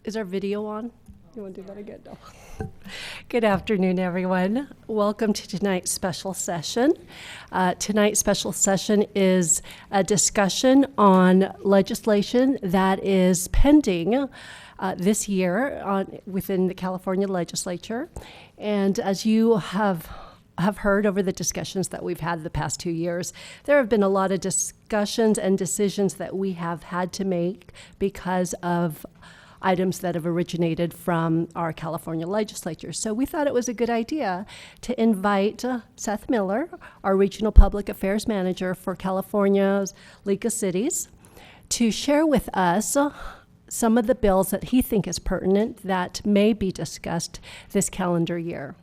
Is our video on? You want to do that again? No. Good afternoon, everyone. Welcome to tonight's special session. Tonight's special session is a discussion on legislation that is pending this year within the California legislature. And as you have heard over the discussions that we've had the past 2 years, there have been a lot of discussions and decisions that we have had to make because of items that have originated from our California legislature. So we thought it was a good idea to invite Seth Miller, our Regional Public Affairs Manager for California's League of Cities, to share with us some of the bills that he thinks is pertinent that may be discussed this calendar year.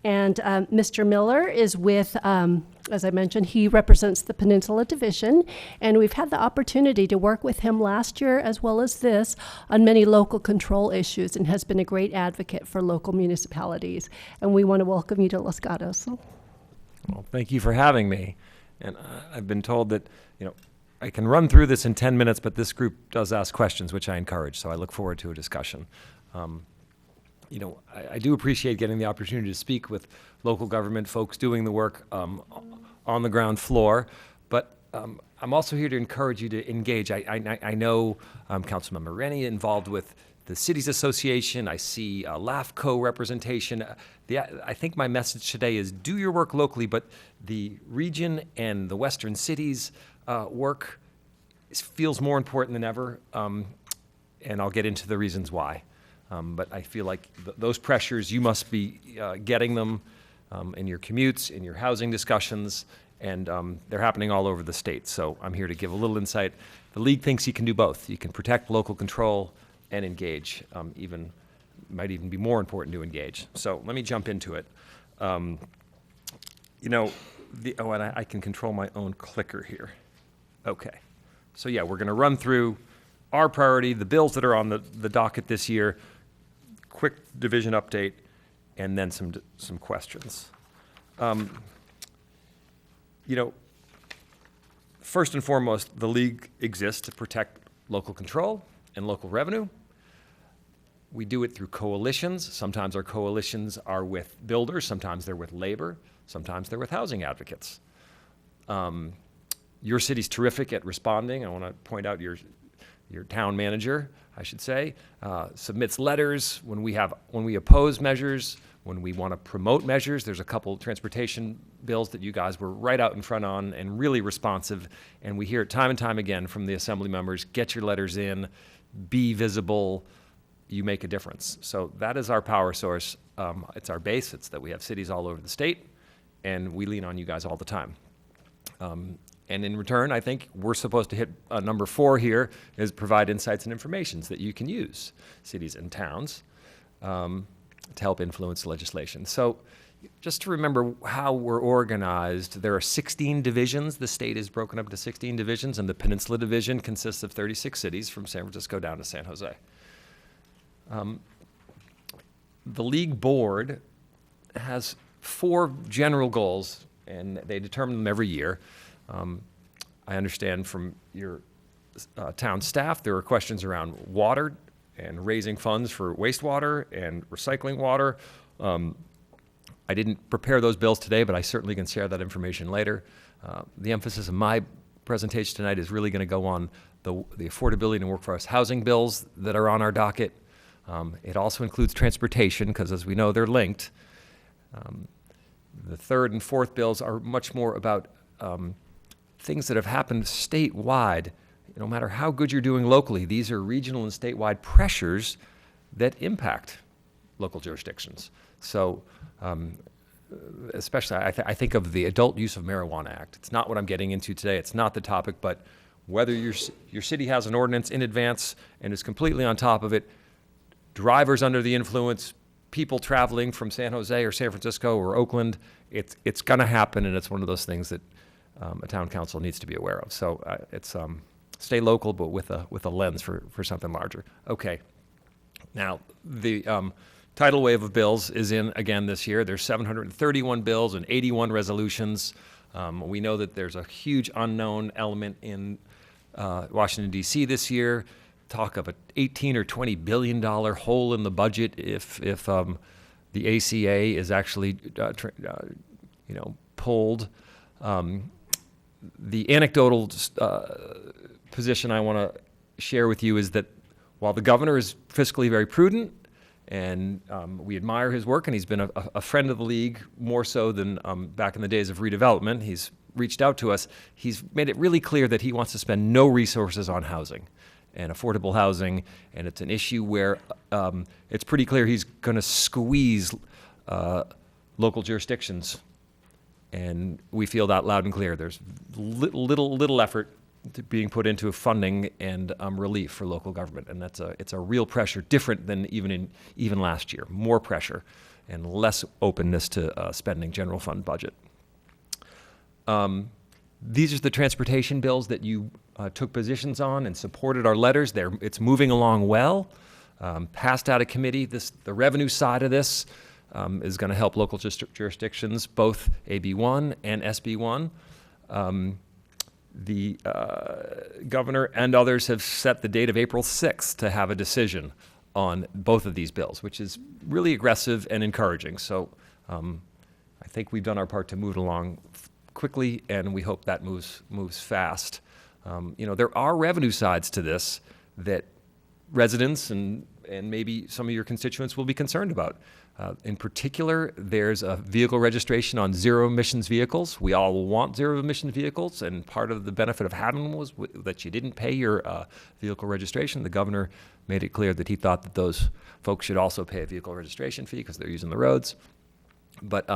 And Mr. Miller is with, as I mentioned, he represents the Peninsula Division, and we've had the opportunity to work with him last year as well as this on many local control issues, and has been a great advocate for local municipalities. And we want to welcome you to Los Gatos. Well, thank you for having me. And I've been told that, I can run through this in 10 minutes, but this group does ask questions, which I encourage, so I look forward to a discussion. I do appreciate getting the opportunity to speak with local government folks doing the work on the ground floor, but I'm also here to encourage you to engage. I know Councilmember Rennie involved with the Cities Association. I see LAFCO representation. I think my message today is do your work locally, but the region and the western cities work feels more important than ever, and I'll get into the reasons why. But I feel like those pressures, you must be getting them in your commutes, in your housing discussions, and they're happening all over the state. So I'm here to give a little insight. The League thinks you can do both. You can protect local control and engage. Might even be more important to engage. So let me jump into it. And I can control my own clicker here. Okay. So yeah, we're going to run through our priority, the bills that are on the docket this year, quick division update, and then some questions. First and foremost, the League exists to protect local control and local revenue. We do it through coalitions. Sometimes our coalitions are with builders, sometimes they're with labor, sometimes they're with housing advocates. Your city's terrific at responding. I want to point out your town manager, I should say, submits letters when we oppose measures, when we want to promote measures. There's a couple transportation bills that you guys were right out in front on and really responsive, and we hear it time and time again from the assembly members, get your letters in, be visible, you make a difference. So that is our power source. It's our base. It's that we have cities all over the state, and we lean on you guys all the time. And in return, I think we're supposed to hit number 4 here, is provide insights and informations that you can use, cities and towns, to help influence legislation. So just to remember how we're organized, there are 16 divisions. The state is broken up into 16 divisions, and the Peninsula Division consists of 36 cities from San Francisco down to San Jose. The League Board has 4 general goals, and they determine them every year. I understand from your town staff there are questions around water and raising funds for wastewater and recycling water. I didn't prepare those bills today, but I certainly can share that information later. The emphasis of my presentation tonight is really going to go on the affordability and workforce housing bills that are on our docket. It also includes transportation, because as we know, they're linked. The 3rd and 4th bills are much more about things that have happened statewide. No matter how good you're doing locally, these are regional and statewide pressures that impact local jurisdictions. So especially, I think of the Adult Use of Marijuana Act. It's not what I'm getting into today. It's not the topic, but whether your city has an ordinance in advance and is completely on top of it, drivers under the influence, people traveling from San Jose or San Francisco or Oakland, it's going to happen, and it's one of those things that a town council needs to be aware of. So it's stay local, but with a lens for something larger. Okay. Now, the tidal wave of bills is in again this year. There's 731 bills and 81 resolutions. We know that there's a huge unknown element in Washington, D.C. this year. talk of a $18 or $20 billion hole in the budget if the ACA is actually pulled. The anecdotal position I want to share with you is that while the governor is fiscally very prudent, and we admire his work, and he's been a friend of the league more so than back in the days of redevelopment. He's reached out to us. He's made it really clear that he wants to spend no resources on housing and affordable housing, and it's an issue where it's pretty clear he's going to squeeze local jurisdictions, and we feel that loud and clear. There's little effort being put into funding and relief for local government, and it's a real pressure, different than even last year. More pressure and less openness to spending general fund budget. These are the transportation bills that you took positions on and supported our letters. It's moving along well. Passed out of committee. The revenue side of this is going to help local jurisdictions, both AB1 and SB1. The governor and others have set the date of April 6th to have a decision on both of these bills, which is really aggressive and encouraging. So I think we've done our part to move it along quickly, and we hope that moves fast. There are revenue sides to this that residents and maybe some of your constituents will be concerned about. In particular, there's a vehicle registration on zero emissions vehicles. We all want zero emission vehicles, and part of the benefit of having them was that you didn't pay your vehicle registration. The governor made it clear that he thought that those folks should also pay a vehicle registration fee because they're using the roads. But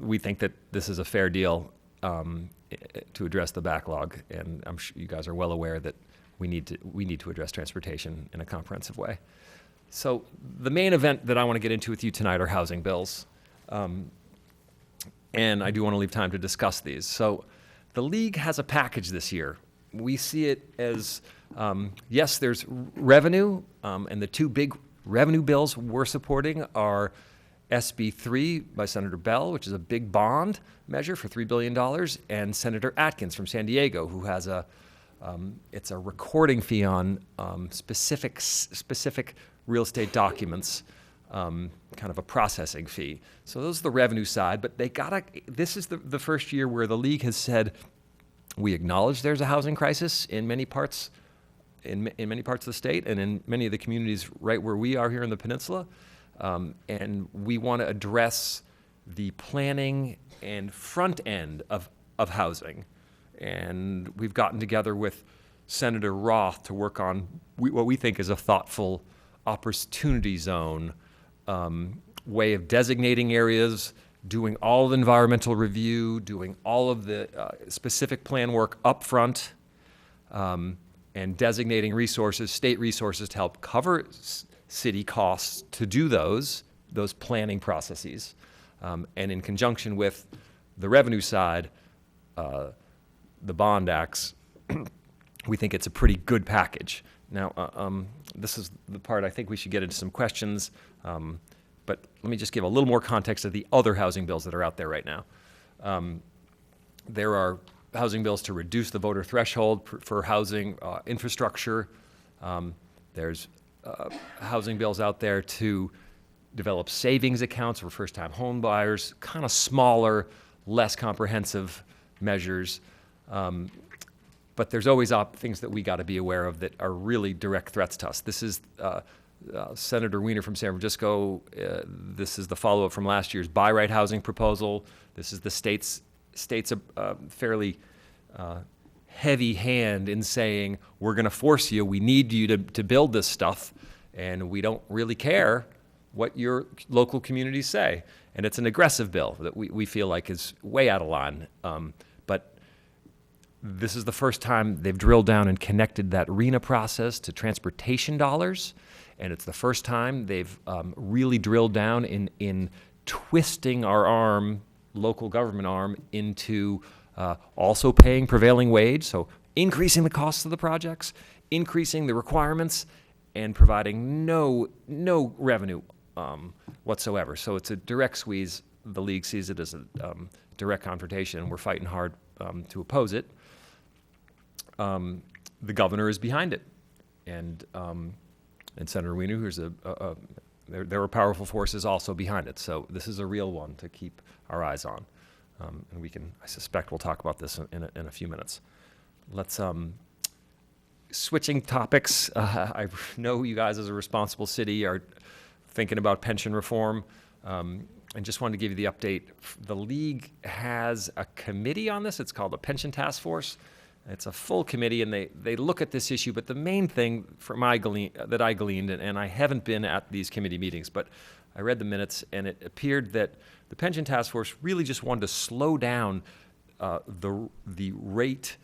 we think that this is a fair deal to address the backlog, and I'm sure you guys are well aware that we need to address transportation in a comprehensive way. So the main event that I want to get into with you tonight are housing bills, and I do want to leave time to discuss these. So the league has a package this year. We see it as, yes, there's revenue, and the two big revenue bills we're supporting are SB 3 by Senator Bell, which is a big bond measure for $3 billion, and Senator Atkins from San Diego, who has it's a recording fee on specific real estate documents, kind of a processing fee. So those are the revenue side, but this is the first year where the league has said, we acknowledge there's a housing crisis in many parts of the state and in many of the communities right where we are here in the peninsula. And we want to address the planning and front end of housing. And we've gotten together with Senator Roth to work on what we think is a thoughtful opportunity zone way of designating areas, doing all of the environmental review, doing all of the specific plan work up front, and designating resources, state resources to help cover city costs to do those planning processes. And in conjunction with the revenue side, the bond acts, we think it's a pretty good package. Now, this is the part I think we should get into some questions, but let me just give a little more context of the other housing bills that are out there right now. There are housing bills to reduce the voter threshold for housing infrastructure. There's housing bills out there to develop savings accounts for first-time home buyers, kind of smaller, less comprehensive measures. But there's always things that we got to be aware of that are really direct threats to us. This is Senator Wiener from San Francisco. This is the follow-up from last year's buy right housing proposal. This is the state's fairly heavy hand in saying, we're going to force you, we need you to build this stuff, and we don't really care what your local communities say. And it's an aggressive bill that we feel like is way out of line. But this is the first time they've drilled down and connected that RENA process to transportation dollars. And it's the first time they've really drilled down in twisting our arm, local government arm, into also paying prevailing wage, so increasing the costs of the projects, increasing the requirements, and providing no revenue whatsoever. So it's a direct squeeze. The league sees it as a direct confrontation, and we're fighting hard to oppose it. The governor is behind it. and Senator Wiener, who's there were powerful forces also behind it. So this is a real one to keep our eyes on. And I suspect we'll talk about this in a few minutes. Let's, switching topics. I know you guys as a responsible city are thinking about pension reform. And just wanted to give you the update. The league has a committee on this. It's called the Pension Task Force. It's a full committee, and they look at this issue. But the main thing that I gleaned, and I haven't been at these committee meetings, but I read the minutes, and it appeared that the Pension Task Force really just wanted to slow down the rate,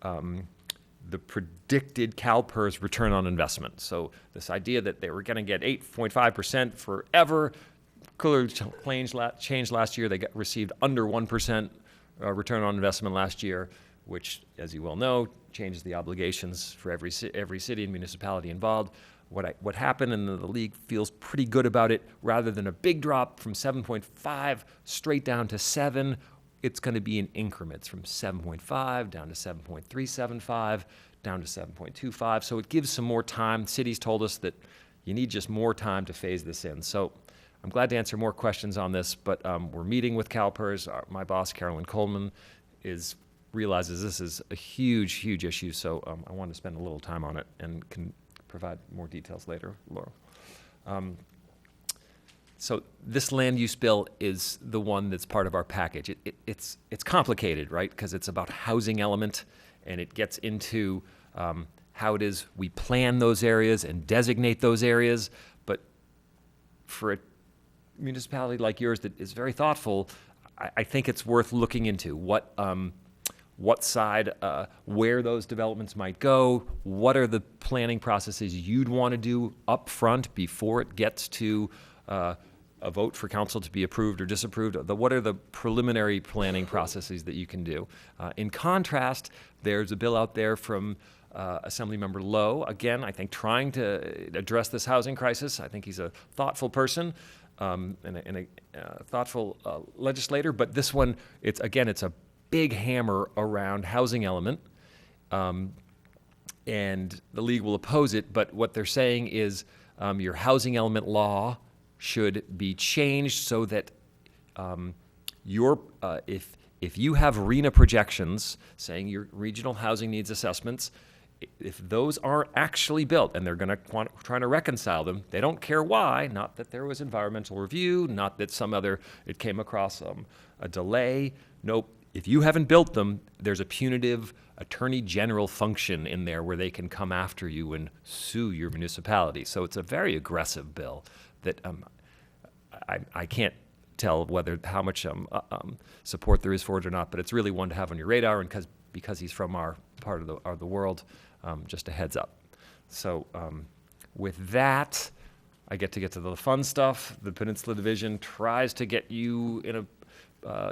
the predicted CalPERS return on investment. So this idea that they were going to get 8.5% forever clearly changed last year. They received under 1% return on investment last year, which, as you well know, changes the obligations for every city and municipality involved. What happened, and the league feels pretty good about it, rather than a big drop from 7.5 straight down to 7, it's going to be in increments from 7.5 down to 7.375, down to 7.25. So it gives some more time. Cities told us that you need just more time to phase this in. So I'm glad to answer more questions on this, but we're meeting with CalPERS. My boss, Carolyn Coleman, realizes this is a huge, huge issue, so I want to spend a little time on it and can provide more details later, Laurel. So this land use bill is the one that's part of our package. It's complicated, right? Because it's about housing element, and it gets into how it is we plan those areas and designate those areas. But for a municipality like yours that is very thoughtful, I think it's worth looking into what side, where those developments might go, what are the planning processes you'd want to do up front before it gets to a vote for council to be approved or disapproved. What are the preliminary planning processes that you can do? In contrast, there's a bill out there from Assemblymember Lowe, again, I think trying to address this housing crisis. I think he's a thoughtful person and a thoughtful legislator, but this one, it's a big hammer around housing element, and the league will oppose it, but what they're saying is your housing element law should be changed so that if you have RENA projections saying your regional housing needs assessments, if those aren't actually built, and they're going to try to reconcile them, they don't care why, not that there was environmental review, not that it came across a delay. Nope. If you haven't built them, there's a punitive attorney general function in there where they can come after you and sue your municipality. So it's a very aggressive bill that I can't tell how much support there is for it or not, but it's really one to have on your radar, and because he's from our part of the world, just a heads up. So with that, I get to the fun stuff. The Peninsula Division tries to get you in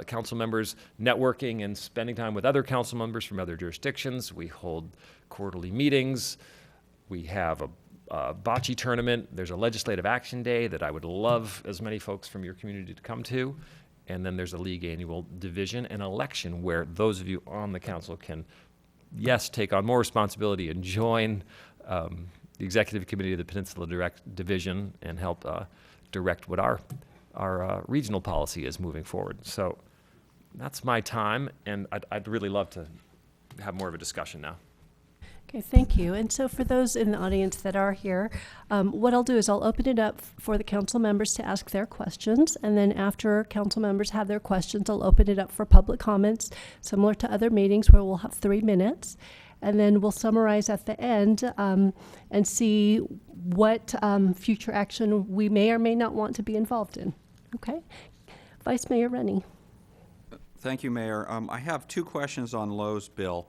council members networking and spending time with other council members from other jurisdictions. We hold quarterly meetings. We have a bocce tournament. There's a legislative action day that I would love as many folks from your community to come to. And then there's a league annual division and election where those of you on the council can, yes, take on more responsibility and join the executive committee of the Peninsula Division and help direct what our regional policy is moving forward. So that's my time, and I'd really love to have more of a discussion now. Okay, thank you. And so for those in the audience that are here, what I'll do is I'll open it up for the council members to ask their questions, and then after council members have their questions, I'll open it up for public comments, similar to other meetings where we'll have 3 minutes. And then we'll summarize at the end and see what future action we may or may not want to be involved in. Okay? Vice Mayor Rennie. Thank you, Mayor. I have 2 questions on Lowe's bill.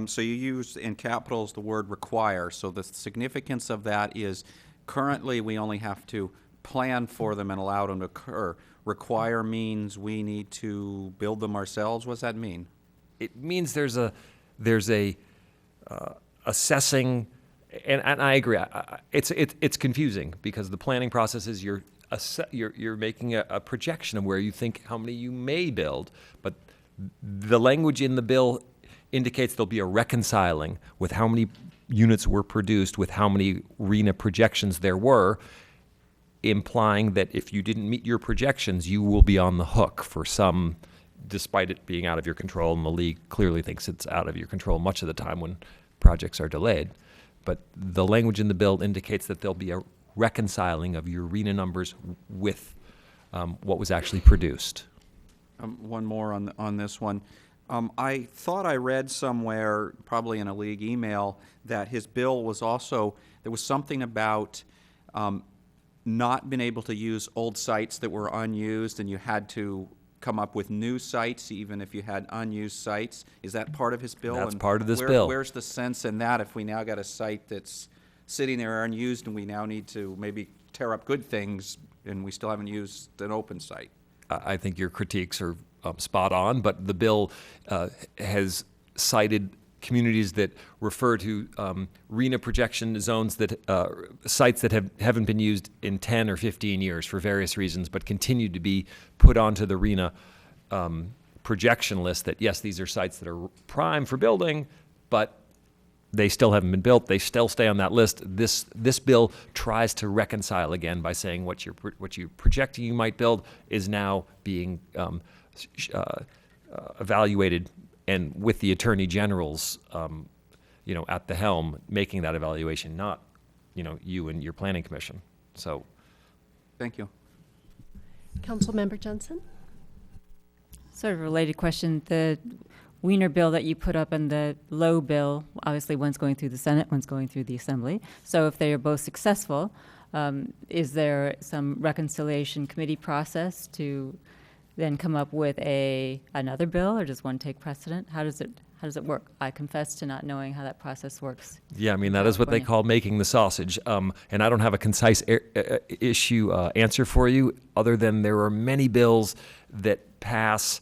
So you used in capitals the word require. So the significance of that is currently we only have to plan for them and allow them to occur. Require means we need to build them ourselves. What does that mean? It means there's a assessing, and I agree. It's confusing because the planning process is you're making a projection of where you think how many you may build, but the language in the bill indicates there'll be a reconciling with how many units were produced with how many RHNA projections there were, implying that if you didn't meet your projections, you will be on the hook for some, despite it being out of your control, and the league clearly thinks it's out of your control much of the time when projects are delayed. But the language in the bill indicates that there'll be a reconciling of your RHNA numbers with what was actually produced. One more on this one. I thought I read somewhere, probably in a league email, that his bill was also, there was something about not being able to use old sites that were unused, and you had to come up with new sites even if you had unused sites. Is that part of his bill? That's and part of this bill. Where's the sense in that if we now got a site that's sitting there unused and we now need to maybe tear up good things and we still haven't used an open site? I think your critiques are spot on, but the bill has cited communities that refer to RHNA projection zones, that sites that haven't been used in 10 or 15 years for various reasons, but continue to be put onto the RHNA projection list, that yes, these are sites that are prime for building, but they still haven't been built. They still stay on that list. This bill tries to reconcile again by saying what you're projecting you might build is now being evaluated, and with the Attorney General's, at the helm, making that evaluation, not, you and your Planning Commission. So, Thank you. Councilmember Jensen? Sort of a related question. The Wiener bill that you put up and the Lowe bill, obviously one's going through the Senate, one's going through the Assembly. So if they are both successful, is there some reconciliation committee process to then come up with another bill, or does one take precedent? How does it work? I confess to not knowing how that process works. yeah, I mean, that is what they call making the sausage. And I don't have a concise answer for you, other than there are many bills that pass.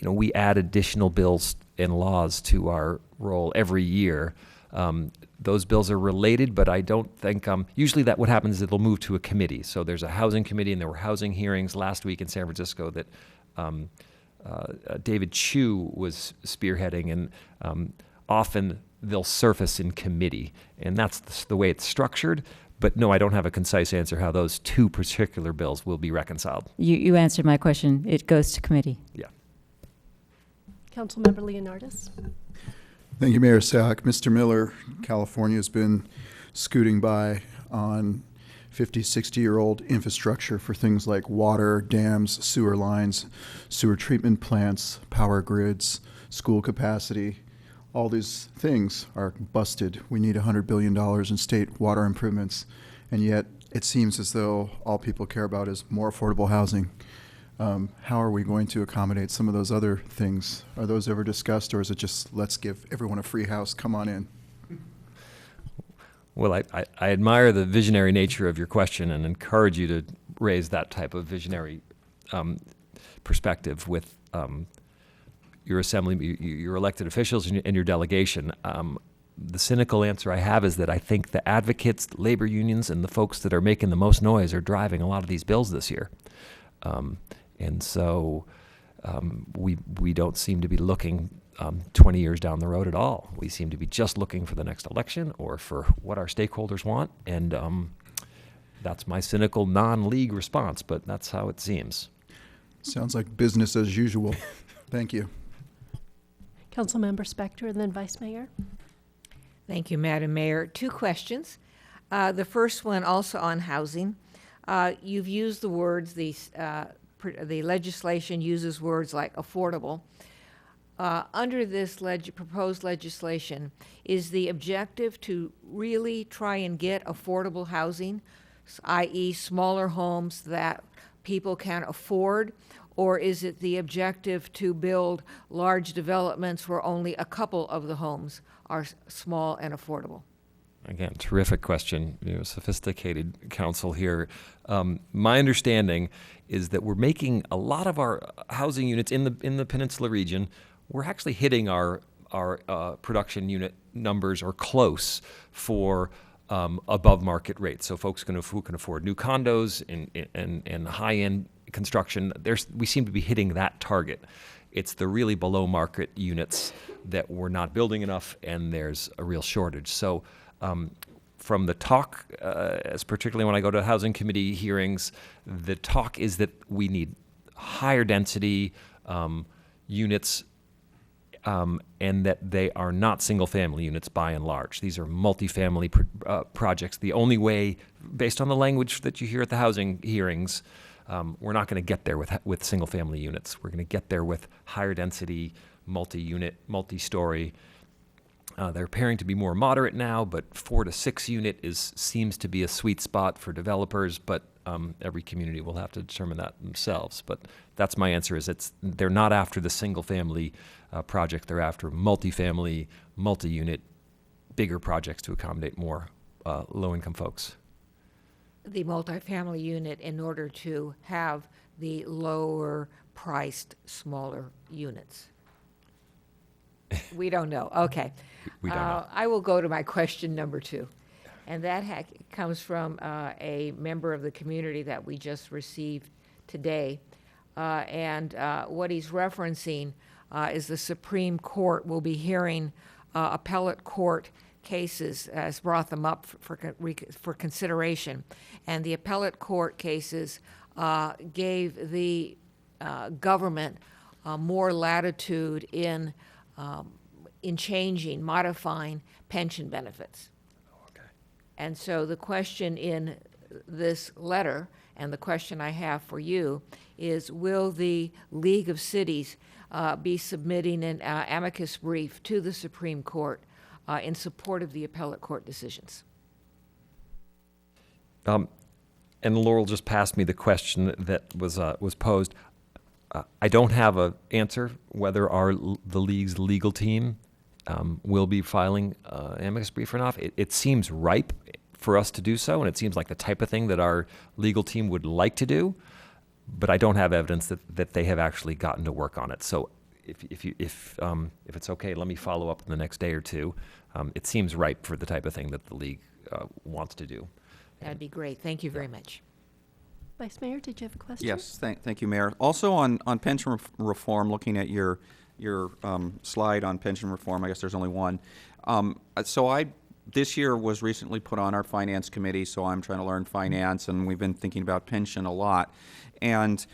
We add additional bills and laws to our roll every year. Those bills are related, but I don't think, usually that what happens is it'll move to a committee. So there's a housing committee, and there were housing hearings last week in San Francisco that David Chu was spearheading, and often they'll surface in committee, and that's the way it's structured. But no, I don't have a concise answer how those two particular bills will be reconciled. You answered my question. It goes to committee. Yeah. Councilmember Leonardis? Thank you, Mayor Sack. Mr. Miller, California has been scooting by on 50, 60-year-old infrastructure for things like water, dams, sewer lines, sewer treatment plants, power grids, school capacity. All these things are busted. We need $100 billion in state water improvements, and yet it seems as though all people care about is more affordable housing. How are we going to accommodate some of those other things? Are those ever discussed, or is it just let's give everyone a free house, come on in? Well, I admire the visionary nature of your question and encourage you to raise that type of visionary perspective with your assembly, your elected officials, and your delegation. The cynical answer I have is that I think the advocates, labor unions, and the folks that are making the most noise are driving a lot of these bills this year. And so we don't seem to be looking 20 years down the road at all. We seem to be just looking for the next election or for what our stakeholders want. And that's my cynical non-league response, but that's how it seems. Sounds like business as usual. Thank you. Councilmember Spector and then Vice Mayor? Thank you, Madam Mayor. Two questions. The first one also on housing. You've used the words, the legislation uses words like affordable. Under this proposed legislation, is the objective to really try and get affordable housing, i.e. smaller homes that people can afford, or is it the objective to build large developments where only a couple of the homes are small and affordable? Again, terrific question. Sophisticated counsel here. My understanding is that we're making a lot of our housing units in the Peninsula region. We're actually hitting our production unit numbers or close for above market rates. So folks who can afford new condos and high end construction, we seem to be hitting that target. It's the really below market units that we're not building enough, and there's a real shortage. So from the talk, as particularly when I go to housing committee hearings, the talk is that we need higher density units, and that they are not single-family units by and large. These are multifamily projects. The only way, based on the language that you hear at the housing hearings, we're not going to get there with single-family units. We're going to get there with higher density, multi-unit, multi-story. They're appearing to be more moderate now, but 4 to 6 unit seems to be a sweet spot for developers, but every community will have to determine that themselves. But that's my answer, is they're not after the single-family project. They're after multifamily, multi-unit, bigger projects to accommodate more low-income folks. The multifamily unit in order to have the lower priced, smaller units. We don't know. Okay. We don't know. I will go to my question number 2. And that comes from a member of the community that we just received today. And what he's referencing is the Supreme Court will be hearing appellate court cases, has brought them up for consideration. And the appellate court cases gave the government more latitude in changing, modifying pension benefits. And so the question in this letter, and the question I have for you, is will the League of Cities be submitting an amicus brief to the Supreme Court in support of the appellate court decisions? And Laurel just passed me the question that was posed. I don't have an answer whether the League's legal team will be filing amicus brief or not. It seems ripe for us to do so, and it seems like the type of thing that our legal team would like to do, but I don't have evidence that they have actually gotten to work on it. So if it's okay, let me follow up in the next day or two. It seems ripe for the type of thing that the League wants to do. That'd be great. Thank you very much. Vice Mayor, did you have a question? Yes, thank you, Mayor. Also on pension reform, looking at your slide on pension reform, I guess there's only one. This year was recently put on our finance committee, so I'm trying to learn finance, and we've been thinking about pension a lot. And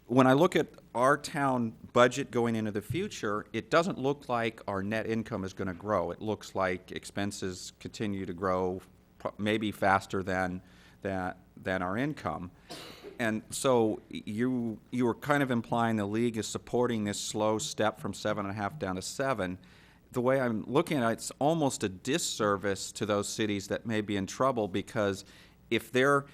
when I look at our town budget going into the future, it doesn't look like our net income is going to grow. It looks like expenses continue to grow maybe faster than our income. And so you were kind of implying the League is supporting this slow step from 7.5 down to 7. The way I'm looking at it, it's almost a disservice to those cities that may be in trouble, because if their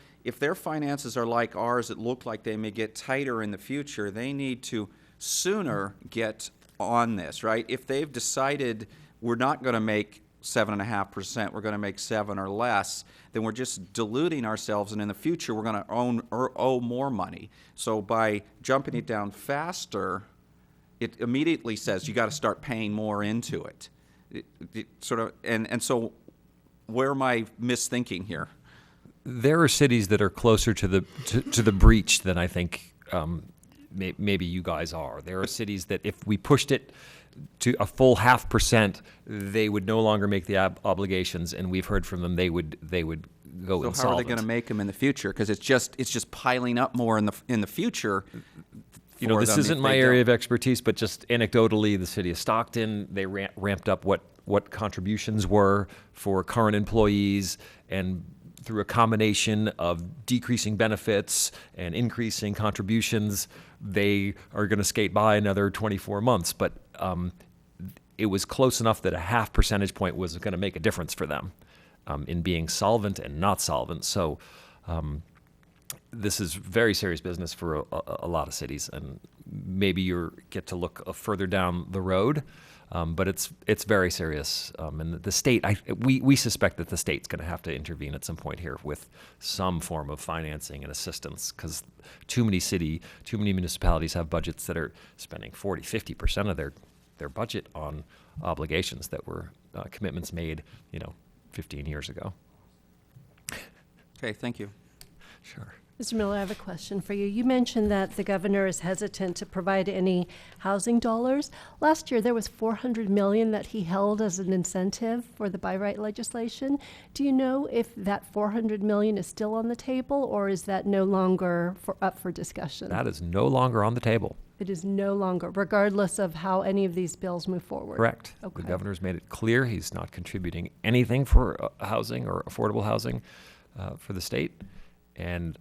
finances are like ours, it look like they may get tighter in the future, they need to sooner get on this, right? If they've decided we're not going to make 7.5%, we're going to make 7 or less, then we're just diluting ourselves, and in the future we're going to owe more money. So by jumping it down faster, it immediately says you got to start paying more into it. And so where am I misthinking here? There are cities that are closer to the breach than I think maybe you guys are. There are cities that if we pushed it to a full 0.5%, they would no longer make the obligations, and we've heard from them they would go insolvent. So how are they going to make them in the future? Because it's just piling up more in the future. You know, this isn't my area of expertise, but just anecdotally, the city of Stockton, they ramped up what contributions were for current employees, and through a combination of decreasing benefits and increasing contributions, they are going to skate by another 24 months. But it was close enough that a 0.5 percentage point was going to make a difference for them in being solvent and not solvent. So this is very serious business for a lot of cities, and maybe you get to look further down the road, but it's very serious. And the state, we suspect that the state's going to have to intervene at some point here with some form of financing and assistance, because too many municipalities have budgets that are spending 40-50% of their budget on obligations that were commitments made 15 years ago. Okay, thank you. Sure. Mr. Miller, I have a question for you. You mentioned that the governor is hesitant to provide any housing dollars. Last year, there was $400 million that he held as an incentive for the buy right legislation. Do you know if that $400 million is still on the table, or is that no longer up for discussion? That is no longer on the table. It is no longer, regardless of how any of these bills move forward. Correct. Okay. The governor's made it clear he's not contributing anything for housing or affordable housing for the state, and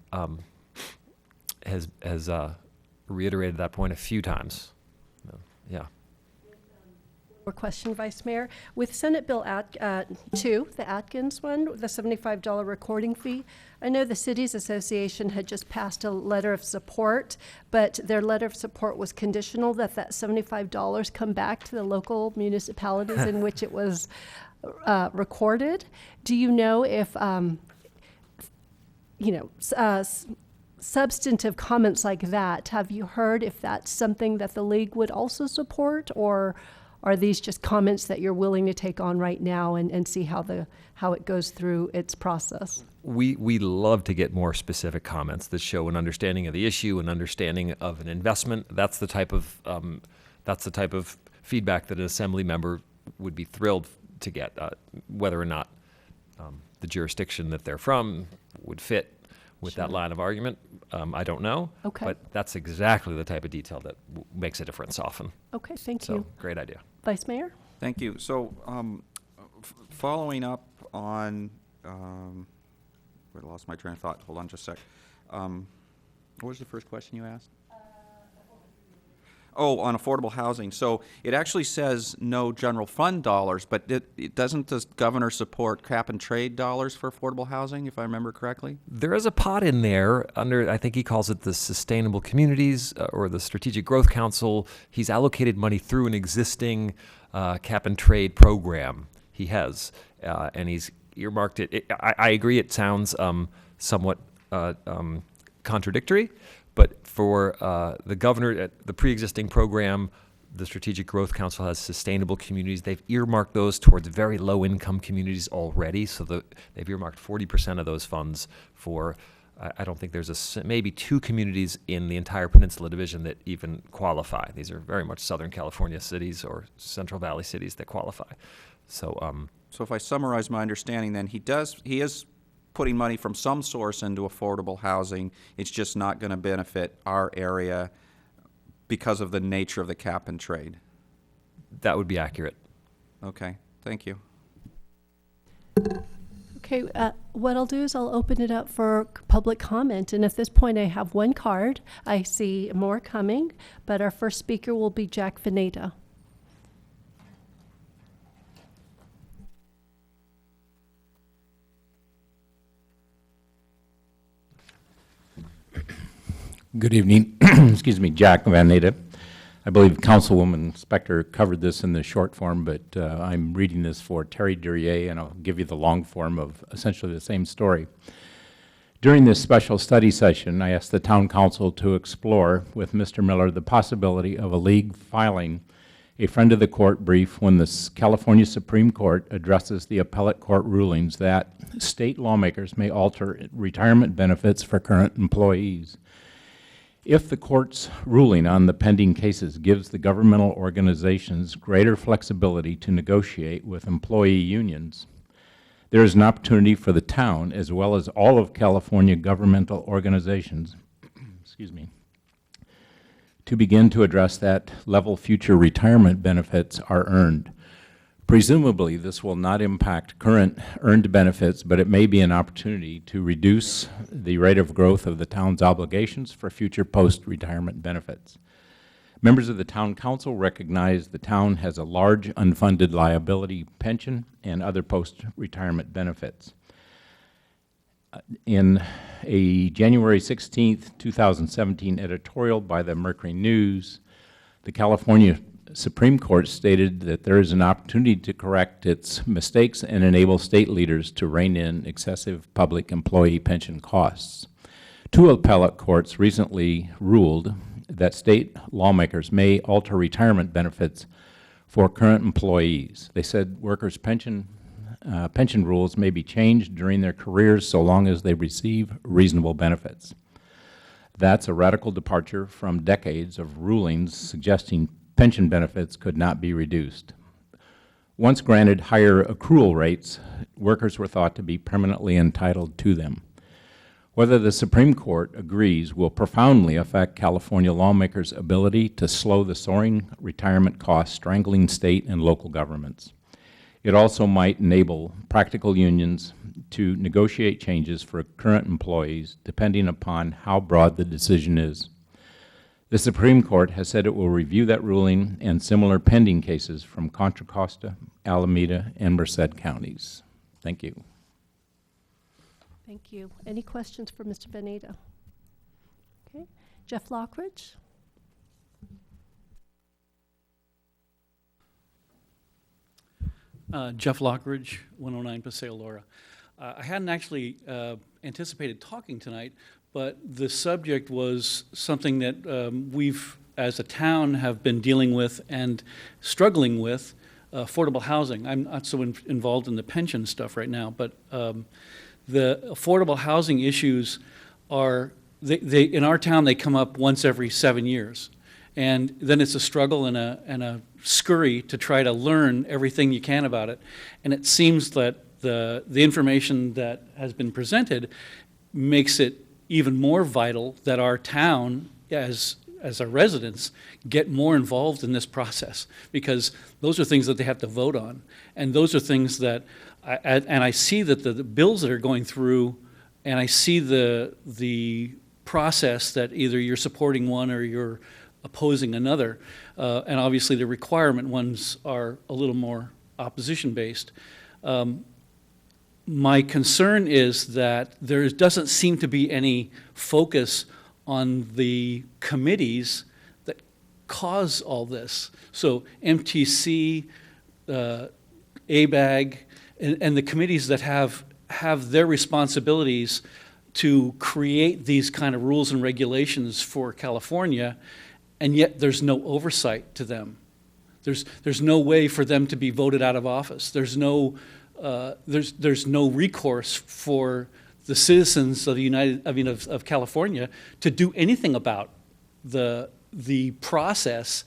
has reiterated that point a few times. Yeah. More question, Vice Mayor. With Senate Bill 2, the Atkins one, the $75 recording fee, I know the Cities Association had just passed a letter of support, but their letter of support was conditional that $75 come back to the local municipalities in which it was recorded. Do you know if, substantive comments like that, have you heard if that's something that the league would also support, or are these just comments that you're willing to take on right now and see how it goes through its process? We love to get more specific comments that show an understanding of the issue, an understanding of an investment. That's the type of feedback that an assembly member would be thrilled to get, whether or not the jurisdiction that they're from would fit with that line of argument. I don't know. Okay. But that's exactly the type of detail that makes a difference often. Okay, thank So, you. great idea. Vice Mayor? Thank you. So, following up on, I lost my train of thought. Hold on just a sec. What was the first question you asked? Oh, on affordable housing. So it actually says no general fund dollars, but it doesn't the governor support cap and trade dollars for affordable housing, if I remember correctly? There is a pot in there under, I think he calls it the Sustainable Communities or the Strategic Growth Council. He's allocated money through an existing cap and trade program he has, and he's earmarked it. I agree it sounds somewhat contradictory, but for the governor, the pre-existing program, the Strategic Growth Council has sustainable communities. They've earmarked those towards very low-income communities already, so they've earmarked 40% of those funds for, I don't think there's maybe 2 communities in the entire Peninsula Division that even qualify. These are very much Southern California cities or Central Valley cities that qualify. So, so if I summarize my understanding, then he is putting money from some source into affordable housing. It's just not going to benefit our area because of the nature of the cap and trade. that would be accurate. Okay, thank you. Okay, what I'll do is I'll open it up for public comment, and at this point I have one card. I see more coming, but our first speaker will be Jack Veneta. Good evening. Excuse me, Jack Veneta. I believe Councilwoman Spector covered this in the short form, but I'm reading this for Terry Duryea, and I'll give you the long form of essentially the same story. During this special study session, I asked the Town Council to explore with Mr. Miller the possibility of a league filing a friend of the court brief when the California Supreme Court addresses the appellate court rulings that state lawmakers may alter retirement benefits for current employees. If the court's ruling on the pending cases gives the governmental organizations greater flexibility to negotiate with employee unions, there is an opportunity for the town, as well as all of California governmental organizations, excuse me, to begin to address that level future retirement benefits are earned. Presumably, this will not impact current earned benefits, but it may be an opportunity to reduce the rate of growth of the town's obligations for future post-retirement benefits. Members of the Town Council recognize the town has a large unfunded liability pension and other post-retirement benefits. In a January 16th, 2017 editorial by the Mercury News, the California Supreme Court stated that there is an opportunity to correct its mistakes and enable state leaders to rein in excessive public employee pension costs. Two appellate courts recently ruled that state lawmakers may alter retirement benefits for current employees. They said workers' pension rules may be changed during their careers so long as they receive reasonable benefits. That's a radical departure from decades of rulings suggesting pension benefits could not be reduced. Once granted higher accrual rates, workers were thought to be permanently entitled to them. Whether the Supreme Court agrees will profoundly affect California lawmakers' ability to slow the soaring retirement costs strangling state and local governments. It also might enable practical unions to negotiate changes for current employees depending upon how broad the decision is. The Supreme Court has said it will review that ruling and similar pending cases from Contra Costa, Alameda, and Merced counties. Thank you. Thank you. Any questions for Mr. Benita? Okay. Jeff Lockridge? Jeff Lockridge, 109 Paseo Laura. I hadn't actually anticipated talking tonight, but the subject was something that we've, as a town, have been dealing with and struggling with, affordable housing. I'm not so involved in the pension stuff right now, but the affordable housing issues are, in our town, they come up once every 7 years. And then it's a struggle and a scurry to try to learn everything you can about it. And it seems that the information that has been presented makes it even more vital that our town, as our residents, get more involved in this process, because those are things that they have to vote on. And those are things that, I see that the bills that are going through, and I see the process that either you're supporting one or you're opposing another, and obviously the requirement ones are a little more opposition-based. My concern is that there doesn't seem to be any focus on the committees that cause all this. So MTC, ABAG, and the committees that have their responsibilities to create these kind of rules and regulations for California, and yet there's no oversight to them. There's no way for them to be voted out of office. There's no recourse for the citizens of of California to do anything about the process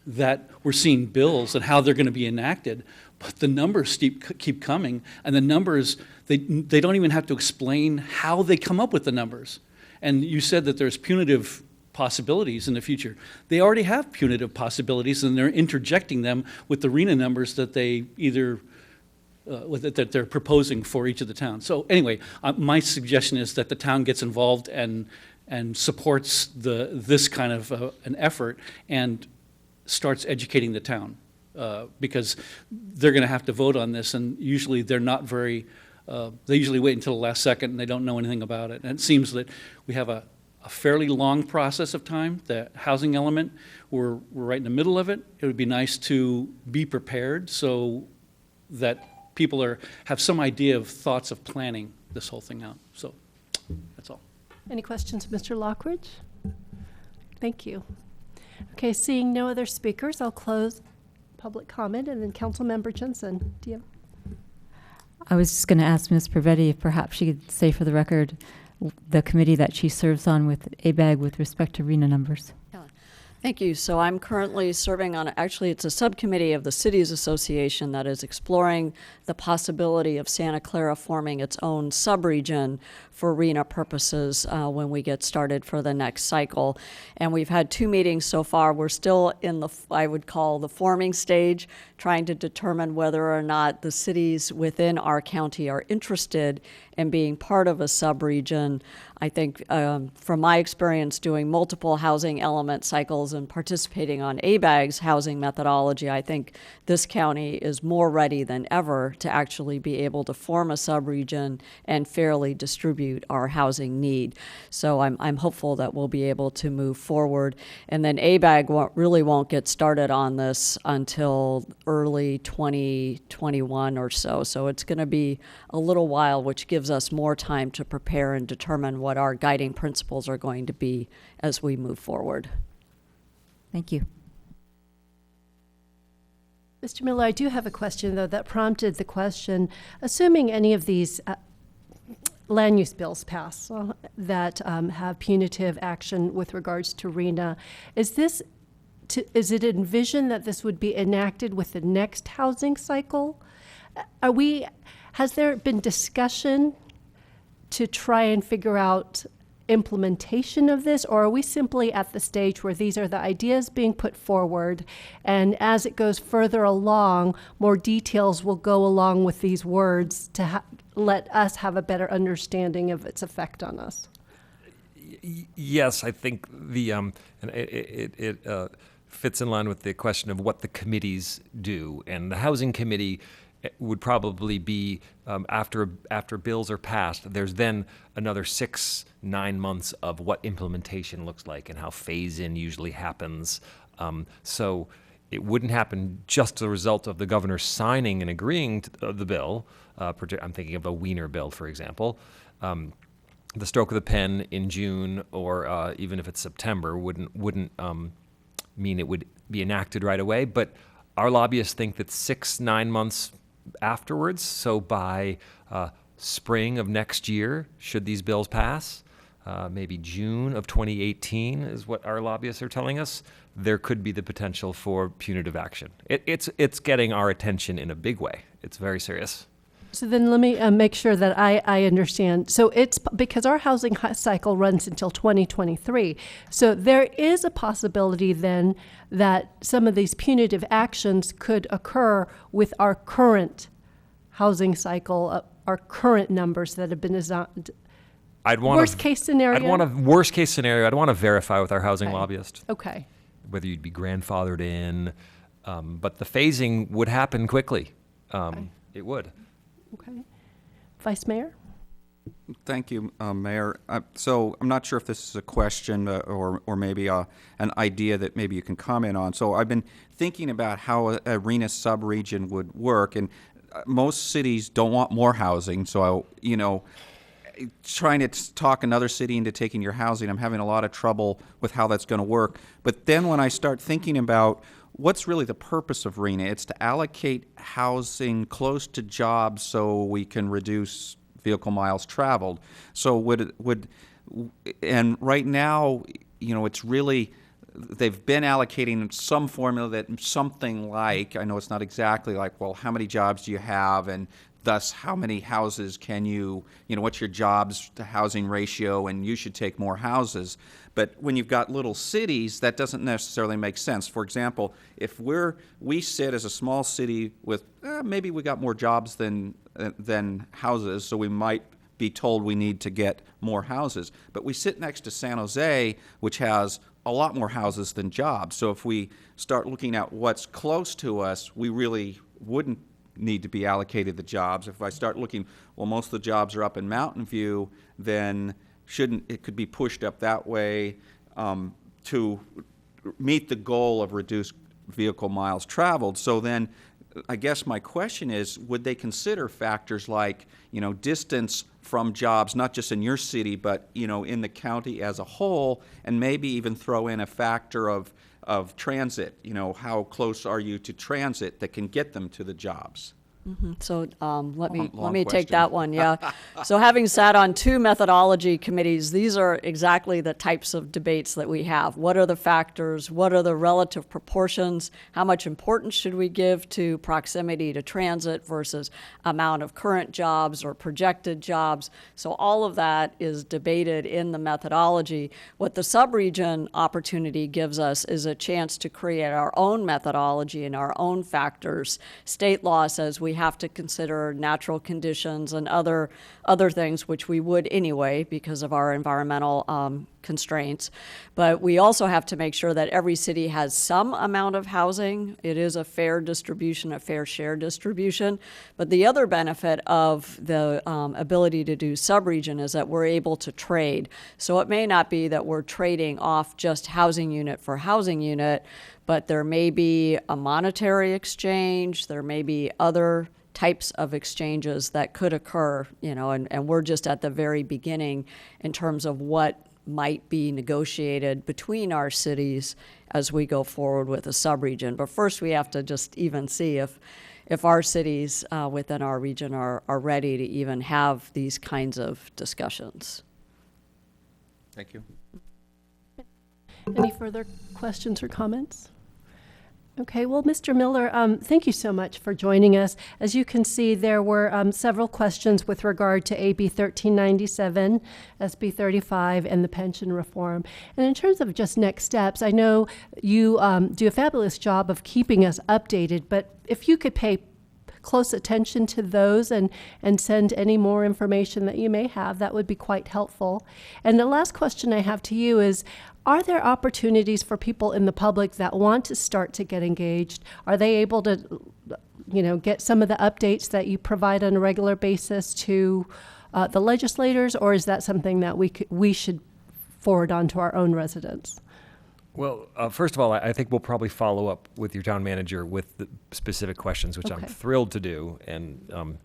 that we're seeing bills and how they're going to be enacted. But the numbers keep coming, and the numbers, they don't even have to explain how they come up with the numbers. And you said that there's punitive possibilities in the future. They already have punitive possibilities, and they're interjecting them with the RENA numbers that they either that they're proposing for each of the towns. So anyway, my suggestion is that the town gets involved and supports this kind of an effort and starts educating the town, because they're going to have to vote on this, and usually they're not very. They usually wait until the last second and they don't know anything about it. And it seems that we have a fairly long process of time. The housing element, we're right in the middle of it. It would be nice to be prepared so that people have some idea of thoughts of planning this whole thing out. So that's all. Any questions, Mr. Lockridge? Thank you. Okay, seeing no other speakers, I'll close public comment, and then Councilmember Jensen. Do you have? I was just going to ask Ms. Pervetti if perhaps she could say for the record the committee that she serves on with ABAG with respect to RENA numbers. Thank you. So I'm currently serving on, actually it's a subcommittee of the Cities Association that is exploring the possibility of Santa Clara forming its own subregion for RENA purposes when we get started for the next cycle. And we've had 2 meetings so far. We're still in the, I would call, the forming stage, trying to determine whether or not the cities within our county are interested in being part of a subregion. I think from my experience doing multiple housing element cycles and participating on ABAG's housing methodology, I think this county is more ready than ever to actually be able to form a subregion and fairly distribute our housing need. So I'm hopeful that we'll be able to move forward. And then ABAG really won't get started on this until early 2021 or so. So it's going to be a little while, which gives us more time to prepare and determine what our guiding principles are going to be as we move forward. Thank you. Mr. Miller, I do have a question, though, that prompted the question. Assuming any of these land use bills pass that have punitive action with regards to RENA. Is it envisioned that this would be enacted with the next housing cycle? Has there been discussion to try and figure out implementation of this, or are we simply at the stage where these are the ideas being put forward, and as it goes further along, more details will go along with these words to let us have a better understanding of its effect on us? Yes, I think and it fits in line with the question of what the committees do, and the Housing Committee would probably be after bills are passed. There's then another 6-9 months of what implementation looks like and how phase-in usually happens. So it wouldn't happen just as a result of the governor signing and agreeing to the bill. I'm thinking of a Wiener bill, for example. The stroke of the pen in June, or even if it's September, wouldn't mean it would be enacted right away. But our lobbyists think that 6-9 months afterwards, so by spring of next year, should these bills pass, maybe June of 2018 is what our lobbyists are telling us, there could be the potential for punitive action. It's getting our attention in a big way. It's very serious. So then let me make sure that I understand. So it's because our housing cycle runs until 2023. So there is a possibility then that some of these punitive actions could occur with our current housing cycle, our current numbers that have been designed. Worst case scenario? I'd want a worst case scenario. I'd want to verify with our housing lobbyist. Okay. Whether you'd be grandfathered in. But the phasing would happen quickly. It would. Okay. Vice Mayor? Thank you, Mayor. So I'm not sure if this is a question or maybe an idea that maybe you can comment on. So I've been thinking about how a RENA subregion would work, and most cities don't want more housing. So, trying to talk another city into taking your housing, I'm having a lot of trouble with how that's going to work. But then when I start thinking about what's really the purpose of RENA, it's to allocate housing close to jobs so we can reduce vehicle miles traveled. So and right now, it's really, they've been allocating some formula that something like, I know it's not exactly like, well, how many jobs do you have, and thus how many houses can what's your jobs to housing ratio, and you should take more houses. But when you've got little cities, that doesn't necessarily make sense. For example, if we sit as a small city with maybe we got more jobs than houses, so we might be told we need to get more houses. But we sit next to San Jose, which has a lot more houses than jobs. So if we start looking at what's close to us, we really wouldn't need to be allocated the jobs. If I start looking, well, most of the jobs are up in Mountain View, then it could be pushed up that way to meet the goal of reduced vehicle miles traveled. So then I guess my question is, would they consider factors like, distance from jobs, not just in your city, but, in the county as a whole, and maybe even throw in a factor of transit, how close are you to transit that can get them to the jobs? Mm-hmm. So let me question. take that one. Yeah. So having sat on 2 methodology committees, these are exactly the types of debates that we have. What are the factors? What are the relative proportions? How much importance should we give to proximity to transit versus amount of current jobs or projected jobs? So all of that is debated in the methodology. What the subregion opportunity gives us is a chance to create our own methodology and our own factors. State law says we have to consider natural conditions and other things, which we would anyway because of our environmental constraints. But we also have to make sure that every city has some amount of housing. It is a fair distribution, a fair share distribution. But the other benefit of the ability to do subregion is that we're able to trade. So it may not be that we're trading off just housing unit for housing unit, but there may be a monetary exchange, there may be other types of exchanges that could occur, and we're just at the very beginning in terms of what might be negotiated between our cities as we go forward with a subregion. But first we have to just even see if if our cities within our region are ready to even have these kinds of discussions. Thank you. Any further questions or comments? Okay, well, Mr. Miller, thank you so much for joining us. As you can see, there were several questions with regard to AB 1397, SB 35, and the pension reform. And in terms of just next steps, I know you do a fabulous job of keeping us updated, but if you could pay close attention to those and send any more information that you may have, that would be quite helpful. And the last question I have to you is, are there opportunities for people in the public that want to start to get engaged? Are they able to, get some of the updates that you provide on a regular basis to the legislators, or is that something that we should forward on to our own residents? Well, first of all, I think we'll probably follow up with your town manager with the specific questions, which I'm Okay. thrilled to do. And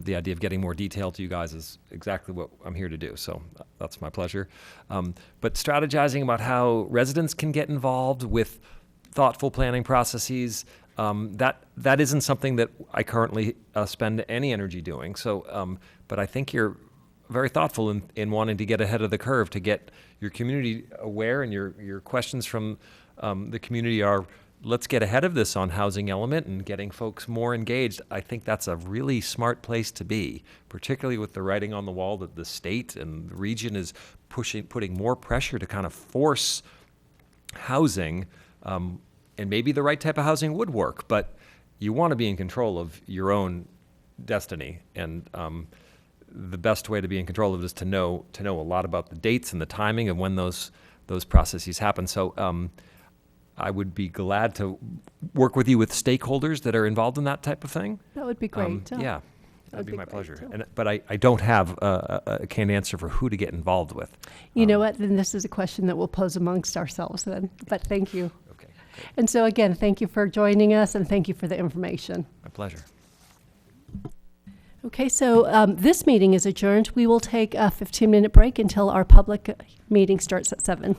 the idea of getting more detail to you guys is exactly what I'm here to do. So that's my pleasure. But strategizing about how residents can get involved with thoughtful planning processes, that isn't something that I currently spend any energy doing. So, but I think you're very thoughtful in wanting to get ahead of the curve, to get your community aware, and your questions from the community are, let's get ahead of this on housing element and getting folks more engaged. I think that's a really smart place to be, particularly with the writing on the wall that the state and the region is putting more pressure to kind of force housing, and maybe the right type of housing would work, but you want to be in control of your own destiny. And the best way to be in control of it is to know a lot about the dates and the timing of when those processes happen. So I would be glad to work with you with stakeholders that are involved in that type of thing. That would be great. Yeah, that'd be my great, pleasure. too. But I don't have a canned answer for who to get involved with. You know what? Then this is a question that we'll pose amongst ourselves then. But thank you. Okay, And so again, thank you for joining us, and thank you for the information. my pleasure. Okay, so this meeting is adjourned. We will take a 15-minute break until our public meeting starts at 7.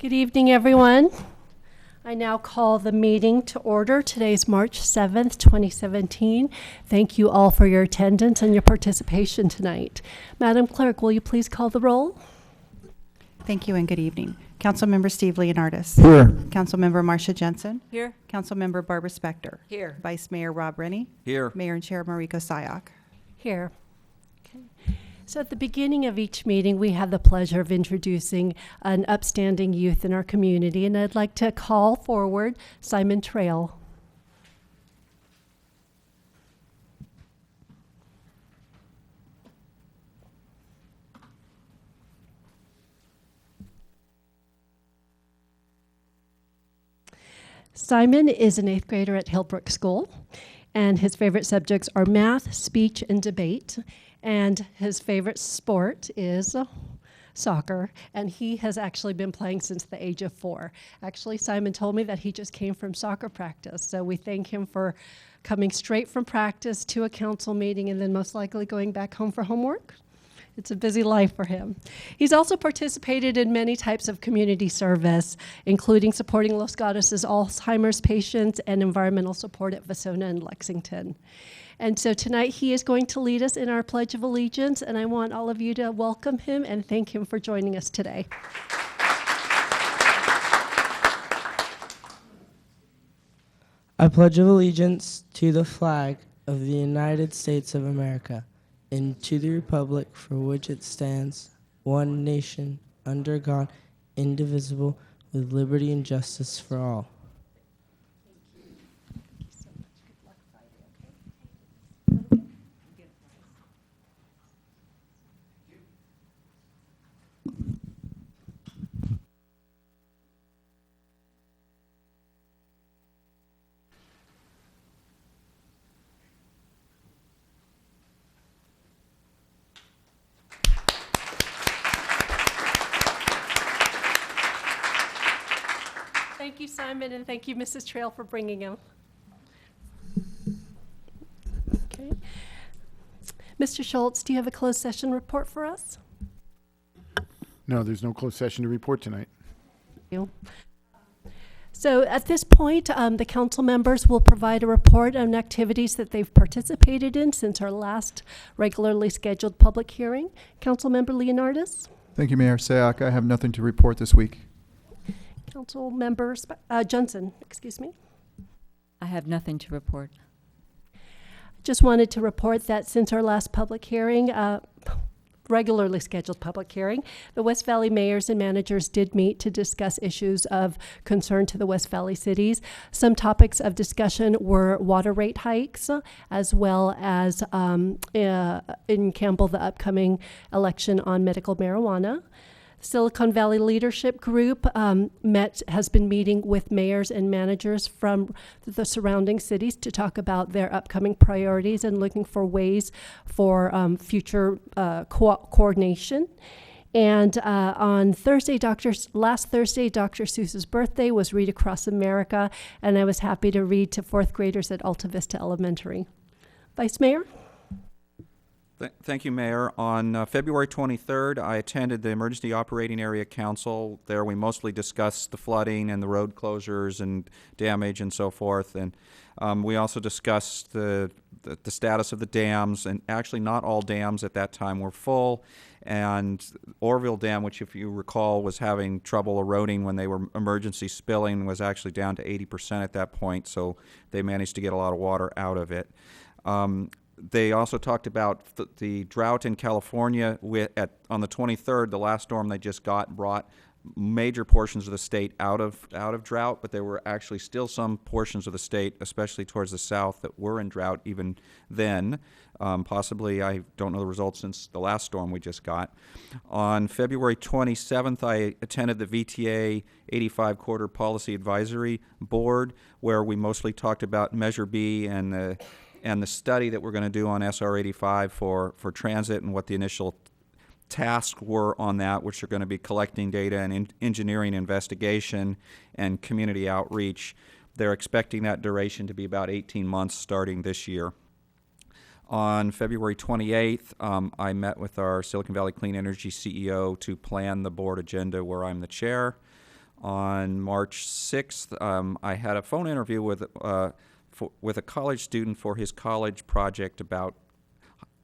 Good evening, everyone. I now call the meeting to order. Today's March 7th, 2017. Thank you all for your attendance and your participation tonight. Madam Clerk, will you please call the roll? Thank you and good evening. Councilmember Steve Leonardis. Here. Councilmember Marcia Jensen. Here. Councilmember Barbara Spector. Here. Vice Mayor Rob Rennie. Here. Mayor and Chair Mariko Sayak. Here. Okay. So at the beginning of each meeting, we have the pleasure of introducing an upstanding youth in our community, and I'd like to call forward Simon Trail. Simon is an 8th grader at Hillbrook School, and his favorite subjects are math, speech, and debate. And his favorite sport is soccer, and he has actually been playing since the age of 4. Actually, Simon told me that he just came from soccer practice, so we thank him for coming straight from practice to a council meeting and then most likely going back home for homework. It's a busy life for him. He's also participated in many types of community service, including supporting Los Gatos' Alzheimer's patients and environmental support at Vasona and Lexington. And so tonight he is going to lead us in our Pledge of Allegiance, and I want all of you to welcome him and thank him for joining us today. I pledge allegiance to the flag of the United States of America and to the republic for which it stands, one nation, under God, indivisible, with liberty and justice for all. Thank you, Simon, and thank you, Mrs. Trail, for bringing him. Okay. Mr. Schultz, do you have a closed session report for us? No, there's no closed session to report tonight. Thank you. So at this point, the council members will provide a report on activities that they've participated in since our last regularly scheduled public hearing. Councilmember Leonardis? Thank you, Mayor Sayak. I have nothing to report this week. Councilmember Johnson, excuse me. I have nothing to report. Just wanted to report that since our last public hearing, regularly scheduled public hearing, the West Valley mayors and managers did meet to discuss issues of concern to the West Valley cities. Some topics of discussion were water rate hikes, as well as in Campbell, the upcoming election on medical marijuana. Silicon Valley Leadership Group has been meeting with mayors and managers from the surrounding cities to talk about their upcoming priorities and looking for ways for future coordination. And on Thursday, last Thursday, Dr. Seuss's birthday was Read Across America, and I was happy to read to 4th graders at Alta Vista Elementary. Vice Mayor? Thank you, Mayor. On February 23rd, I attended the Emergency Operating Area Council. There we mostly discussed the flooding and the road closures and damage and so forth. And we also discussed the status of the dams. And actually not all dams at that time were full. And Orville Dam, which if you recall was having trouble eroding when they were emergency spilling, was actually down to 80% at that point. So they managed to get a lot of water out of it. They also talked about the drought in California. On the 23rd, the last storm they just got brought major portions of the state out of drought, but there were actually still some portions of the state, especially towards the south, that were in drought even then. Possibly, I don't know the results since the last storm we just got. On February 27th, I attended the VTA 85 Quarter Policy Advisory Board, where we mostly talked about Measure B and the study that we're going to do on SR 85 for transit and what the initial tasks were on that, which are going to be collecting data and engineering investigation and community outreach. They're expecting that duration to be about 18 months starting this year. On February 28th, I met with our Silicon Valley Clean Energy CEO to plan the board agenda where I'm the chair. On March 6th, I had a phone interview with a college student for his college project about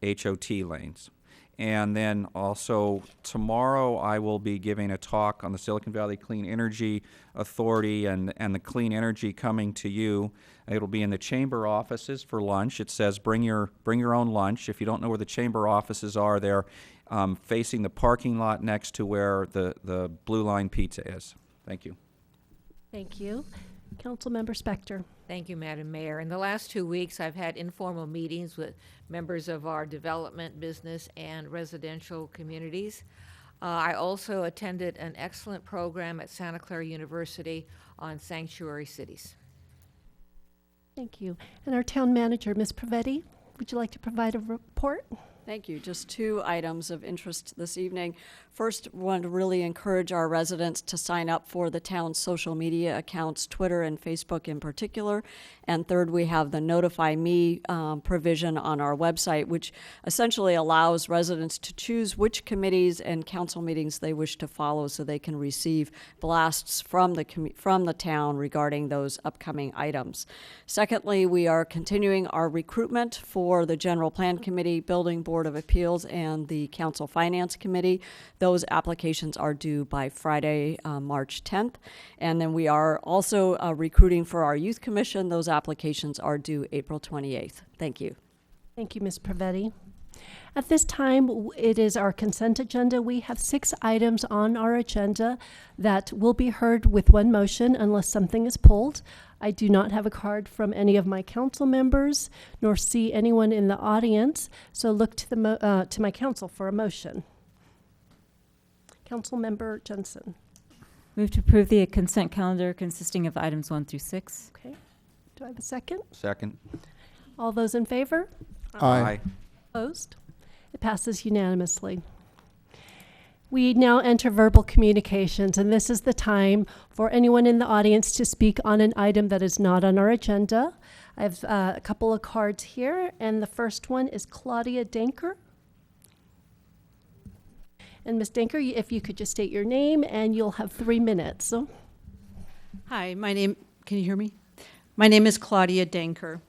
HOT lanes. And then also tomorrow I will be giving a talk on the Silicon Valley Clean Energy Authority and the clean energy coming to you. It'll be in the chamber offices for lunch. It says bring your own lunch. If you don't know where the chamber offices are, they're facing the parking lot next to where the Blue Line Pizza is. Thank you. Thank you. Councilmember Spector. Thank you, Madam Mayor. In the last 2 weeks, I've had informal meetings with members of our development, business, and residential communities. I also attended an excellent program at Santa Clara University on sanctuary cities. Thank you. And our town manager, Ms. Pravetti, would you like to provide a report? Thank you. Just 2 items of interest this evening. First, want to really encourage our residents to sign up for the town's social media accounts, Twitter and Facebook in particular. And third, we have the Notify Me provision on our website, which essentially allows residents to choose which committees and council meetings they wish to follow so they can receive blasts from the town regarding those upcoming items. Secondly, we are continuing our recruitment for the General Plan Committee, Building Board of Appeals, and the Council Finance Committee. Those applications are due by Friday, March 10th. And then we are also recruiting for our Youth Commission. Those applications are due April 28th. Thank you. Thank you, Ms. Pravetti. At this time, it is our consent agenda. We have 6 items on our agenda that will be heard with one motion unless something is pulled. I do not have a card from any of my council members, nor see anyone in the audience, so look to my council for a motion. Councilmember Jensen. Move to approve the consent calendar consisting of items 1 through 6. Okay. Do I have a second? Second. All those in favor? Aye. Opposed? It passes unanimously. We now enter verbal communications, and this is the time for anyone in the audience to speak on an item that is not on our agenda. I have a couple of cards here, and the first one is Claudia Danker. And Ms. Danker, if you could just state your name, and you'll have 3 minutes. Hi, can you hear me? My name is Claudia Danker.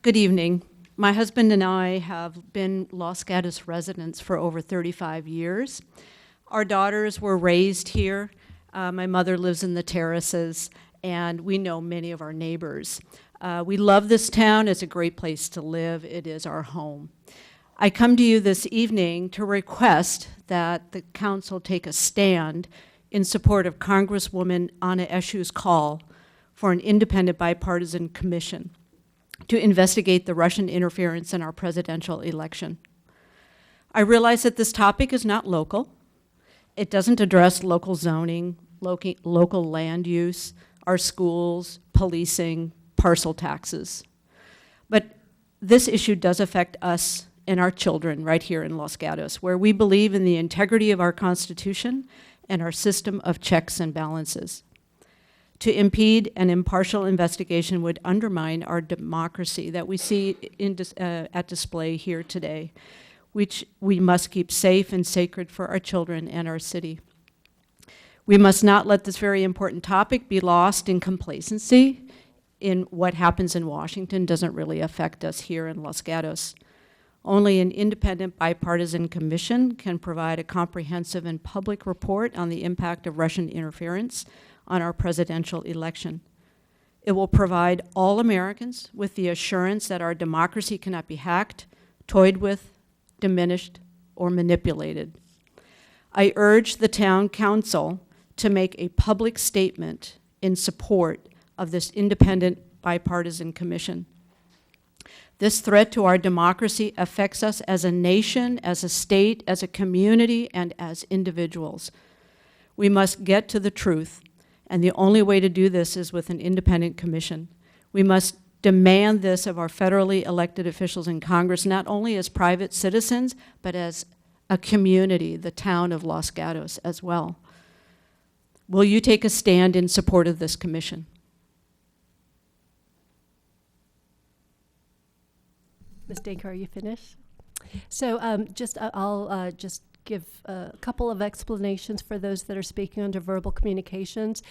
Good evening. My husband and I have been Los Gatos residents for over 35 years. Our daughters were raised here. My mother lives in the terraces, and we know many of our neighbors. We love this town. It's a great place to live. It is our home. I come to you this evening to request that the council take a stand in support of Congresswoman Anna Eshu's call for an independent bipartisan commission to investigate the Russian interference in our presidential election. I realize that this topic is not local. It doesn't address local zoning, local land use, our schools, policing, parcel taxes. But this issue does affect us and our children right here in Los Gatos, where we believe in the integrity of our Constitution and our system of checks and balances. To impede an impartial investigation would undermine our democracy that we see at display here today, which we must keep safe and sacred for our children and our city. We must not let this very important topic be lost in complacency in what happens in Washington doesn't really affect us here in Los Gatos. Only an independent bipartisan commission can provide a comprehensive and public report on the impact of Russian interference on our presidential election. It will provide all Americans with the assurance that our democracy cannot be hacked, toyed with, diminished, or manipulated. I urge the town council to make a public statement in support of this independent bipartisan commission. This threat to our democracy affects us as a nation, as a state, as a community, and as individuals. We must get to the truth, and the only way to do this is with an independent commission. We must demand this of our federally elected officials in Congress, not only as private citizens, but as a community, the town of Los Gatos as well. Will you take a stand in support of this commission? Ms. Danker, are you finished? So I'll just give a couple of explanations for those that are speaking under verbal communications.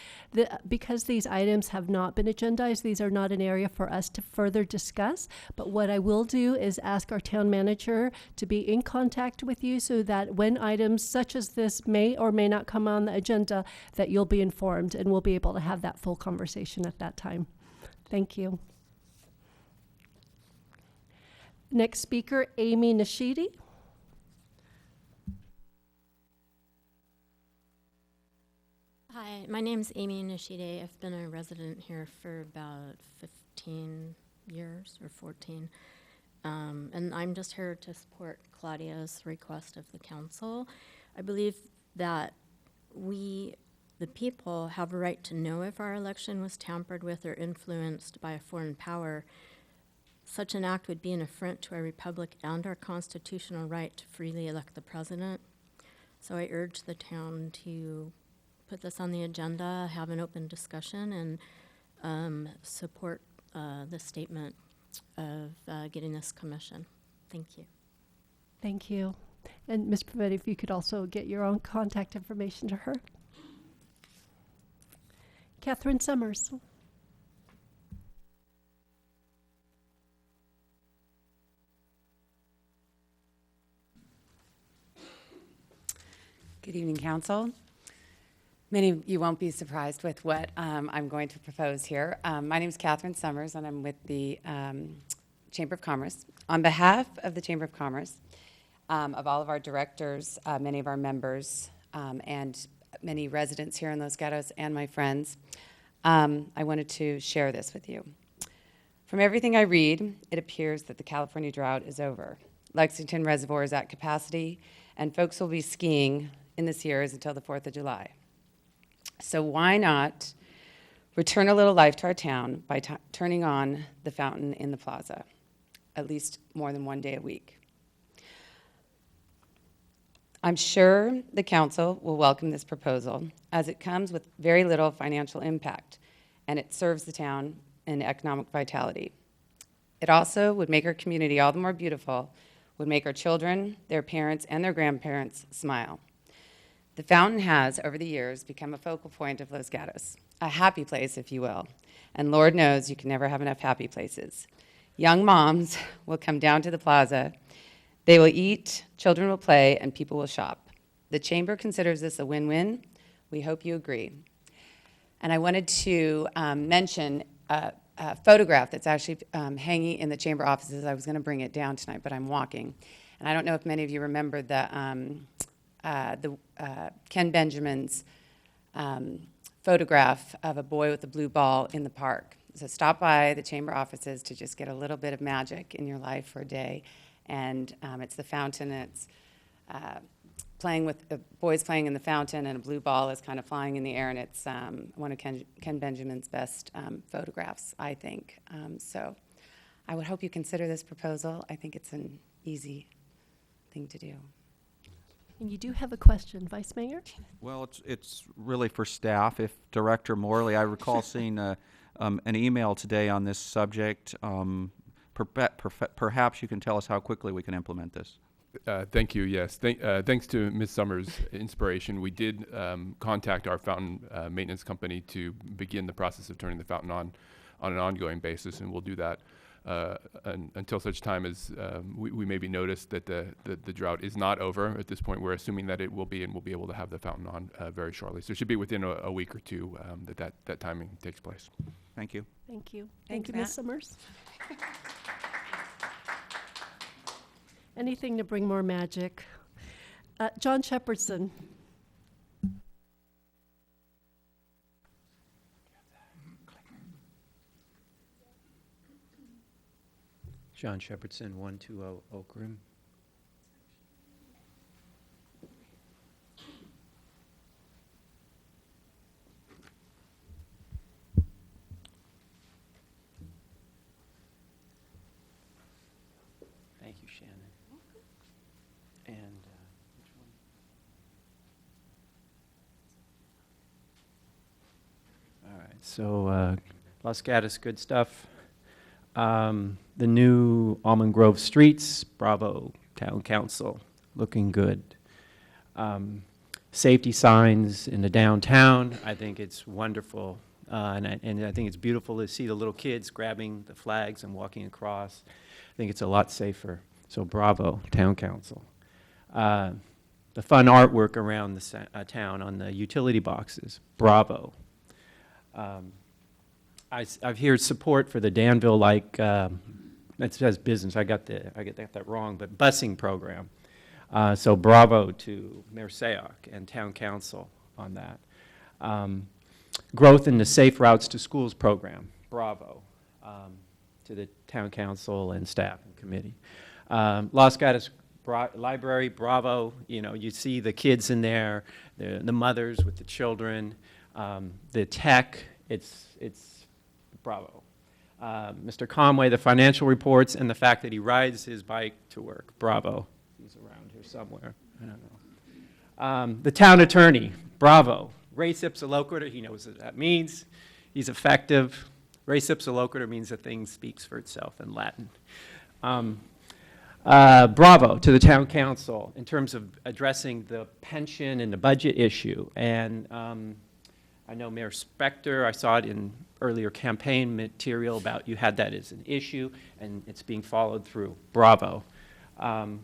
Because these items have not been agendized, these are not an area for us to further discuss. But what I will do is ask our town manager to be in contact with you so that when items such as this may or may not come on the agenda, that you'll be informed and we'll be able to have that full conversation at that time. Thank you. Next speaker, Amy Nishidi. Hi, my name's Amy Nishide. I've been a resident here for about 15 years or 14. And I'm just here to support Claudia's request of the council. I believe that we, the people, have a right to know if our election was tampered with or influenced by a foreign power. Such an act would be an affront to our republic and our constitutional right to freely elect the president. So I urge the town to put this on the agenda, have an open discussion, and support the statement of getting this commission. Thank you. Thank you. And Ms. Pavetti, if you could also get your own contact information to her. Catherine Summers. Good evening, Council. Many of you won't be surprised with what I'm going to propose here. My name is Catherine Summers, and I'm with the Chamber of Commerce. On behalf of the Chamber of Commerce, of all of our directors, many of our members, and many residents here in Los Gatos and my friends, I wanted to share this with you. From everything I read, it appears that the California drought is over. Lexington Reservoir is at capacity, and folks will be skiing in the Sierras until the 4th of July. So why not return a little life to our town by turning on the fountain in the plaza, at least more than one day a week? I'm sure the council will welcome this proposal, as it comes with very little financial impact, and it serves the town in economic vitality. It also would make our community all the more beautiful, would make our children, their parents, and their grandparents smile. The fountain has, over the years, become a focal point of Los Gatos, a happy place, if you will. And Lord knows you can never have enough happy places. Young moms will come down to the plaza. They will eat, children will play, and people will shop. The Chamber considers this a win-win. We hope you agree. And I wanted to mention a photograph that's actually hanging in the Chamber offices. I was going to bring it down tonight, but I'm walking. And I don't know if many of you remember the Ken Benjamin's photograph of a boy with a blue ball in the park. So stop by the Chamber offices to just get a little bit of magic in your life for a day. And it's the fountain, and it's playing with boys playing in the fountain, and a blue ball is kind of flying in the air, and it's one of Ken Benjamin's best photographs, I think. So I would hope you consider this proposal. I think it's an easy thing to do. And you do have a question, Vice Mayor? Well, it's really for staff. If Director Morley, I recall seeing an email today on this subject. Perhaps you can tell us how quickly we can implement this. Thank you, yes. Thanks to Ms. Summers' inspiration, we did contact our fountain maintenance company to begin the process of turning the fountain on an ongoing basis, and we'll do that until such time as we maybe notice that the drought is not over. At this point, we're assuming that it will be, and we'll be able to have the fountain on very shortly. So it should be within a week or two that timing takes place. Thank you. Thank you. Thanks, Thank you, Ms. Summers. Anything to bring more magic. John Shepherdson. John Shepherdson, 120 Oak Rim. Thank you, Shannon. And which one? All right, so Los Gatos, good stuff. The new Almond Grove Streets, Bravo Town Council, looking good. Safety signs in the downtown, I think it's wonderful. And I think it's beautiful to see the little kids grabbing the flags and walking across. I think it's a lot safer. So bravo, Town Council. The fun artwork around the town on the utility boxes, bravo. I've heard support for the Danville-like, it says business, I got that wrong, but busing program. So bravo to Mayor Sayoc and Town Council on that. Growth in the Safe Routes to Schools program, bravo to the Town Council and staff and committee. Los Gatos Library, bravo. You know, you see the kids in there, the mothers with the children, the tech, it's bravo. Mr. Conway, the financial reports and the fact that he rides his bike to work, bravo. He's around here somewhere, I don't know. The town attorney, bravo. Res ipsa loquitur, he knows what that means. He's effective. Res ipsa loquitur means a thing speaks for itself in Latin. Bravo to the town council in terms of addressing the pension and the budget issue. And I know Mayor Spector, I saw it in earlier campaign material about you had that as an issue, and it's being followed through. Bravo. I don't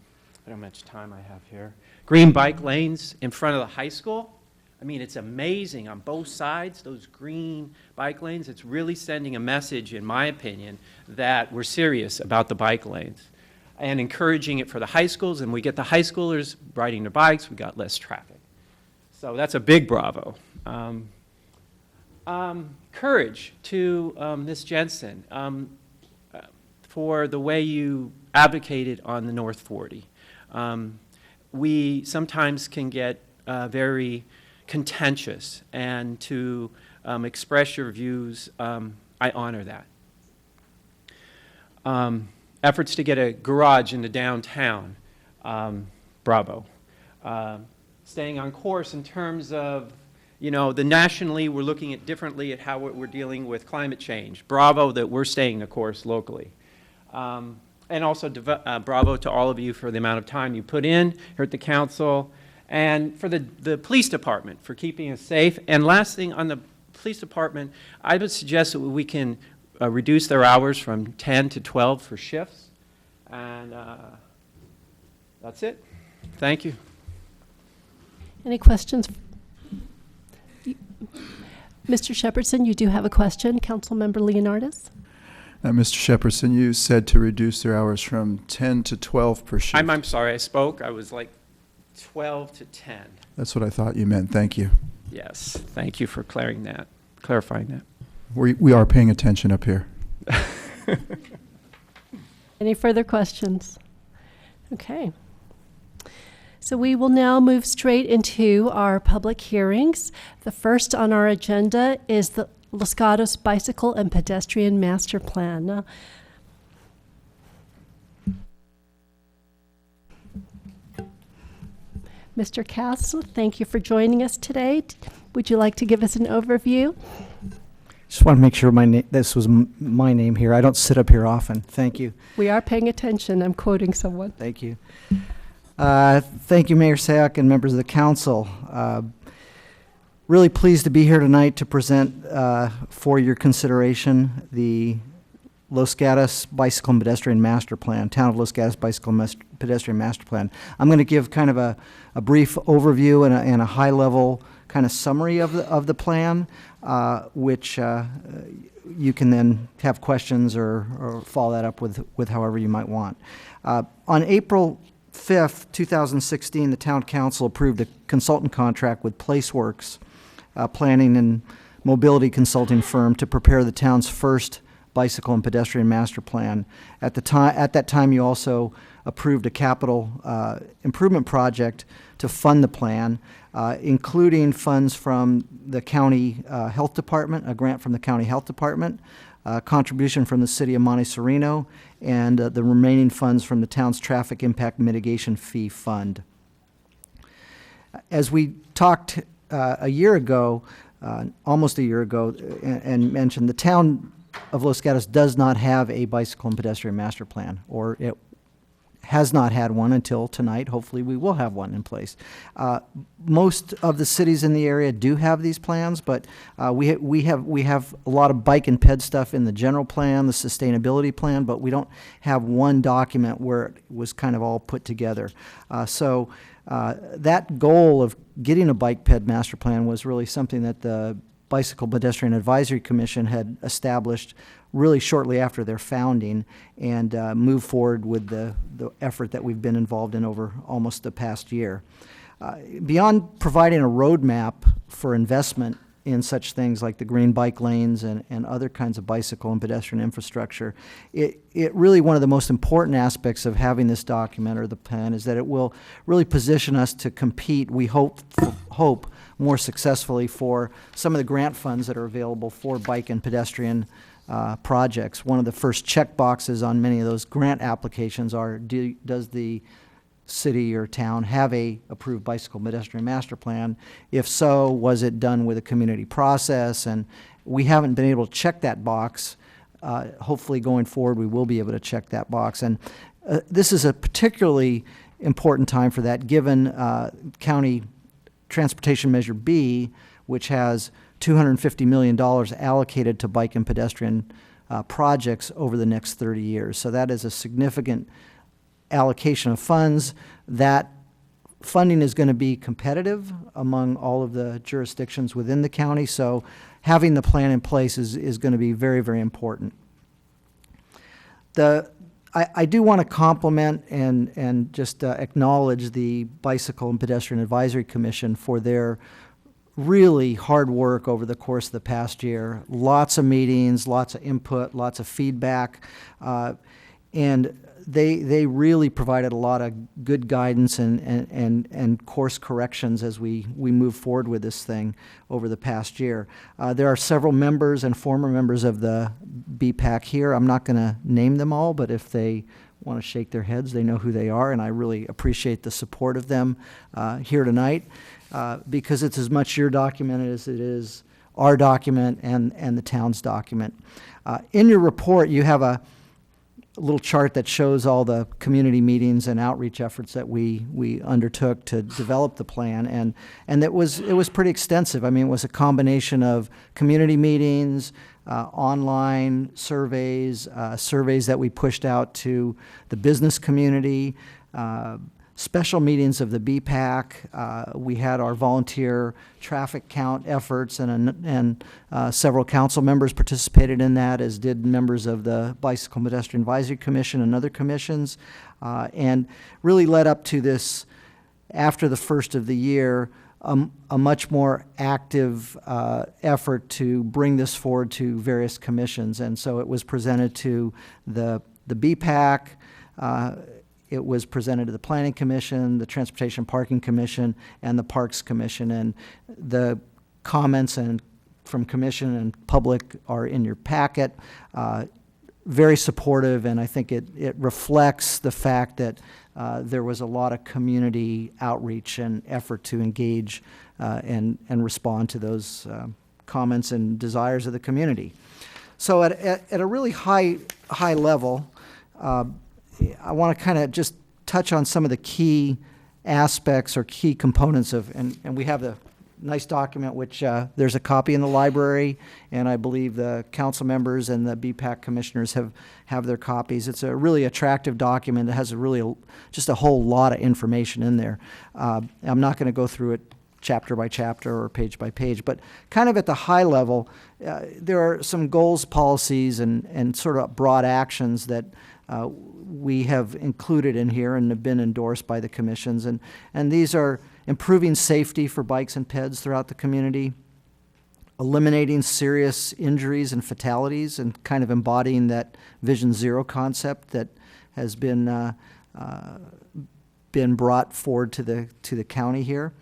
know how much time I have here. Green bike lanes in front of the high school. I mean, it's amazing on both sides, those green bike lanes. It's really sending a message, in my opinion, that we're serious about the bike lanes and encouraging it for the high schools. And we get the high schoolers riding their bikes, we got less traffic. So that's a big bravo. Courage to Ms. Jensen for the way you advocated on the North 40. We sometimes can get very contentious, and to express your views, I honor that. Efforts to get a garage in the downtown, bravo. Staying on course in terms of, you know, nationally we're looking at differently at how we're dealing with climate change. Bravo that we're staying the course locally. And also bravo to all of you for the amount of time you put in here at the council, and for the police department for keeping us safe. And last thing on the police department, I would suggest that we can reduce their hours from 10 to 12 for shifts. And that's it. Thank you. Any questions? Mr. Shepherdson, you do have a question. Councilmember Leonardis? Mr. Shepherdson, you said to reduce their hours from 10 to 12 per shift. I'm sorry, I spoke. I was like 12 to 10. That's what I thought you meant. Thank you. Yes, thank you for clarifying that. We are paying attention up here. Any further questions? Okay. So we will now move straight into our public hearings. The first on our agenda is the Los Gatos Bicycle and Pedestrian Master Plan. Mr. Cass, thank you for joining us today. Would you like to give us an overview? Just want to make sure this was my name here. I don't sit up here often. Thank you. We are paying attention. I'm quoting someone. Thank you. Thank you, Mayor Sayoc and members of the council. Really pleased to be here tonight to present for your consideration the Los Gatos Bicycle and Pedestrian Master Plan, Town of Los Gatos Bicycle and Pedestrian Master Plan. I'm going to give kind of a brief overview and a high-level kind of summary of the plan, which you can then have questions or follow that up with however you might want. On April 5th, 2016, the Town Council approved a consultant contract with PlaceWorks, planning and mobility consulting firm, to prepare the town's first bicycle and pedestrian master plan. At that time, you also approved a capital improvement project to fund the plan, including funds from the county health department, a grant from the county health department, contribution from the city of Monte Sereno, and the remaining funds from the town's traffic impact mitigation fee fund. As we talked a year ago, almost a year ago, and mentioned, the town of Los Gatos does not have a bicycle and pedestrian master plan, or it has not had one until tonight. Hopefully, we will have one in place. Most of the cities in the area do have these plans, but we have a lot of bike and ped stuff in the general plan, the sustainability plan, but we don't have one document where it was kind of all put together. So that goal of getting a bike ped master plan was really something that the Bicycle Pedestrian Advisory Commission had established really shortly after their founding, and moved forward with the effort that we've been involved in over almost the past year. Beyond providing a roadmap for investment in such things like the green bike lanes and other kinds of bicycle and pedestrian infrastructure, it really, one of the most important aspects of having this document or the plan is that it will really position us to compete, we hope more successfully, for some of the grant funds that are available for bike and pedestrian projects. One of the first check boxes on many of those grant applications are, does the city or town have a approved bicycle pedestrian master plan? If so, was it done with a community process? And we haven't been able to check that box. Hopefully going forward we will be able to check that box. And this is a particularly important time for that, given County Transportation Measure B, which has $250 million allocated to bike and pedestrian projects over the next 30 years. So that is a significant allocation of funds. That funding is going to be competitive among all of the jurisdictions within the county, so having the plan in place is going to be very, very important. I do want to compliment and just acknowledge the Bicycle and Pedestrian Advisory Commission for their really hard work over the course of the past year. Lots of meetings, lots of input, lots of feedback, and they really provided a lot of good guidance and course corrections as we move forward with this thing over the past year. There are several members and former members of the BPAC here. I'm not going to name them all, but if they want to shake their heads, they know who they are, and I really appreciate the support of them here tonight, because it's as much your document as it is our document and the town's document. In your report, you have a little chart that shows all the community meetings and outreach efforts that we undertook to develop the plan, and it was pretty extensive. I mean, it was a combination of community meetings, online surveys, surveys that we pushed out to the business community, special meetings of the BPAC. We had our volunteer traffic count efforts, and several council members participated in that, as did members of the Bicycle and Pedestrian Advisory Commission and other commissions, and really led up to this, after the first of the year, a much more active effort to bring this forward to various commissions. And so it was presented to the BPAC, it was presented to the Planning Commission, the Transportation Parking Commission, and the Parks Commission. And the comments from Commission and public are in your packet. Very supportive, and I think it reflects the fact that there was a lot of community outreach and effort to engage and respond to those comments and desires of the community. So at a really high level, I want to kind of just touch on some of the key aspects or key components of, and we have the nice document, which there's a copy in the library, and I believe the council members and the BPAC commissioners have their copies. It's a really attractive document. It has just a whole lot of information in there. I'm not going to go through it chapter by chapter or page by page, but kind of at the high level, there are some goals, policies, and sort of broad actions that we have included in here and have been endorsed by the commissions. And these are improving safety for bikes and peds throughout the community, eliminating serious injuries and fatalities, and kind of embodying that Vision Zero concept that has been brought forward to the county here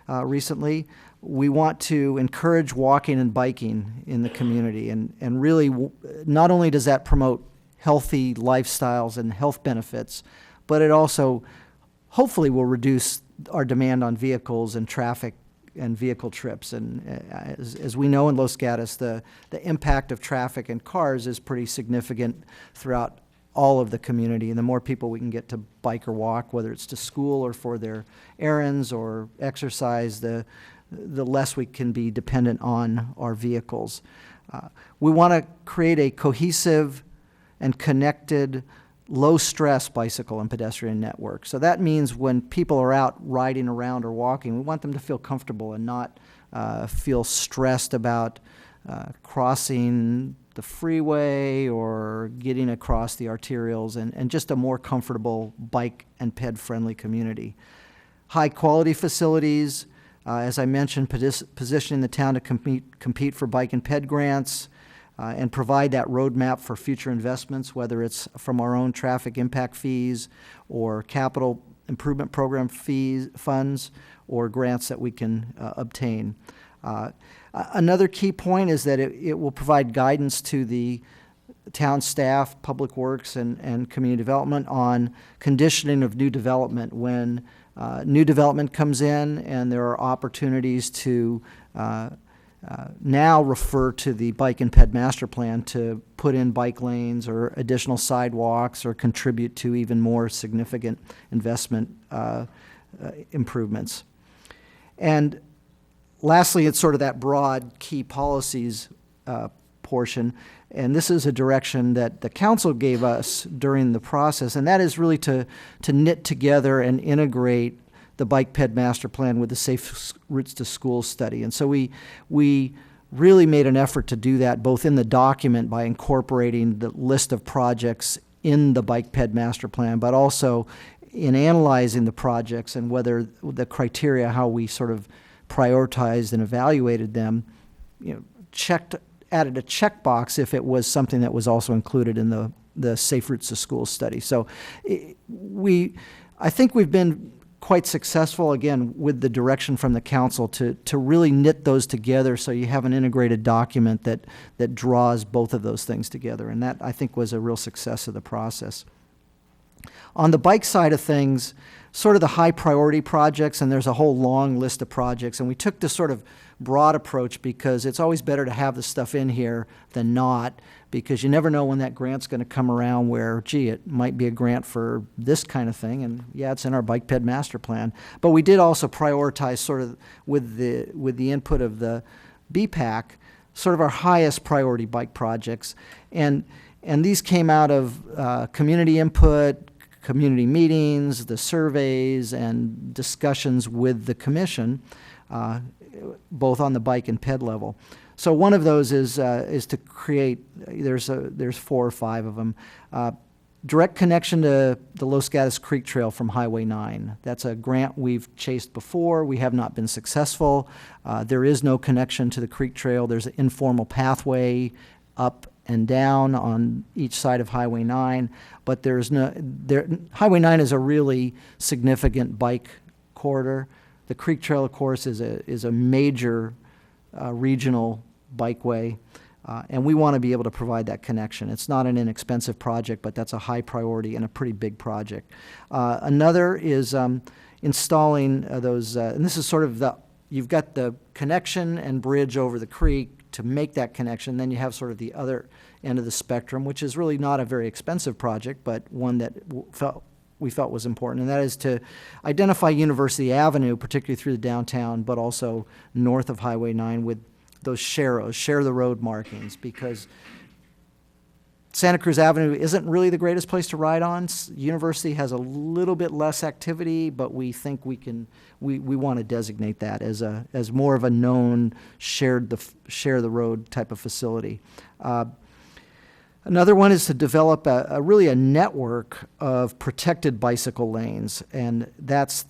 recently. We want to encourage walking and biking in the community, and really not only does that promote healthy lifestyles and health benefits, but it also hopefully will reduce our demand on vehicles and traffic and vehicle trips. And as we know in Los Gatos, the impact of traffic and cars is pretty significant throughout all of the community. And the more people we can get to bike or walk, whether it's to school or for their errands or exercise, the less we can be dependent on our vehicles. We want to create a cohesive and connected, low-stress bicycle and pedestrian network. So that means when people are out riding around or walking, we want them to feel comfortable and not feel stressed about crossing the freeway or getting across the arterials, and just a more comfortable bike and ped-friendly community. High-quality facilities, as I mentioned, positioning the town to compete for bike and ped grants, and provide that roadmap for future investments, whether it's from our own traffic impact fees or capital improvement program fees, funds, or grants that we can obtain. Another key point is that it will provide guidance to the town staff, public works, and community development on conditioning of new development. When new development comes in and there are opportunities to now refer to the bike and ped master plan to put in bike lanes or additional sidewalks or contribute to even more significant investment improvements. And lastly, it's sort of that broad key policies portion, and this is a direction that the council gave us during the process, and that is really to knit together and integrate the bike ped master plan with the Safe Routes to Schools study. And so we really made an effort to do that, both in the document by incorporating the list of projects in the bike ped master plan, but also in analyzing the projects and whether the criteria, how we sort of prioritized and evaluated them, added a checkbox if it was something that was also included in the Safe Routes to Schools study. So I think we've been quite successful, again, with the direction from the council to really knit those together so you have an integrated document that draws both of those things together. And that, I think, was a real success of the process. On the bike side of things, sort of the high priority projects, and there's a whole long list of projects, and we took this sort of broad approach because it's always better to have the stuff in here than not, because you never know when that grant's going to come around where, gee, it might be a grant for this kind of thing, and yeah, it's in our bike ped master plan. But we did also prioritize sort of with the input of the BPAC, sort of our highest priority bike projects, and these came out of community input, community meetings, the surveys, and discussions with the commission, both on the bike and ped level. So one of those is to create, there's 4 or 5 of them, direct connection to the Los Gatos Creek Trail from Highway 9. That's a grant we've chased before. We have not been successful. There is no connection to the Creek Trail. There's an informal pathway up and down on each side of Highway 9, but Highway 9 is a really significant bike corridor. The Creek Trail, of course, is a major regional bikeway, and we want to be able to provide that connection. It's not an inexpensive project, but that's a high priority and a pretty big project. Another is installing those, and this is sort of you've got the connection and bridge over the creek to make that connection. Then you have sort of the other end of the spectrum, which is really not a very expensive project, but one that we felt was important, and that is to identify University Avenue, particularly through the downtown, but also north of Highway 9 with those share the road markings, because Santa Cruz Avenue isn't really the greatest place to ride on. University has a little bit less activity, but we think we want to designate that as more of a known share the road type of facility. Another one is to develop really a network of protected bicycle lanes, and that's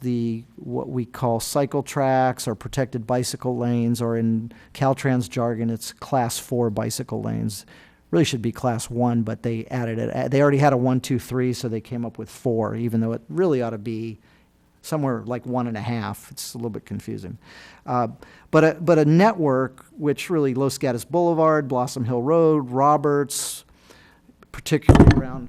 what we call cycle tracks or protected bicycle lanes, or in Caltrans jargon, it's Class 4 bicycle lanes. Really should be Class 1, but they added it. They already had a 1, 2, 3, so they came up with 4, even though it really ought to be somewhere like 1.5. It's a little bit confusing. But a network which really Los Gatos Boulevard, Blossom Hill Road, Roberts, particularly around,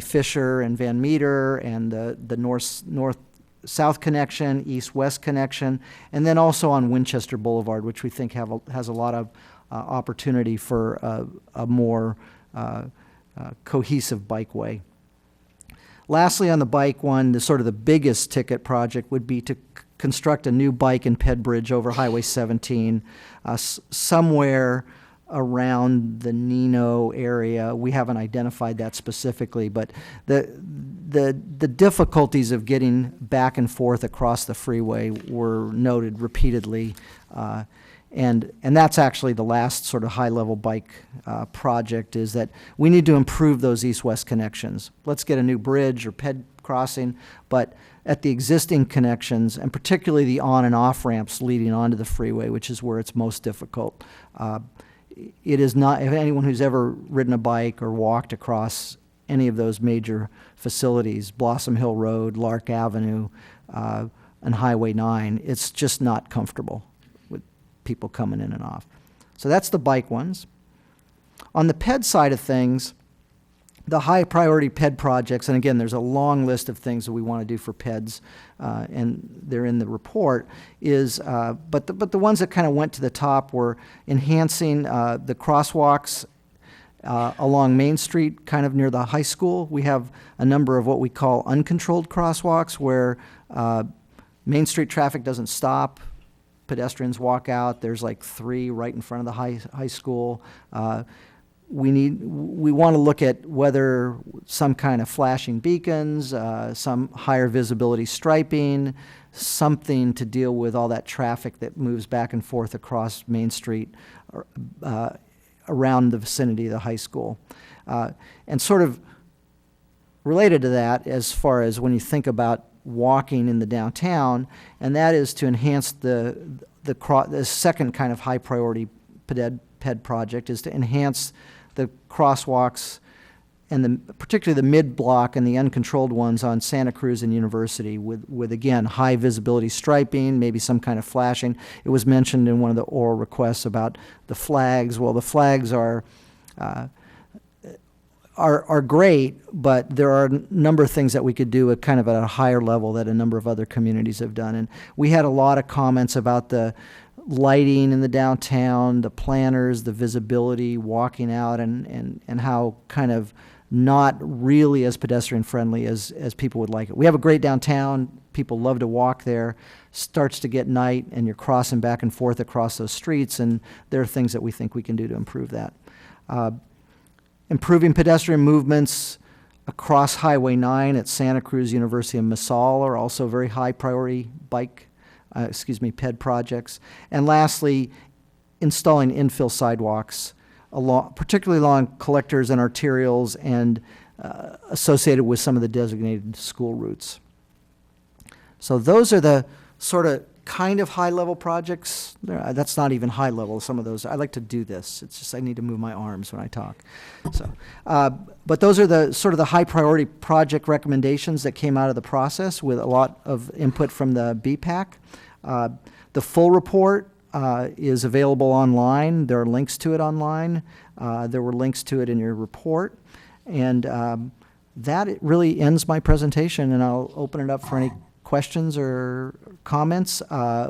Fisher and Van Meter, and the north-south connection, east-west connection, and then also on Winchester Boulevard, which we think has a lot of opportunity for a more cohesive bikeway. Lastly, on the bike one, the sort of the biggest ticket project would be to construct a new bike and ped bridge over Highway 17 somewhere around the Nino area. We haven't identified that specifically, but the difficulties of getting back and forth across the freeway were noted repeatedly. And that's actually the last sort of high-level bike project, is that we need to improve those east-west connections. Let's get a new bridge or ped crossing, but at the existing connections, and particularly the on and off ramps leading onto the freeway, which is where it's most difficult. It is not, if anyone who's ever ridden a bike or walked across any of those major facilities, Blossom Hill Road, Lark Avenue, and Highway 9, it's just not comfortable with people coming in and off. So that's the bike ones. On the ped side of things, the high priority ped projects, and again, there's a long list of things that we want to do for peds, and they're in the report, but the ones that kind of went to the top were enhancing the crosswalks along Main Street, kind of near the high school. We have a number of what we call uncontrolled crosswalks where Main Street traffic doesn't stop. Pedestrians walk out. There's like 3 right in front of the high school. We want to look at whether some kind of flashing beacons, some higher visibility striping, something to deal with all that traffic that moves back and forth across Main Street around the vicinity of the high school. And sort of related to that, as far as when you think about walking in the downtown, and that is to enhance the second kind of high priority ped project, is to enhance the crosswalks, and particularly the mid-block and the uncontrolled ones on Santa Cruz and University with again, high visibility striping, maybe some kind of flashing. It was mentioned in one of the oral requests about the flags. Well, the flags are great, but there are a number of things that we could do at kind of at a higher level that a number of other communities have done. And we had a lot of comments about the lighting in the downtown, the planners, the visibility, walking out, and how kind of not really as pedestrian friendly as people would like it. We have a great downtown. People love to walk there. Starts to get night and you're crossing back and forth across those streets, and there are things that we think we can do to improve that. Improving pedestrian movements across Highway 9 at Santa Cruz, University, and Masal are also very high priority ped projects. And lastly, installing infill sidewalks, particularly along collectors and arterials and associated with some of the designated school routes. So those are the sort of kind of high-level projects. That's not even high-level, some of those. I like to do this. It's just I need to move my arms when I talk. So, but those are the sort of the high-priority project recommendations that came out of the process with a lot of input from the BPAC. The full report is available online. There are links to it online. There were links to it in your report. And that really ends my presentation, and I'll open it up for any questions or comments.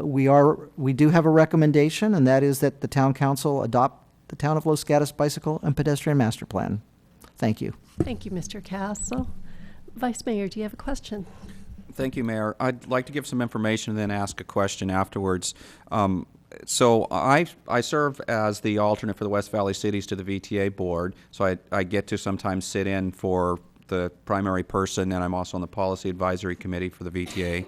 We do have a recommendation, and that is that the town council adopt the Town of Los Gatos Bicycle and Pedestrian Master Plan. Thank you. Thank you, Mr. Castle. Vice Mayor, do you have a question? Thank you, Mayor. I'd like to give some information and then ask a question afterwards. So I serve as the alternate for the West Valley Cities to the VTA board, so I get to sometimes sit in for the primary person, and I'm also on the Policy Advisory Committee for the VTA.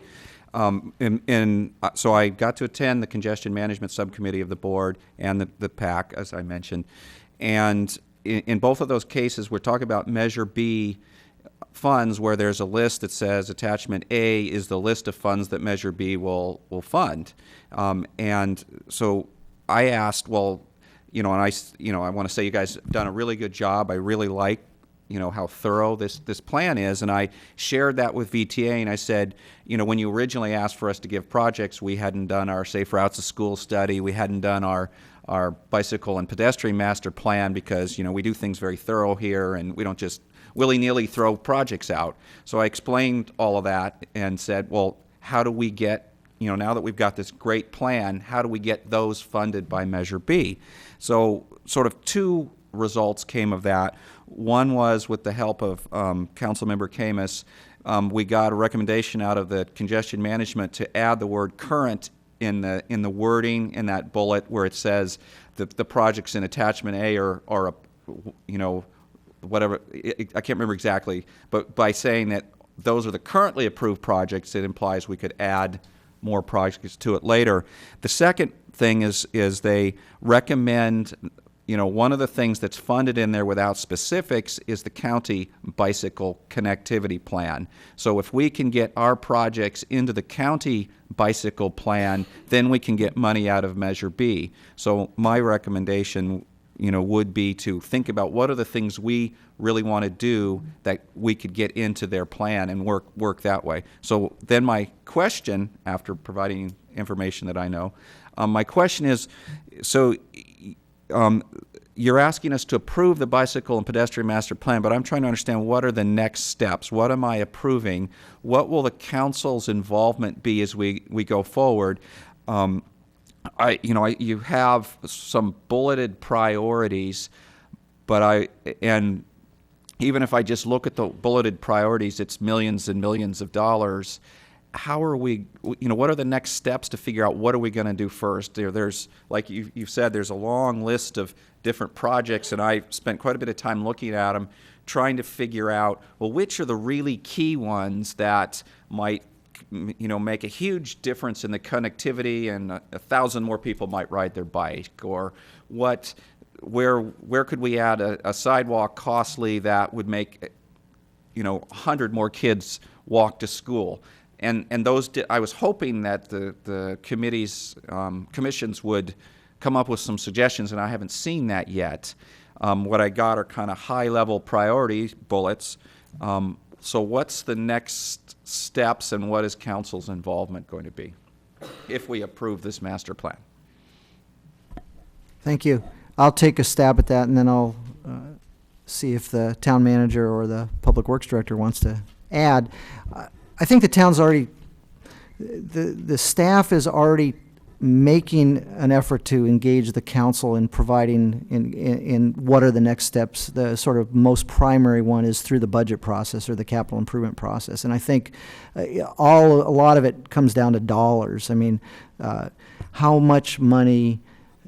So I got to attend the Congestion Management Subcommittee of the board and the PAC, as I mentioned. And in both of those cases, we're talking about Measure B funds, where there's a list that says Attachment A is the list of funds that Measure B will fund. And so I asked, well, and I want to say you guys have done a really good job. I really like how thorough this plan is, and I shared that with VTA, and I said, when you originally asked for us to give projects, we hadn't done our Safe Routes to School study, we hadn't done our bicycle and pedestrian master plan, because we do things very thorough here, and we don't just willy-nilly throw projects out. So I explained all of that and said, well, how do we get, now that we've got this great plan, how do we get those funded by Measure B? So sort of two results came of that. One was with the help of Councilmember Camus, we got a recommendation out of the congestion management to add the word current in the wording in that bullet where it says the projects in attachment A are whatever, I can't remember exactly, but by saying that those are the currently approved projects, it implies we could add more projects to it later. The second thing is they recommend, one of the things that's funded in there without specifics is the county bicycle connectivity plan. So if we can get our projects into the county bicycle plan, then we can get money out of Measure B. So my recommendation, would be to think about what are the things we really want to do that we could get into their plan and work that way. So then my question, after providing information that I know, my question is, you're asking us to approve the bicycle and pedestrian master plan, but I'm trying to understand what are the next steps. What am I approving? What will the council's involvement be as we go forward? You have some bulleted priorities, and even if I just look at the bulleted priorities, it's millions and millions of dollars. How are we, what are the next steps to figure out what are we going to do first? There's, like you've said, there's a long list of different projects, and I spent quite a bit of time looking at them, trying to figure out, well, which are the really key ones that might make a huge difference in the connectivity, and 1,000 more people might ride their bike, or where could we add a sidewalk costly that would make 100 more kids walk to school, and those I was hoping that the commissions would come up with some suggestions, and I haven't seen that yet. What I got are kind of high-level priority bullets. So what's the next steps, and what is council's involvement going to be if we approve this master plan? Thank you. I'll take a stab at that, and then I'll see if the town manager or the public works director wants to add. I think the town's already, the staff is already making an effort to engage the council in providing in what are the next steps. The sort of most primary one is through the budget process or the capital improvement process, and I think a lot of it comes down to dollars. I mean, how much money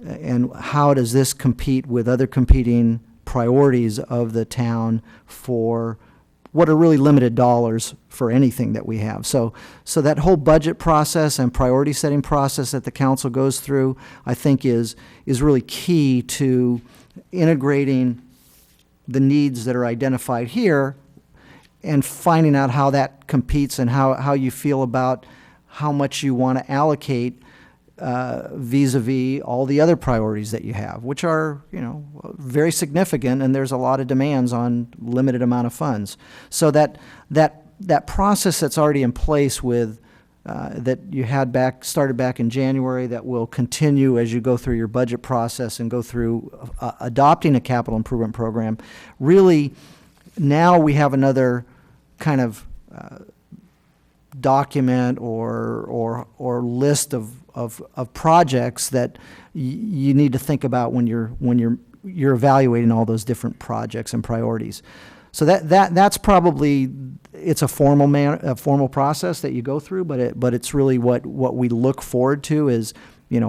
and how does this compete with other competing priorities of the town for what are really limited dollars for anything that we have. So that whole budget process and priority setting process that the council goes through, I think is really key to integrating the needs that are identified here and finding out how that competes and how you feel about how much you want to allocate vis-a-vis all the other priorities that you have, which are, very significant, and there's a lot of demands on limited amount of funds. So that process that's already in place with that you had started back in January, that will continue as you go through your budget process and go through adopting a capital improvement program. Really, now we have another kind of document or list of projects that you need to think about when you're evaluating all those different projects and priorities. So that's probably, it's a formal process that you go through, but it's really what we look forward to is,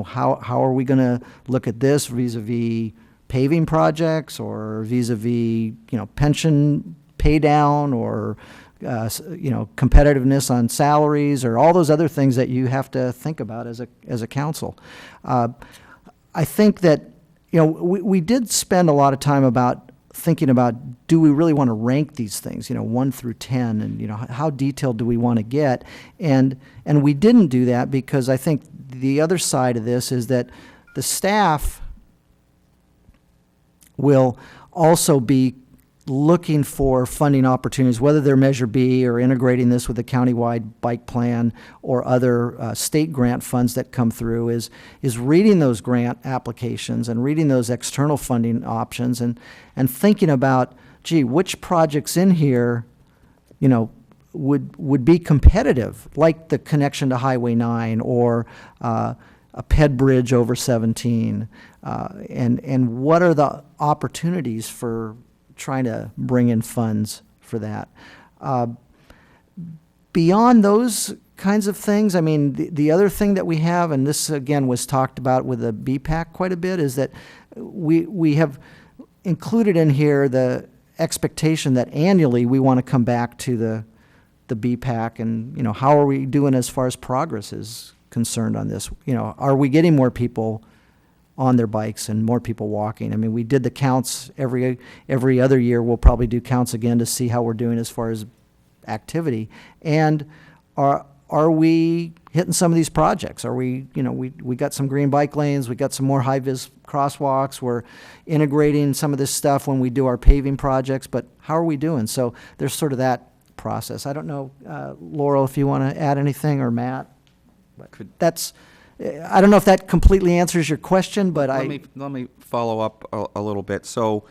how are we going to look at this vis-a-vis paving projects or vis-a-vis pension pay down or competitiveness on salaries or all those other things that you have to think about as a council. I think that we did spend a lot of time about thinking about, do we really want to rank these things 1 through 10, and how detailed do we want to get, and we didn't do that because I think the other side of this is that the staff will also be looking for funding opportunities, whether they're Measure B or integrating this with the countywide bike plan or other state grant funds that come through, is reading those grant applications and reading those external funding options and thinking about, gee, which projects in here, would be competitive, like the connection to Highway 9 or a PED bridge over 17, and what are the opportunities for trying to bring in funds for that. Beyond those kinds of things, I mean, the other thing that we have, and this again was talked about with the BPAC quite a bit, is that we have included in here the expectation that annually we want to come back to the BPAC and, you know, how are we doing as far as progress is concerned on this? You know, are we getting more people on their bikes and more people walking? I mean, we did the counts every other year. We'll probably do counts again to see how we're doing as far as activity. And are we hitting some of these projects? Are we, you know, we got some green bike lanes, we got some more high-vis crosswalks, we're integrating some of this stuff when we do our paving projects, but how are we doing? So there's sort of that process. I don't know, Laurel, if you want to add anything, or Matt. That's, I don't know if that completely answers your question, but Let me follow up a little bit. So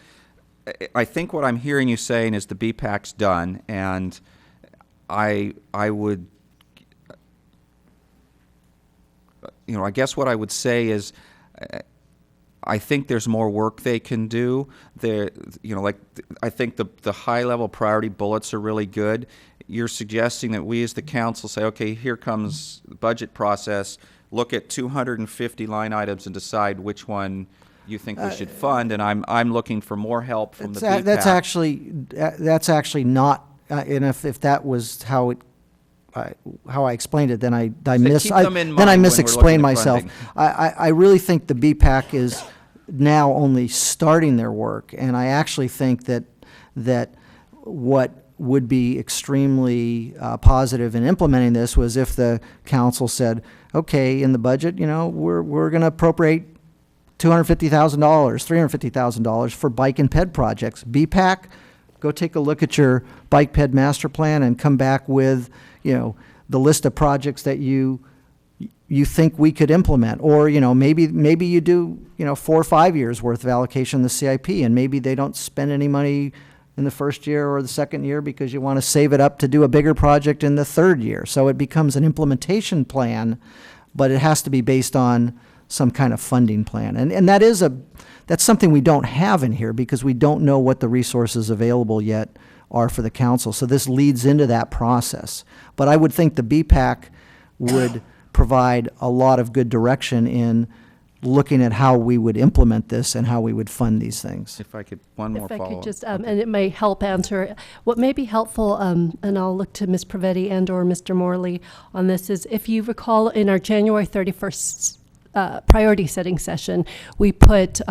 I think what I'm hearing you saying is the BPAC's done, and I would, you know, I guess what I would say is I think there's more work they can do. There, you know, like I think the high-level priority bullets are really good. You're suggesting that we as the council say, okay, here comes the budget process, look at 250 line items and decide which one you think we should fund, and I'm looking for more help from the BPAC. That's actually not, and if that was how I explained it, then I misexplained myself. I really think the BPAC is now only starting their work, and I actually think that what would be extrememely positive in implementing this was if the council said, okay, in the budget, you know, we're going to appropriate $250,000, $350,000 for bike and ped projects. BPAC, go take a look at your bike ped master plan and come back with, you know, the list of projects that you think we could implement. Or, you know, maybe you do, you know, 4 or 5 years worth of allocation in the CIP, and maybe they don't spend any money in the first year or the second year because you want to save it up to do a bigger project in the third year. So it becomes an implementation plan, but it has to be based on some kind of funding plan. And that's something we don't have in here because we don't know what the resources available yet are for the council. So this leads into that process. But I would think the BPAC would provide a lot of good direction in looking at how we would implement this and how we would fund these things. If I could, one more follow-up. If I could just, and it may help answer, what may be helpful, and I'll look to Ms. Pravetti and or Mr. Morley on this, is if you recall in our January 31st priority setting session, we put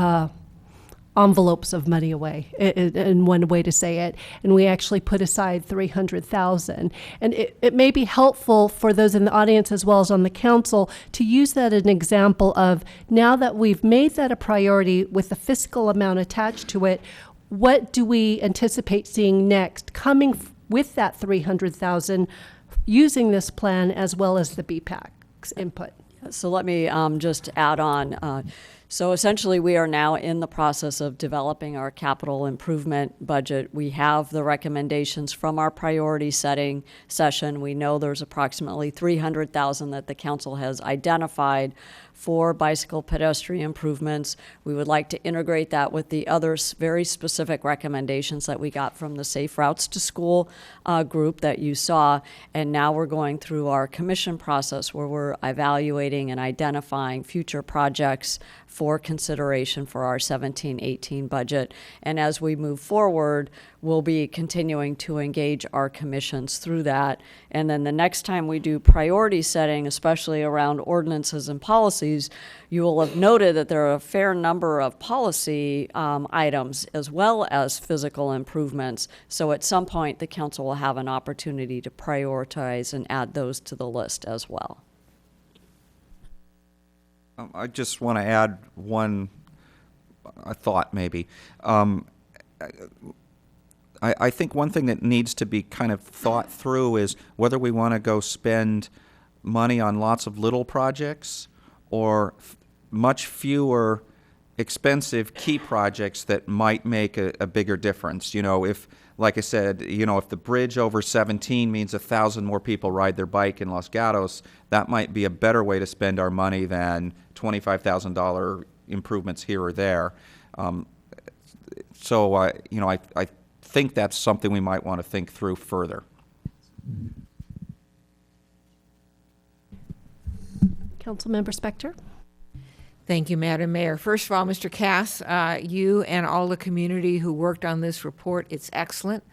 envelopes of money away, in one way to say it, and we actually put aside $300,000. And it may be helpful for those in the audience as well as on the council to use that as an example of, now that we've made that a priority with the fiscal amount attached to it, what do we anticipate seeing next coming with that $300,000 using this plan as well as the BPAC's input? So let me just add on. So essentially, we are now in the process of developing our capital improvement budget. We have the recommendations from our priority setting session. We know there's approximately $300,000 that the council has identified for bicycle pedestrian improvements. We would like to integrate that with the other very specific recommendations that we got from the Safe Routes to School group that you saw. And now we're going through our commission process where we're evaluating and identifying future projects for consideration for our 17-18 budget. And as we move forward, we'll be continuing to engage our commissions through that. And then the next time we do priority setting, especially around ordinances and policies, you will have noted that there are a fair number of policy items as well as physical improvements. So at some point, the council will have an opportunity to prioritize and add those to the list as well. I just want to add one thought, maybe. I think one thing that needs to be kind of thought through is whether we want to go spend money on lots of little projects or much fewer expensive key projects that might make a bigger difference. You know, if, like I said, you know, if the bridge over 17 means 1,000 more people ride their bike in Los Gatos, that might be a better way to spend our money than $25,000 improvements here or there. So, you know, I think that's something we might want to think through further. Councilmember Spector? Thank you, Madam Mayor. First of all, Mr. Cass, you and all the community who worked on this report, it's excellent.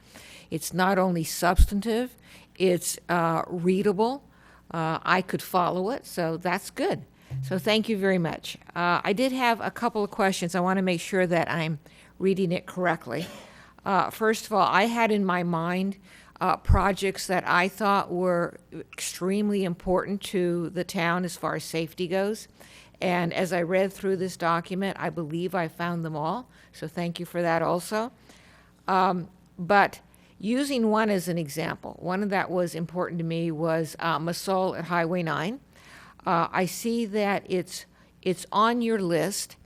It's not only substantive, it's readable. I could follow it, so that's good. So thank you very much. I did have a couple of questions. I want to make sure that I'm reading it correctly. First of all, I had in my mind projects that I thought were extremely important to the town as far as safety goes. And as I read through this document, I believe I found them all. So thank you for that also. But using one as an example, one that was important to me was Masol at Highway 9. I see that it's on your list,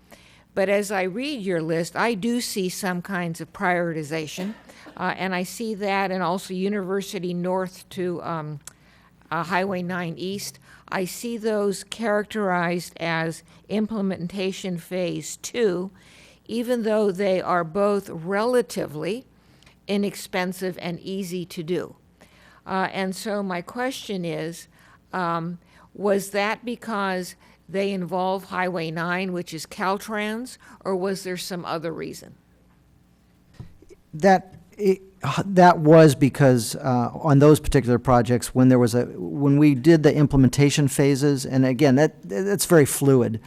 but as I read your list, I do see some kinds of prioritization, and I see that, and also University North to Highway 9 East. I see those characterized as implementation phase 2, even though they are both relatively inexpensive and easy to do. And so my question is, was that because they involve Highway 9, which is Caltrans, or was there some other reason? That was because on those particular projects, when we did the implementation phases, and again, that's very fluid.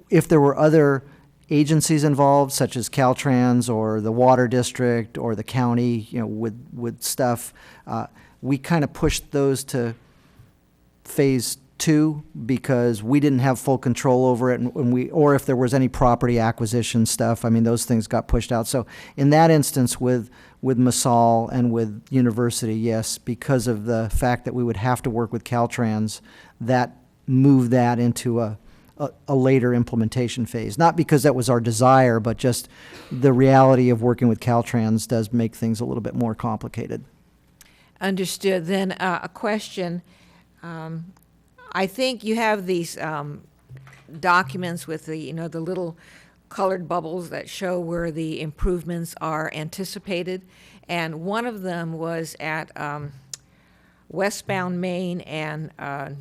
If there were other agencies involved, such as Caltrans or the Water District or the county, you know, with stuff, we kind of pushed those to phase 2 because we didn't have full control over it, or if there was any property acquisition stuff, I mean, those things got pushed out. So in that instance with Masol and with University, yes, because of the fact that we would have to work with Caltrans, that moved that into a later implementation phase. Not because that was our desire, but just the reality of working with Caltrans does make things a little bit more complicated. Understood. Then a question. I think you have these documents with the little colored bubbles that show where the improvements are anticipated, and one of them was at westbound Main and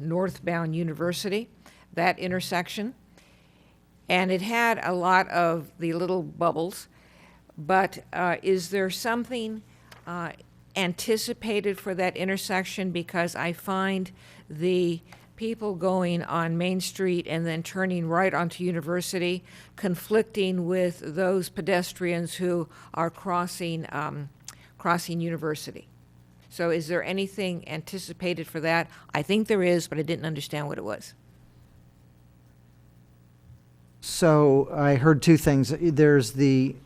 northbound University, that intersection, and it had a lot of the little bubbles, but is there something anticipated for that intersection? Because I find the people going on Main Street and then turning right onto University conflicting with those pedestrians who are crossing University. So is there anything anticipated for that? I think there is, but I didn't understand what it was. So I heard two things. There's the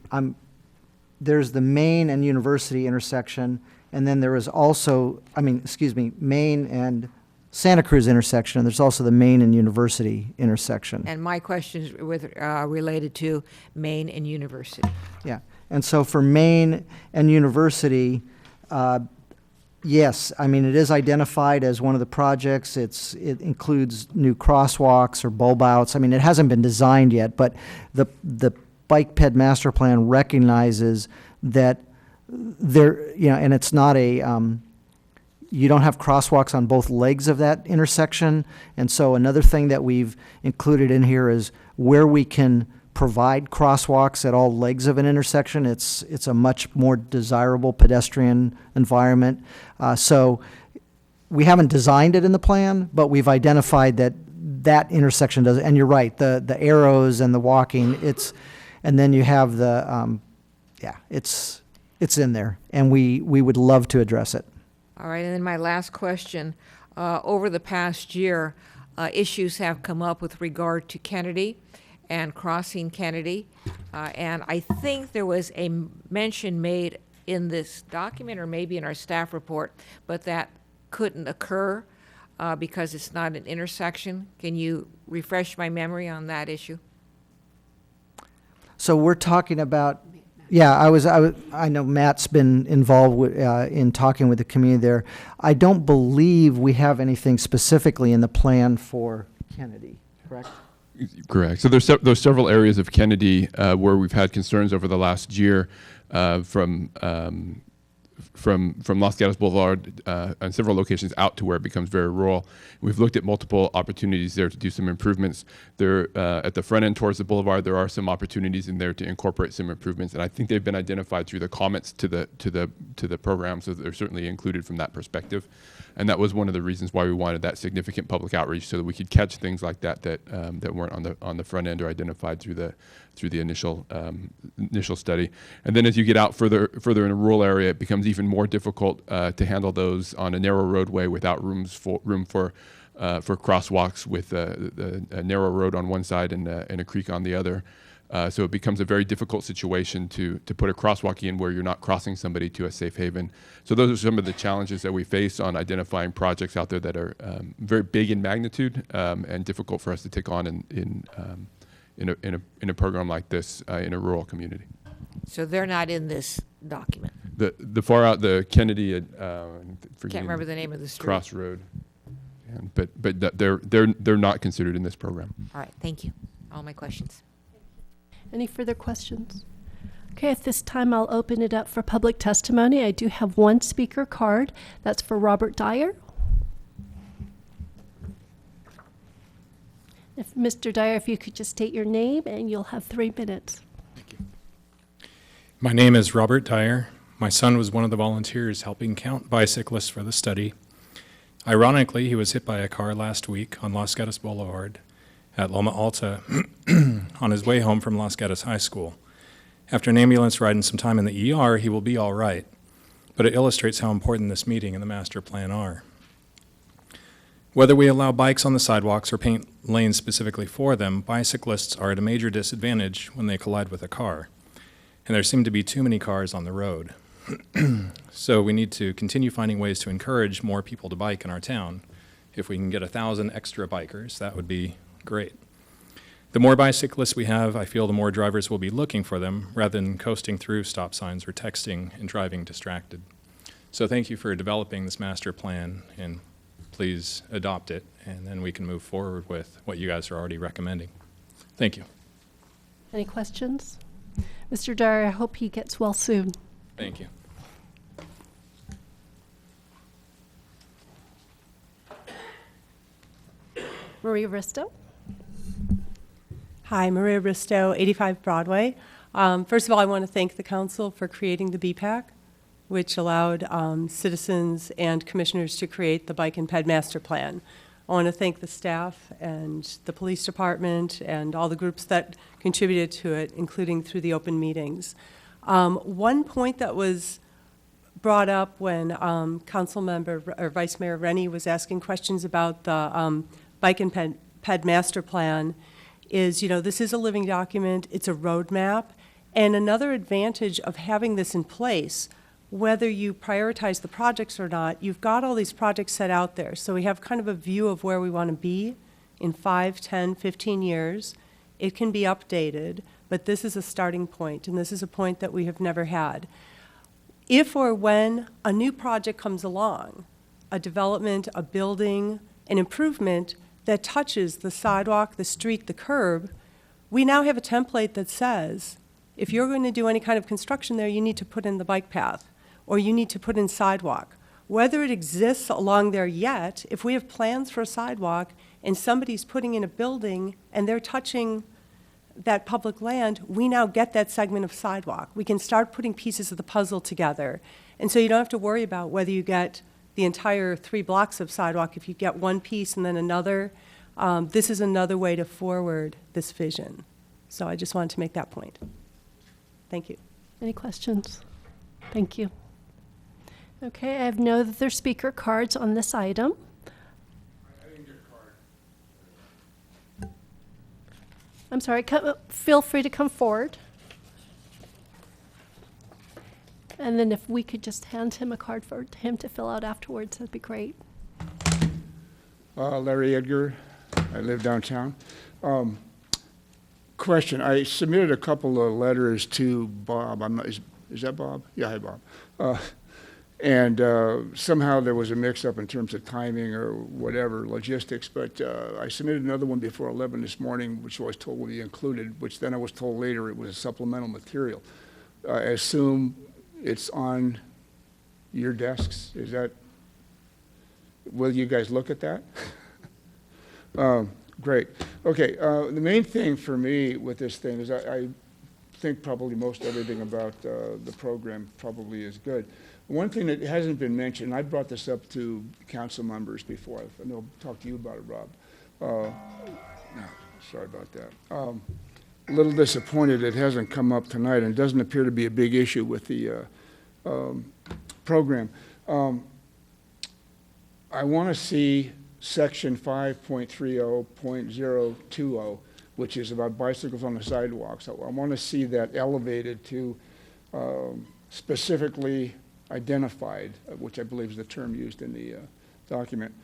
Main and University intersection, and then there was also, Main and Santa Cruz intersection, and there's also the Main and University intersection. And my question is related to Main and University. Yeah, and so for Main and University, yes, it is identified as one of the projects. It includes new crosswalks or bulb outs. It hasn't been designed yet, but the Bike Ped Master Plan recognizes that there, and it's not you don't have crosswalks on both legs of that intersection. And so another thing that we've included in here is where we can provide crosswalks at all legs of an intersection. It's a much more desirable pedestrian environment. So we haven't designed it in the plan, but we've identified that intersection does. And you're right, the arrows and the walking. And then you have the it's in there, and we would love to address it. All right, and then my last question. Over the past year, issues have come up with regard to Kennedy and crossing Kennedy. And I think there was a mention made in this document or maybe in our staff report, but that couldn't occur because it's not an intersection. Can you refresh my memory on that issue? So we're talking about, I know Matt's been involved in talking with the community there. I don't believe we have anything specifically in the plan for Kennedy, correct? Correct. So there's several areas of Kennedy where we've had concerns over the last year from Los Gatos Boulevard on several locations out to where it becomes very rural. We've looked at multiple opportunities there to do some improvements. There, at the front end towards the boulevard, there are some opportunities in there to incorporate some improvements, and I think they've been identified through the comments to the program, so they're certainly included from that perspective. And that was one of the reasons why we wanted that significant public outreach, so that we could catch things like that that weren't on the front end or identified through the initial study. And then as you get out further in a rural area, it becomes even more difficult to handle those on a narrow roadway without room for crosswalks, with a narrow road on one side and a creek on the other. So it becomes a very difficult situation to put a crosswalk in where you're not crossing somebody to a safe haven. So those are some of the challenges that we face on identifying projects out there that are very big in magnitude and difficult for us to take on in a program like this in a rural community. So they're not in this document? The far out, the Kennedy, Can't remember the name of the street. Crossroad. But they're not considered in this program. All right, thank you. All my questions. Any further questions? Okay, at this time, I'll open it up for public testimony. I do have one speaker card. That's for Robert Dyer. If Mr. Dyer, if you could just state your name, and you'll have 3 minutes. My name is Robert Dyer. My son was one of the volunteers helping count bicyclists for the study. Ironically, he was hit by a car last week on Los Gatos Boulevard at Loma Alta on his way home from Los Gatos High School. After an ambulance ride and some time in the ER, he will be all right, but it illustrates how important this meeting and the master plan are. Whether we allow bikes on the sidewalks or paint lanes specifically for them, bicyclists are at a major disadvantage when they collide with a car, and there seem to be too many cars on the road. So we need to continue finding ways to encourage more people to bike in our town. If we can get 1,000 extra bikers, that would be great. The more bicyclists we have, I feel the more drivers will be looking for them rather than coasting through stop signs or texting and driving distracted. So thank you for developing this master plan, and please adopt it, and then we can move forward with what you guys are already recommending. Thank you. Any questions? Mr. Dyer, I hope he gets well soon. Thank you. Maria Risto. Hi, Maria Risto, 85 Broadway. First of all, I want to thank the council for creating the BPAC, which allowed citizens and commissioners to create the Bike and Ped Master Plan. I want to thank the staff and the police department and all the groups that contributed to it, including through the open meetings. One point that was brought up when Council Member or Vice Mayor Rennie was asking questions about the Bike and Ped Master Plan is, this is a living document, it's a roadmap, and another advantage of having this in place, whether you prioritize the projects or not, you've got all these projects set out there. So we have kind of a view of where we want to be in 5, 10, 15 years. It can be updated, but this is a starting point, and this is a point that we have never had. If or when a new project comes along, a development, a building, an improvement that touches the sidewalk, the street, the curb, we now have a template that says, if you're going to do any kind of construction there, you need to put in the bike path, or you need to put in sidewalk. Whether it exists along there yet, if we have plans for a sidewalk and somebody's putting in a building and they're touching that public land, we now get that segment of sidewalk. We can start putting pieces of the puzzle together. And so you don't have to worry about whether you get the entire 3 blocks of sidewalk. If you get one piece and then another, this is another way to forward this vision. So I just wanted to make that point. Thank you. Any questions? Thank you. Okay, I have no other speaker cards on this item. I didn't get a card. I'm sorry, feel free to come forward. And then if we could just hand him a card for him to fill out afterwards, that'd be great. Larry Edgar. I live downtown. Question. I submitted a couple of letters to Bob. Is that Bob? Yeah, hi, Bob. And somehow there was a mix-up in terms of timing or whatever, logistics, but I submitted another one before 11 this morning, which I was told would be included, which then I was told later it was supplemental material. I assume it's on your desks. Is that, will you guys look at that? Great. Okay, the main thing for me with this thing is I think probably most everything about the program probably is good. One thing that hasn't been mentioned, I brought this up to council members before. I know I'll talk to you about it, Rob. No, sorry about that. A little disappointed it hasn't come up tonight, and it doesn't appear to be a big issue with the program. I want to see section 5.30.020, which is about bicycles on the sidewalks. I want to see that elevated to specifically identified, which I believe is the term used in the document.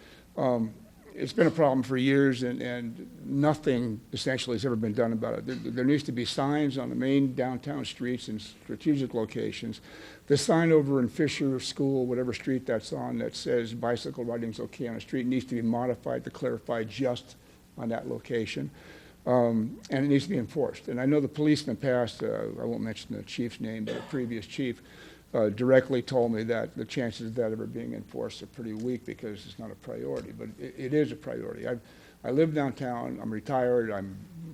It's been a problem for years, and nothing essentially has ever been done about it. There needs to be signs on the main downtown streets and strategic locations. The sign over in Fisher School, whatever street that's on, that says bicycle riding is okay on a street needs to be modified to clarify just on that location. And it needs to be enforced. And I know the police in the past, I won't mention the chief's name, but the previous chief, directly told me that the chances of that ever being enforced are pretty weak because it's not a priority, but it is a priority. I live downtown, I'm retired, I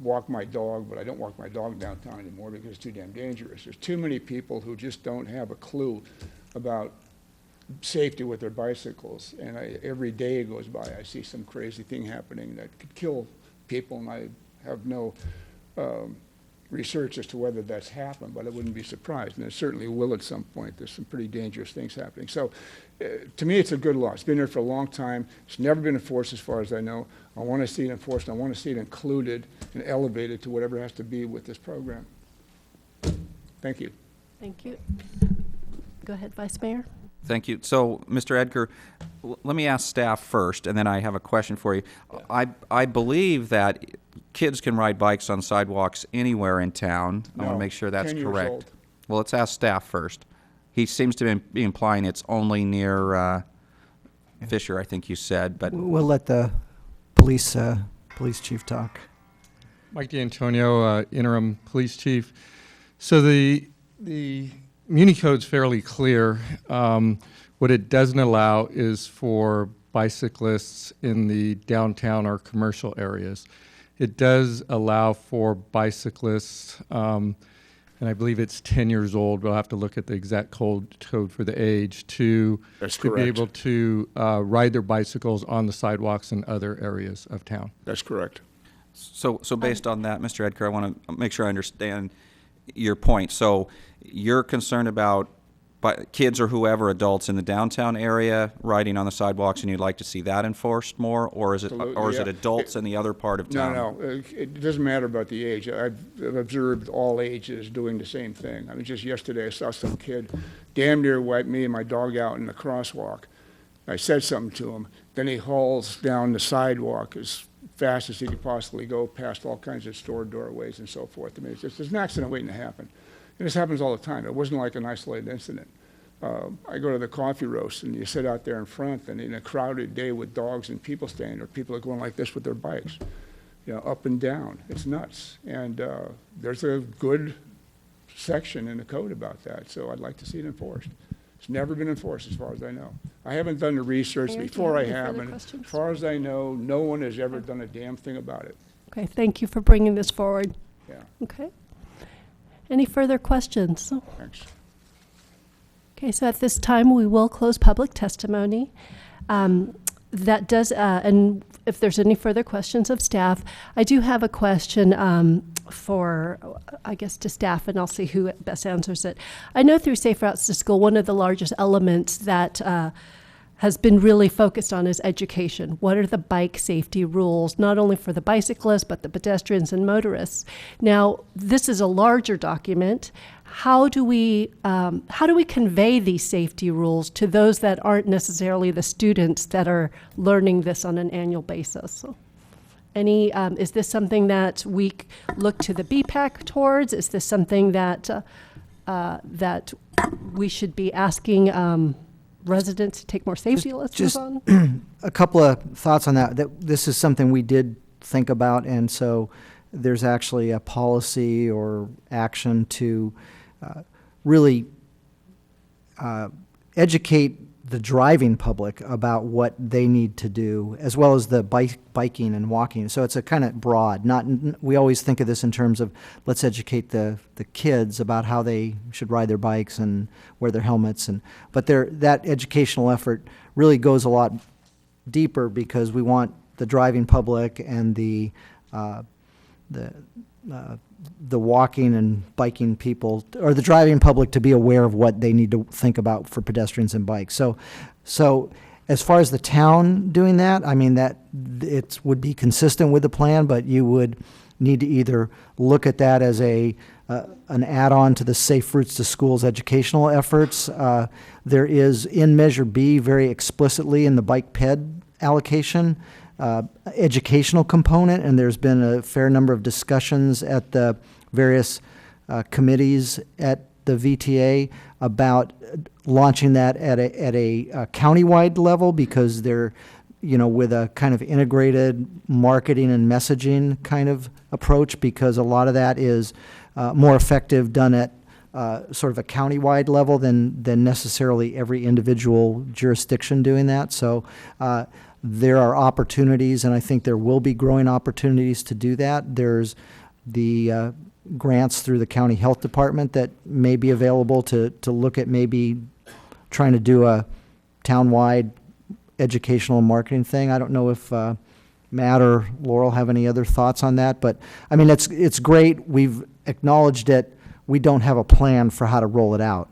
walk my dog, but I don't walk my dog downtown anymore because it's too damn dangerous. There's too many people who just don't have a clue about safety with their bicycles, and every day goes by I see some crazy thing happening that could kill people, and I have no research as to whether that's happened, but I wouldn't be surprised, and it certainly will at some point. There's some pretty dangerous things happening. So to me, it's a good law. It's been there for a long time. It's never been enforced as far as I know. I want to see it enforced. I want to see it included and elevated to whatever it has to be with this program. Thank you. Thank you. Go ahead, Vice Mayor. Thank you. So, Mr. Edgar, let me ask staff first, and then I have a question for you. I believe that kids can ride bikes on sidewalks anywhere in town. I want to make sure that's 10 years correct. old. Well, let's ask staff first. He seems to be implying it's only near Fisher, I think you said, but We'll let the police chief talk. Mike D'Antonio, interim police chief. So the Muni Code's fairly clear. What it doesn't allow is for bicyclists in the downtown or commercial areas. It does allow for bicyclists, and I believe it's 10 years old. We'll have to look at the exact code for the age to be able to ride their bicycles on the sidewalks in other areas of town. That's correct. So based on that, Mr. Edgar, I want to make sure I understand your point. So you're concerned about kids or whoever, adults in the downtown area riding on the sidewalks, and you'd like to see that enforced more, or is it adults in the other part of town? No, it doesn't matter about the age. I've observed all ages doing the same thing. I mean, just yesterday I saw some kid damn near wiped me and my dog out in the crosswalk. I said something to him. Then he hauls down the sidewalk as fast as he could possibly go, past all kinds of store doorways and so forth. I mean, there's an accident waiting to happen. And this happens all the time. It wasn't like an isolated incident. I go to the coffee roast, and you sit out there in front, and in a crowded day with dogs and people standing there, people are going like this with their bikes, up and down. It's nuts. And there's a good section in the code about that, so I'd like to see it enforced. It's never been enforced as far as I know. I haven't done the research before I have, and as far as I know, no one has ever done a damn thing about it. Okay, thank you for bringing this forward. Yeah. Okay. Any further questions? Thanks. Okay, so at this time, we will close public testimony. That does, and if there's any further questions of staff, I do have a question for, I guess, to staff, and I'll see who best answers it. I know through Safe Routes to School, one of the largest elements that has been really focused on is education. What are the bike safety rules, not only for the bicyclists, but the pedestrians and motorists? Now, this is a larger document. How do we convey these safety rules to those that aren't necessarily the students that are learning this on an annual basis? So, is this something that we look to the BPAC towards? Is this something that that we should be asking residents to take more safety. Let's Just move on. a couple of thoughts on that. This is something we did think about, and so there's actually a policy or action to really educate the driving public about what they need to do, as well as the biking and walking. So it's a kind of broad. We always think of this in terms of let's educate the kids about how they should ride their bikes and wear their helmets. But that educational effort really goes a lot deeper, because we want the driving public and the walking and biking people, or the driving public, to be aware of what they need to think about for pedestrians and bikes. So as far as the town doing that, I mean, that it would be consistent with the plan, but you would need to either look at that as an add-on to the Safe Routes to Schools educational efforts. There is in Measure B very explicitly in the bike ped allocation educational component, and there's been a fair number of discussions at the various committees at the VTA about launching that at a countywide level, because they're, with a kind of integrated marketing and messaging kind of approach, because a lot of that is more effective done at sort of a countywide level than necessarily every individual jurisdiction doing that. So there are opportunities, and I think there will be growing opportunities to do that. There's the grants through the county health department that may be available to look at maybe trying to do a town-wide educational marketing thing. I don't know if Matt or Laurel have any other thoughts on that, but I mean, it's great. We've acknowledged it. We don't have a plan for how to roll it out.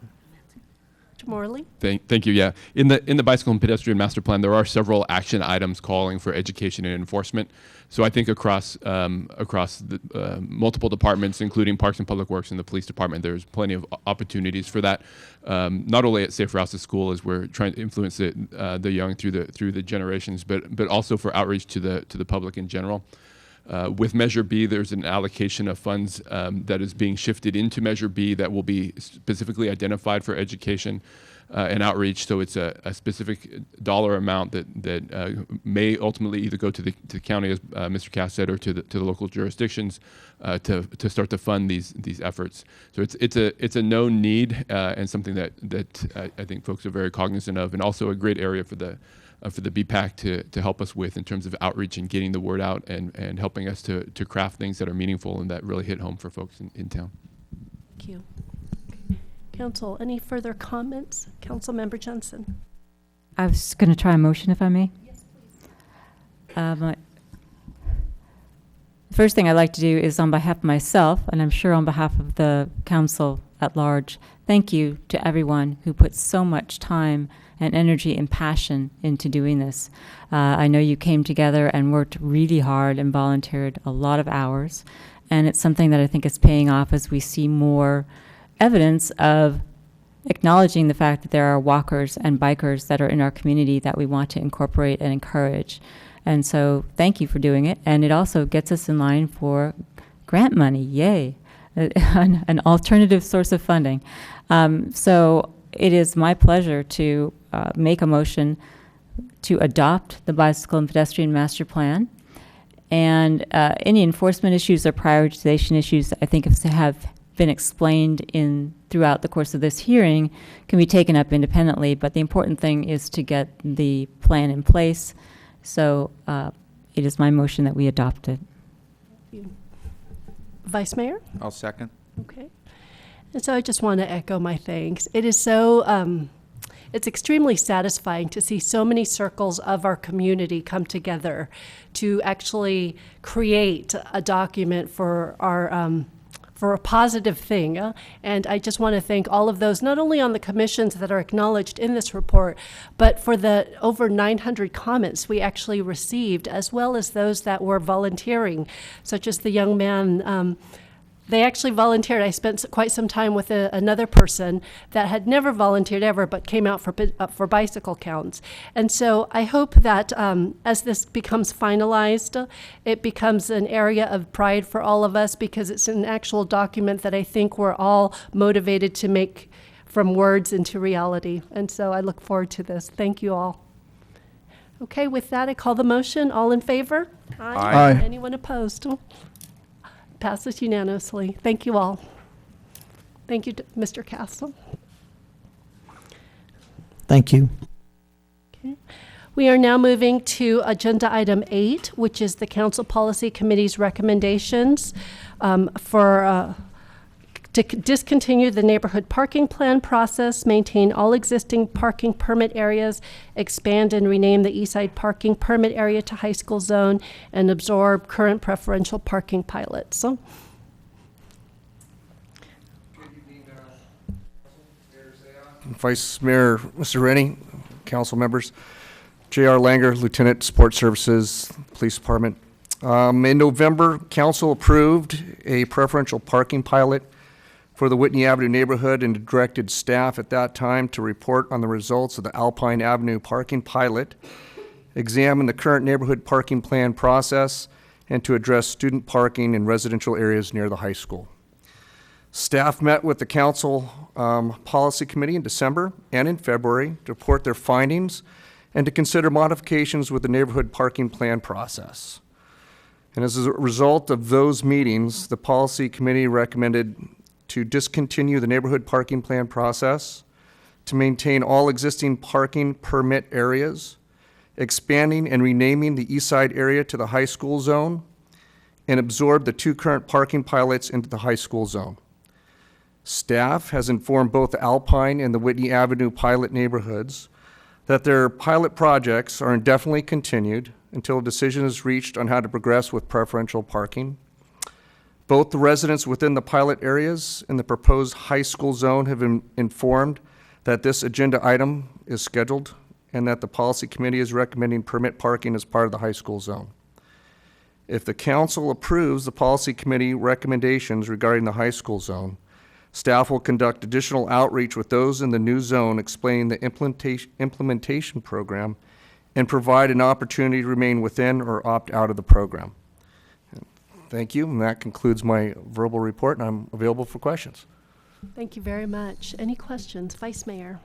Morley? Thank you. Yeah, in the bicycle and pedestrian master plan, there are several action items calling for education and enforcement. So I think across the multiple departments, including Parks and Public Works and the Police Department, there's plenty of opportunities for that. Not only at Safe Routes to School, as we're trying to influence the young through the generations, but also for outreach to the public in general. With Measure B, there's an allocation of funds that is being shifted into Measure B that will be specifically identified for education and outreach. So it's a specific dollar amount that may ultimately either go to the county, as Mr. Cass said, or to the local jurisdictions to start to fund these efforts. So it's a known need and something that I think folks are very cognizant of, and also a great area for the BPAC to help us with in terms of outreach and getting the word out and helping us to craft things that are meaningful and that really hit home for folks in town. Thank you. Council, any further comments? Councilmember Johnson. I was going to try a motion, if I may. Yes, please. The first thing I'd like to do is, on behalf of myself, and I'm sure on behalf of the council at large, thank you to everyone who put so much time and energy and passion into doing this. I know you came together and worked really hard and volunteered a lot of hours, and it's something that I think is paying off as we see more evidence of acknowledging the fact that there are walkers and bikers that are in our community that we want to incorporate and encourage. And so thank you for doing it, and it also gets us in line for grant money. Yay! An alternative source of funding. So it is my pleasure to make a motion to adopt the bicycle and pedestrian master plan, and any enforcement issues or prioritization issues that I think have been explained throughout the course of this hearing can be taken up independently, but the important thing is to get the plan in place. So it is my motion that we adopt it. Thank you. Vice Mayor? I'll second. Okay. And so I just want to echo my thanks. It is so, it's extremely satisfying to see so many circles of our community come together to actually create a document for our, for a positive thing. And I just want to thank all of those, not only on the commissions that are acknowledged in this report, but for the over 900 comments we actually received, as well as those that were volunteering, such as the young man. They actually volunteered. I spent quite some time with another person that had never volunteered ever, but came out for bicycle counts. And so I hope that as this becomes finalized, it becomes an area of pride for all of us, because it's an actual document that I think we're all motivated to make from words into reality. And so I look forward to this. Thank you all. Okay, with that, I call the motion. All in favor? Aye. Aye. Anyone opposed? Passes unanimously. Thank you all. Thank you, Mr. Castle. Thank you. Okay. We are now moving to agenda item 8, which is the Council Policy Committee's recommendations to discontinue the neighborhood parking plan process, maintain all existing parking permit areas, expand and rename the Eastside parking permit area to high school zone, and absorb current preferential parking pilots. So, Vice Mayor, Mr. Rennie, council members, J.R. Langer, Lieutenant Support Services, Police Department. In November, council approved a preferential parking pilot for the Whitney Avenue neighborhood and directed staff at that time to report on the results of the Alpine Avenue parking pilot, examine the current neighborhood parking plan process, and to address student parking in residential areas near the high school. Staff met with the council policy committee in December and in February to report their findings and to consider modifications with the neighborhood parking plan process. And as a result of those meetings, the policy committee recommended to discontinue the neighborhood parking plan process, to maintain all existing parking permit areas, expanding and renaming the east side area to the high school zone, and absorb the 2 current parking pilots into the high school zone. Staff has informed both the Alpine and the Whitney Avenue pilot neighborhoods that their pilot projects are indefinitely continued until a decision is reached on how to progress with preferential parking. Both the residents within the pilot areas and the proposed high school zone have been informed that this agenda item is scheduled and that the policy committee is recommending permit parking as part of the high school zone. If the council approves the policy committee recommendations regarding the high school zone, staff will conduct additional outreach with those in the new zone explaining the implementation program and provide an opportunity to remain within or opt out of the program. Thank you, and that concludes my verbal report, and I'm available for questions. Thank you very much. Any questions? Vice Mayor.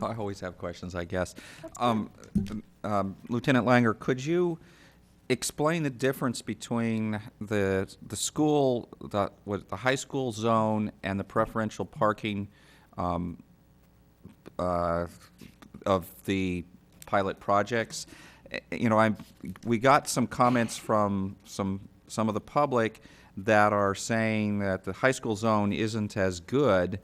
I always have questions, I guess. Lieutenant Langer, could you explain the difference between the school, the high school zone, and the preferential parking of the pilot projects? You know, we got some comments from some of the public that are saying that the high school zone isn't as good,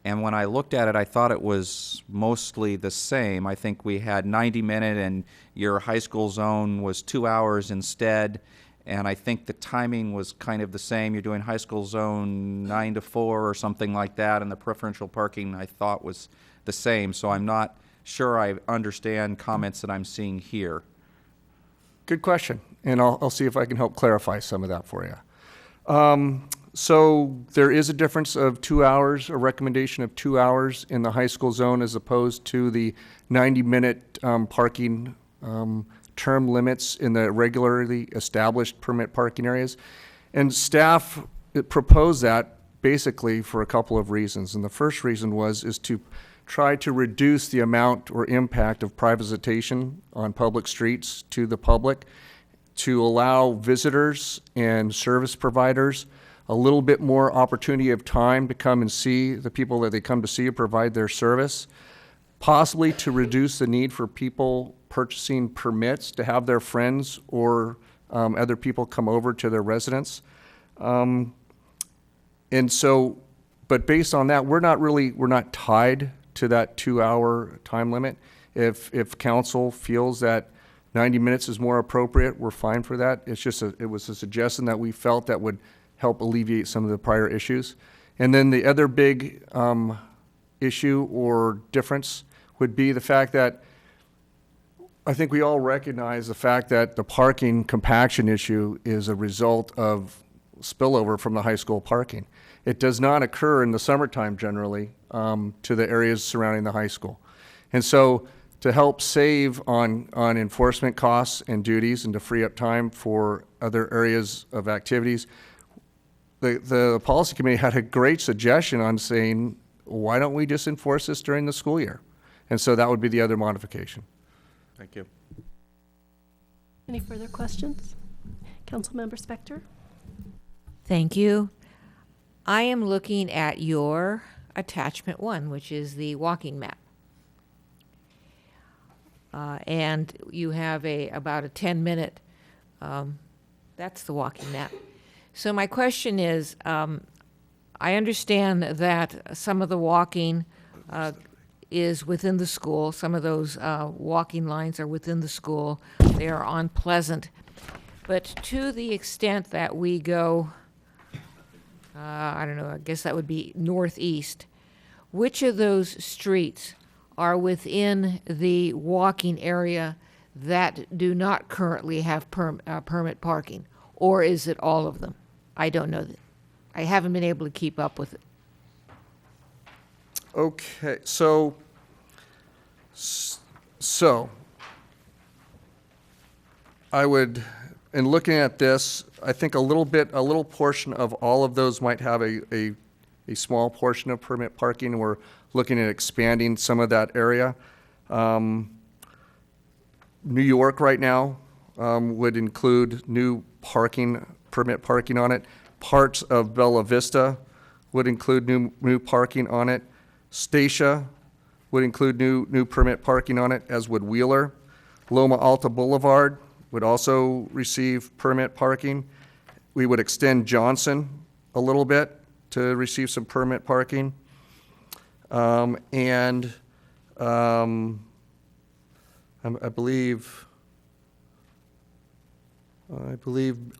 and when I looked at it, I thought it was mostly the same. I think we had 90-minute, and your high school zone was 2 hours instead, and I think the timing was kind of the same. You're doing high school zone 9 to 4 or something like that, and the preferential parking I thought was the same, so I'm not sure I understand comments that I'm seeing here. Good question, and I'll see if I can help clarify some of that for you. So there is a difference of 2 hours, a recommendation of 2 hours in the high school zone as opposed to the 90-minute parking term limits in the regularly established permit parking areas. And staff proposed that basically for a couple of reasons. And the first reason is to try to reduce the amount or impact of privatization on public streets to the public, to allow visitors and service providers a little bit more opportunity of time to come and see the people that they come to see and provide their service, possibly to reduce the need for people purchasing permits to have their friends or other people come over to their residence. And so, but based on that, we're not tied to that 2 hour time limit. If council feels that 90 minutes is more appropriate, we're fine for that. It's just it was a suggestion that we felt that would help alleviate some of the prior issues. And then the other big issue or difference would be the fact that I think we all recognize the fact that the parking compaction issue is a result of spillover from the high school parking. It does not occur in the summertime generally to the areas surrounding the high school. And so to help save on enforcement costs and duties and to free up time for other areas of activities, the policy committee had a great suggestion on saying why don't we just enforce this during the school year? And so that would be the other modification. Thank you. Any further questions? Councilmember Spector? Thank you. I am looking at your attachment 1, which is the walking map. And you have about a 10-minute, that's the walking map. So my question is, I understand that some of the walking is within the school. Some of those walking lines are within the school. They are on Pleasant. But to the extent that we go, I don't know, I guess that would be northeast, which of those streets are within the walking area that do not currently have permit parking? Or is it all of them? I don't know. I haven't been able to keep up with it. Okay, so I would, in looking at this, I think a little portion of all of those might have a small portion of permit parking. We're looking at expanding some of that area. New York right now would include new permit parking on it. Parts of Bella Vista would include new parking on it. Statia would include new permit parking on it, as would Wheeler. Loma Alta Boulevard would also receive permit parking. We would extend Johnson a little bit to receive some permit parking. I believe, I believe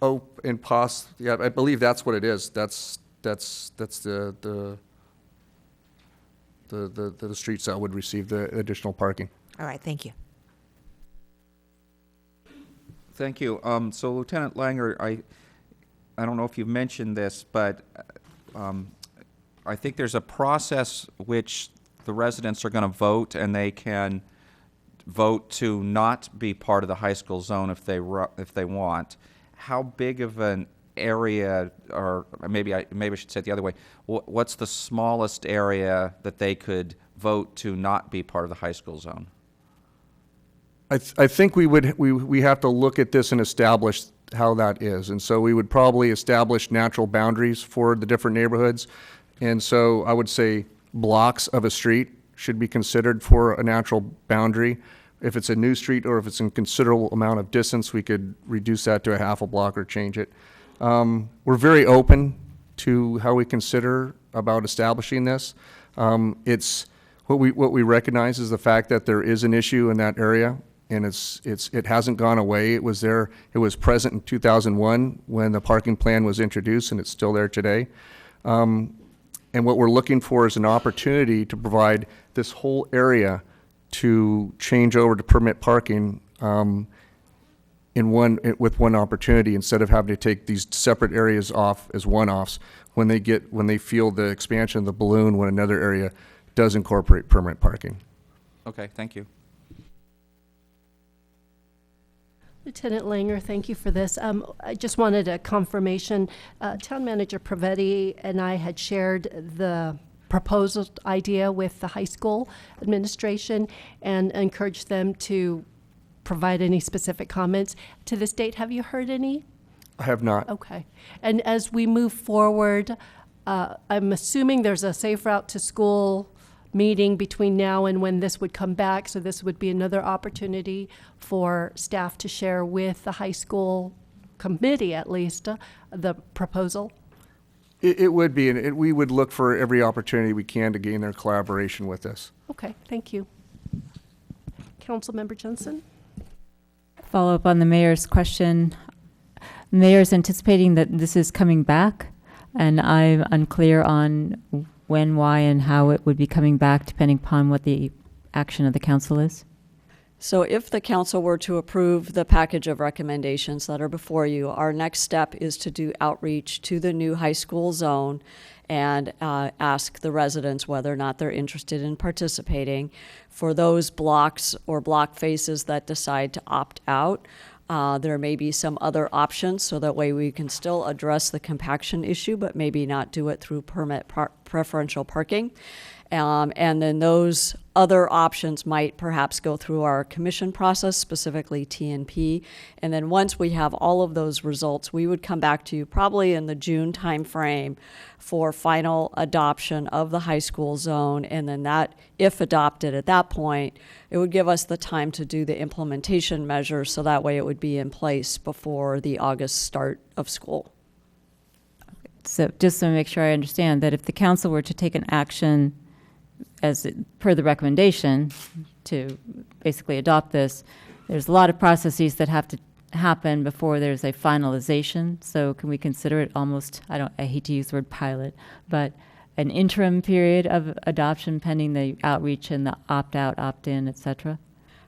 that's what it is. That's the streets that would receive the additional parking. All right, thank you. Thank you. So Lieutenant Langer, I don't know if you've mentioned this, but I think there's a process which the residents are going to vote, and they can vote to not be part of the high school zone if they want. How big of an area, or maybe I should say it the other way, what's the smallest area that they could vote to not be part of the high school zone? I think we have to look at this and establish how that is. And so we would probably establish natural boundaries for the different neighborhoods. And so I would say blocks of a street should be considered for a natural boundary. If it's a new street or if it's in considerable amount of distance, we could reduce that to a half a block or change it. We're very open to how we consider about establishing this. It's what we recognize is the fact that there is an issue in that area, and it hasn't gone away. It was there. It was present in 2001 when the parking plan was introduced, and it's still there today. And what we're looking for is an opportunity to provide this whole area to change over to permit parking with one opportunity, instead of having to take these separate areas off as one-offs when they feel the expansion of the balloon when another area does incorporate permit parking. Okay, thank you. Lieutenant Langer, thank you for this. I just wanted a confirmation. Town Manager Pravetti and I had shared the proposal idea with the high school administration and encouraged them to provide any specific comments. To this date, have you heard any? I have not. Okay. And as we move forward, I'm assuming there's a safe route to school meeting between now and when this would come back, so this would be another opportunity for staff to share with the high school committee, at least, the proposal. It would be, and we would look for every opportunity we can to gain their collaboration with this. Okay, thank you. Councilmember Jensen? Follow up on the mayor's question. The mayor's anticipating that this is coming back, and I'm unclear on when, why, and how it would be coming back, depending upon what the action of the council is. So if the council were to approve the package of recommendations that are before you, our next step is to do outreach to the new high school zone and ask the residents whether or not they're interested in participating. For those blocks or block faces that decide to opt out, There may be some other options, so that way we can still address the compaction issue, but maybe not do it through preferential parking. And then those other options might perhaps go through our commission process, specifically TNP. And then once we have all of those results, we would come back to you probably in the June timeframe for final adoption of the high school zone. And then that, if adopted at that point, it would give us the time to do the implementation measures, so that way it would be in place before the August start of school. So just to make sure I understand, that if the council were to take an action per the recommendation to basically adopt this, there's a lot of processes that have to happen before there's a finalization. So can we consider it almost, I hate to use the word pilot, but an interim period of adoption pending the outreach and the opt-out, opt-in, et cetera?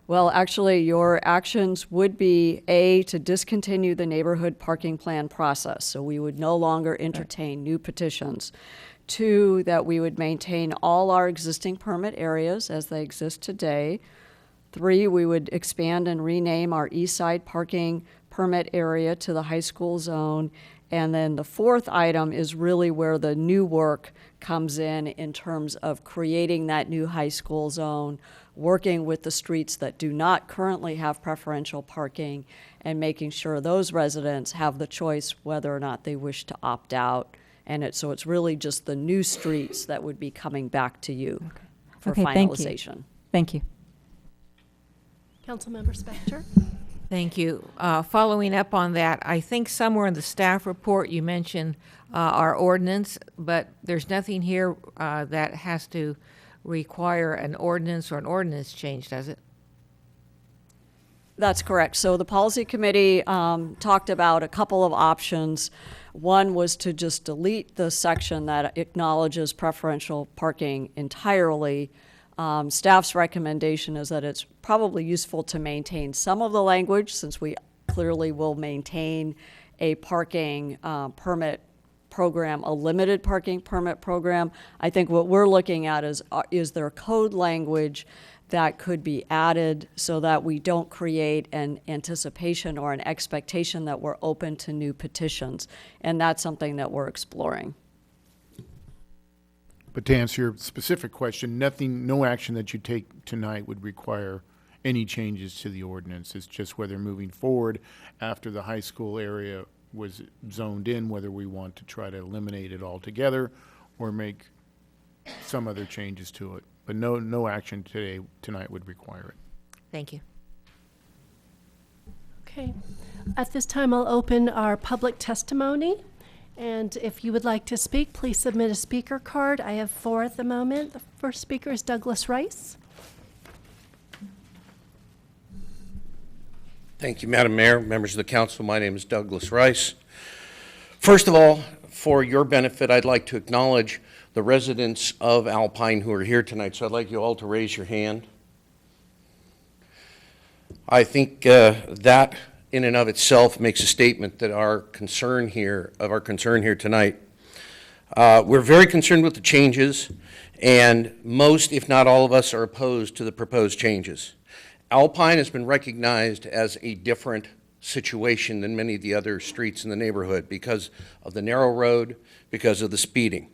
Well, actually, your actions would be, A, to discontinue the neighborhood parking plan process. So we would no longer entertain new petitions. 2, that we would maintain all our existing permit areas as they exist today. 3, we would expand and rename our east side parking permit area to the high school zone. And then the 4th item is really where the new work comes in terms of creating that new high school zone, working with the streets that do not currently have preferential parking, and making sure those residents have the choice whether or not they wish to opt out. And so it's really just the new streets that would be coming back to you for finalization. Thank you. Councilmember Spector. Thank you. Following up on that, I think somewhere in the staff report you mentioned our ordinance, but there's nothing here that has to require an ordinance or an ordinance change, does it? That's correct. So the policy committee talked about a couple of options. One was to just delete the section that acknowledges preferential parking entirely. Staff's recommendation is that it's probably useful to maintain some of the language, since we clearly will maintain a parking permit program, a limited parking permit program. I think what we're looking at is there code language that could be added so that we don't create an anticipation or an expectation that we're open to new petitions. And that's something that we're exploring. But to answer your specific question, no action that you take tonight would require any changes to the ordinance. It's just whether moving forward after the high school area was zoned in, whether we want to try to eliminate it altogether or make some other changes to it. But no action tonight would require it. Thank you. Okay. At this time, I'll open our public testimony. And if you would like to speak, please submit a speaker card. I have 4 at the moment. The first speaker is Douglas Rice. Thank you, Madam Mayor, members of the council. My name is Douglas Rice. First of all, for your benefit, I'd like to acknowledge the residents of Alpine who are here tonight. So I'd like you all to raise your hand. I think that in and of itself makes a statement that our concern here tonight. We're very concerned with the changes, and most, if not all of us, are opposed to the proposed changes. Alpine has been recognized as a different situation than many of the other streets in the neighborhood because of the narrow road, because of the speeding.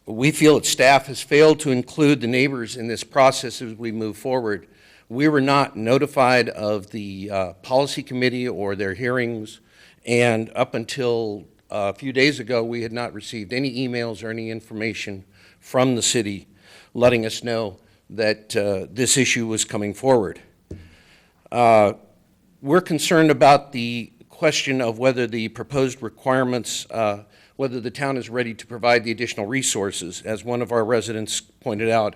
We feel that staff has failed to include the neighbors in this process as we move forward. We were not notified of the policy committee or their hearings, and up until a few days ago, we had not received any emails or any information from the city letting us know that this issue was coming forward. We're concerned about the question of whether the proposed requirements, whether the town is ready to provide the additional resources. As one of our residents pointed out,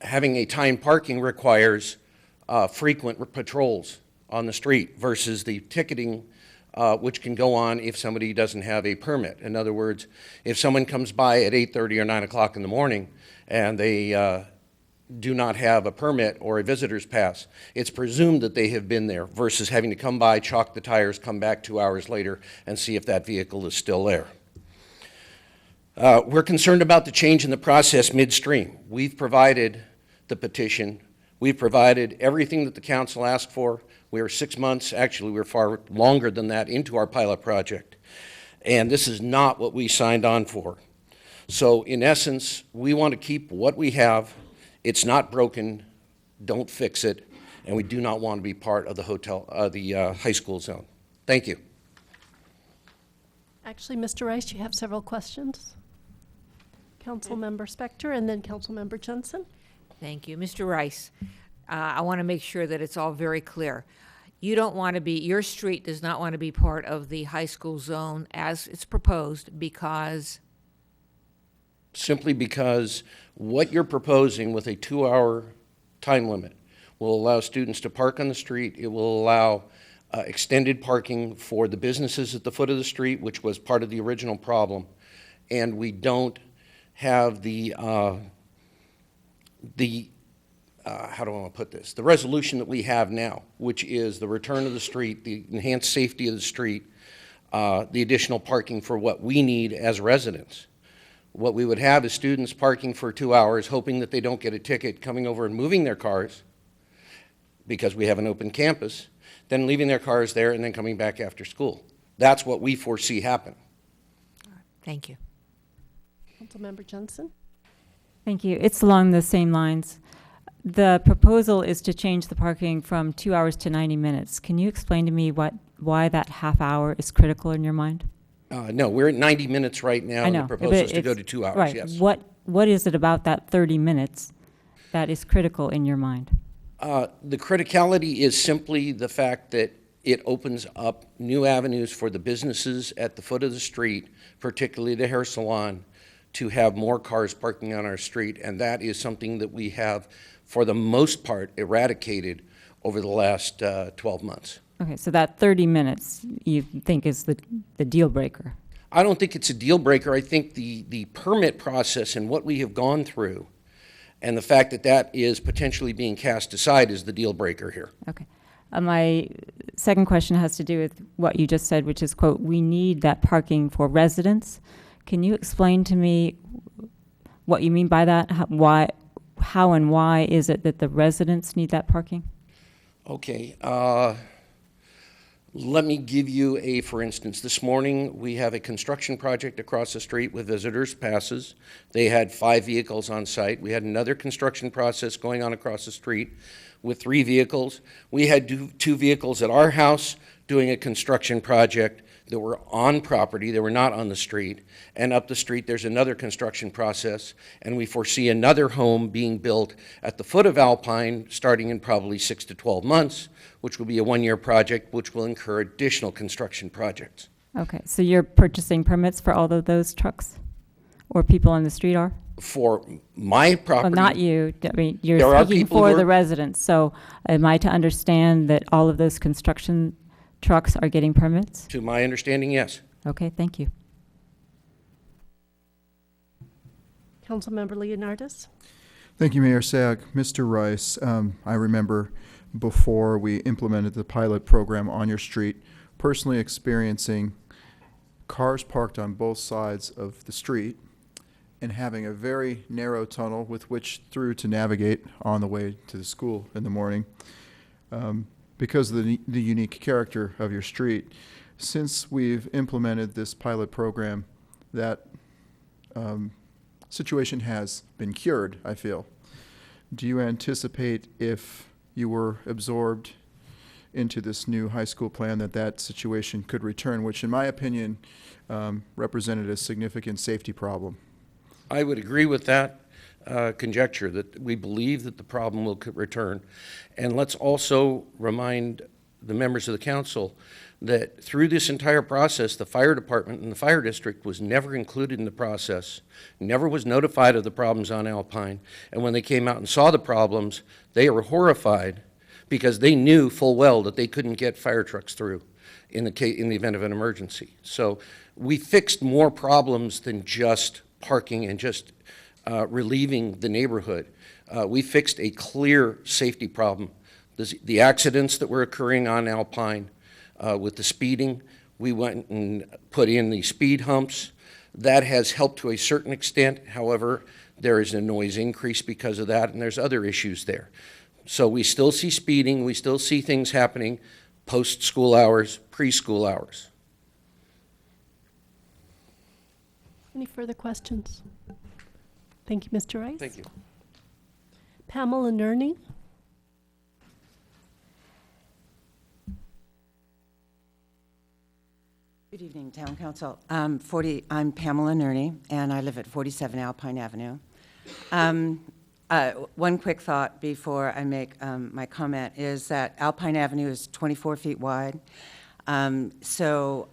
having a timed parking requires frequent patrols on the street versus the ticketing, which can go on if somebody doesn't have a permit. In other words, if someone comes by at 8:30 or 9 o'clock in the morning and they do not have a permit or a visitor's pass, it's presumed that they have been there versus having to come by, chalk the tires, come back 2 hours later and see if that vehicle is still there. We're concerned about the change in the process midstream. We've provided the petition. We've provided everything that the council asked for. We are 6 months, actually, we're far longer than that into our pilot project. And this is not what we signed on for. So in essence, we want to keep what we have. It's not broken, don't fix it, and we do not want to be part of the high school zone. Thank you. Actually, Mr. Rice, you have several questions. Councilmember Spector and then Councilmember Jensen. Thank you. Mr. Rice, I want to make sure that it's all very clear. You don't want to be, your street does not want to be part of the high school zone as it's proposed because? Simply because what you're proposing with a 2-hour time limit will allow students to park on the street. It will allow extended parking for the businesses at the foot of the street, which was part of the original problem. And we don't have how do I want to put this? The resolution that we have now, which is the return of the street, the enhanced safety of the street, the additional parking for what we need as residents. What we would have is students parking for 2 hours, hoping that they don't get a ticket, coming over and moving their cars because we have an open campus, then leaving their cars there and then coming back after school. That's what we foresee happen. Thank you. Councilmember Jensen. Thank you. It's along the same lines. The proposal is to change the parking from 2 hours to 90 minutes. Can you explain to me why that half hour is critical in your mind? No, we're at 90 minutes right now. I know. And the proposal is to go to 2 hours, right. yes. What is it about that 30 minutes that is critical in your mind? The criticality is simply the fact that it opens up new avenues for the businesses at the foot of the street, particularly the hair salon, to have more cars parking on our street, and that is something that we have, for the most part, eradicated over the last 12 months. Okay, so that 30 minutes you think is the deal breaker? I don't think it's a deal breaker. I think the permit process and what we have gone through and the fact that that is potentially being cast aside is the deal breaker here. Okay. My second question has to do with what you just said, which is, quote, we need that parking for residents. Can you explain to me what you mean by that? How and why is it that the residents need that parking? Okay. Let me give you for instance. This morning, we have a construction project across the street with visitors' passes. They had 5 vehicles on site. We had another construction process going on across the street with 3 vehicles. We had 2 vehicles at our house doing a construction project that were on property, they were not on the street. And up the street, there's another construction process, and we foresee another home being built at the foot of Alpine starting in probably 6 to 12 months, which will be a 1-year project, which will incur additional construction projects. Okay, so you're purchasing permits for all of those trucks? Or people on the street are? For my property. Well, not you. I mean, you're speaking for the residents. So am I to understand that all of those construction trucks are getting permits? To my understanding, yes. Okay, thank you. Councilmember Leonardis. Thank you, Mayor Sag. Mr. Rice, I remember before we implemented the pilot program on your street, personally experiencing cars parked on both sides of the street and having a very narrow tunnel with which through to navigate on the way to the school in the morning. Because of the unique character of your street. Since we've implemented this pilot program, that situation has been cured, I feel. Do you anticipate if you were absorbed into this new high school plan that situation could return, which in my opinion represented a significant safety problem? I would agree with that. Conjecture that we believe that the problem will return. And let's also remind the members of the council that through this entire process, the fire department and the fire district was never included in the process, never was notified of the problems on Alpine. And when they came out and saw the problems, they were horrified because they knew full well that they couldn't get fire trucks through in the event of an emergency. So we fixed more problems than just parking and just relieving the neighborhood. We fixed a clear safety problem. The accidents that were occurring on Alpine with the speeding, we went and put in the speed humps. That has helped to a certain extent. However, there is a noise increase because of that, and there's other issues there. So we still see speeding, we still see things happening post-school hours, preschool hours. Any further questions? Thank you, Mr. Rice. Thank you. Pamela Nerney. Good evening, Town Council. I'm Pamela Nerney, and I live at 47 Alpine Avenue. One quick thought before I make my comment is that Alpine Avenue is 24 feet wide. Mr.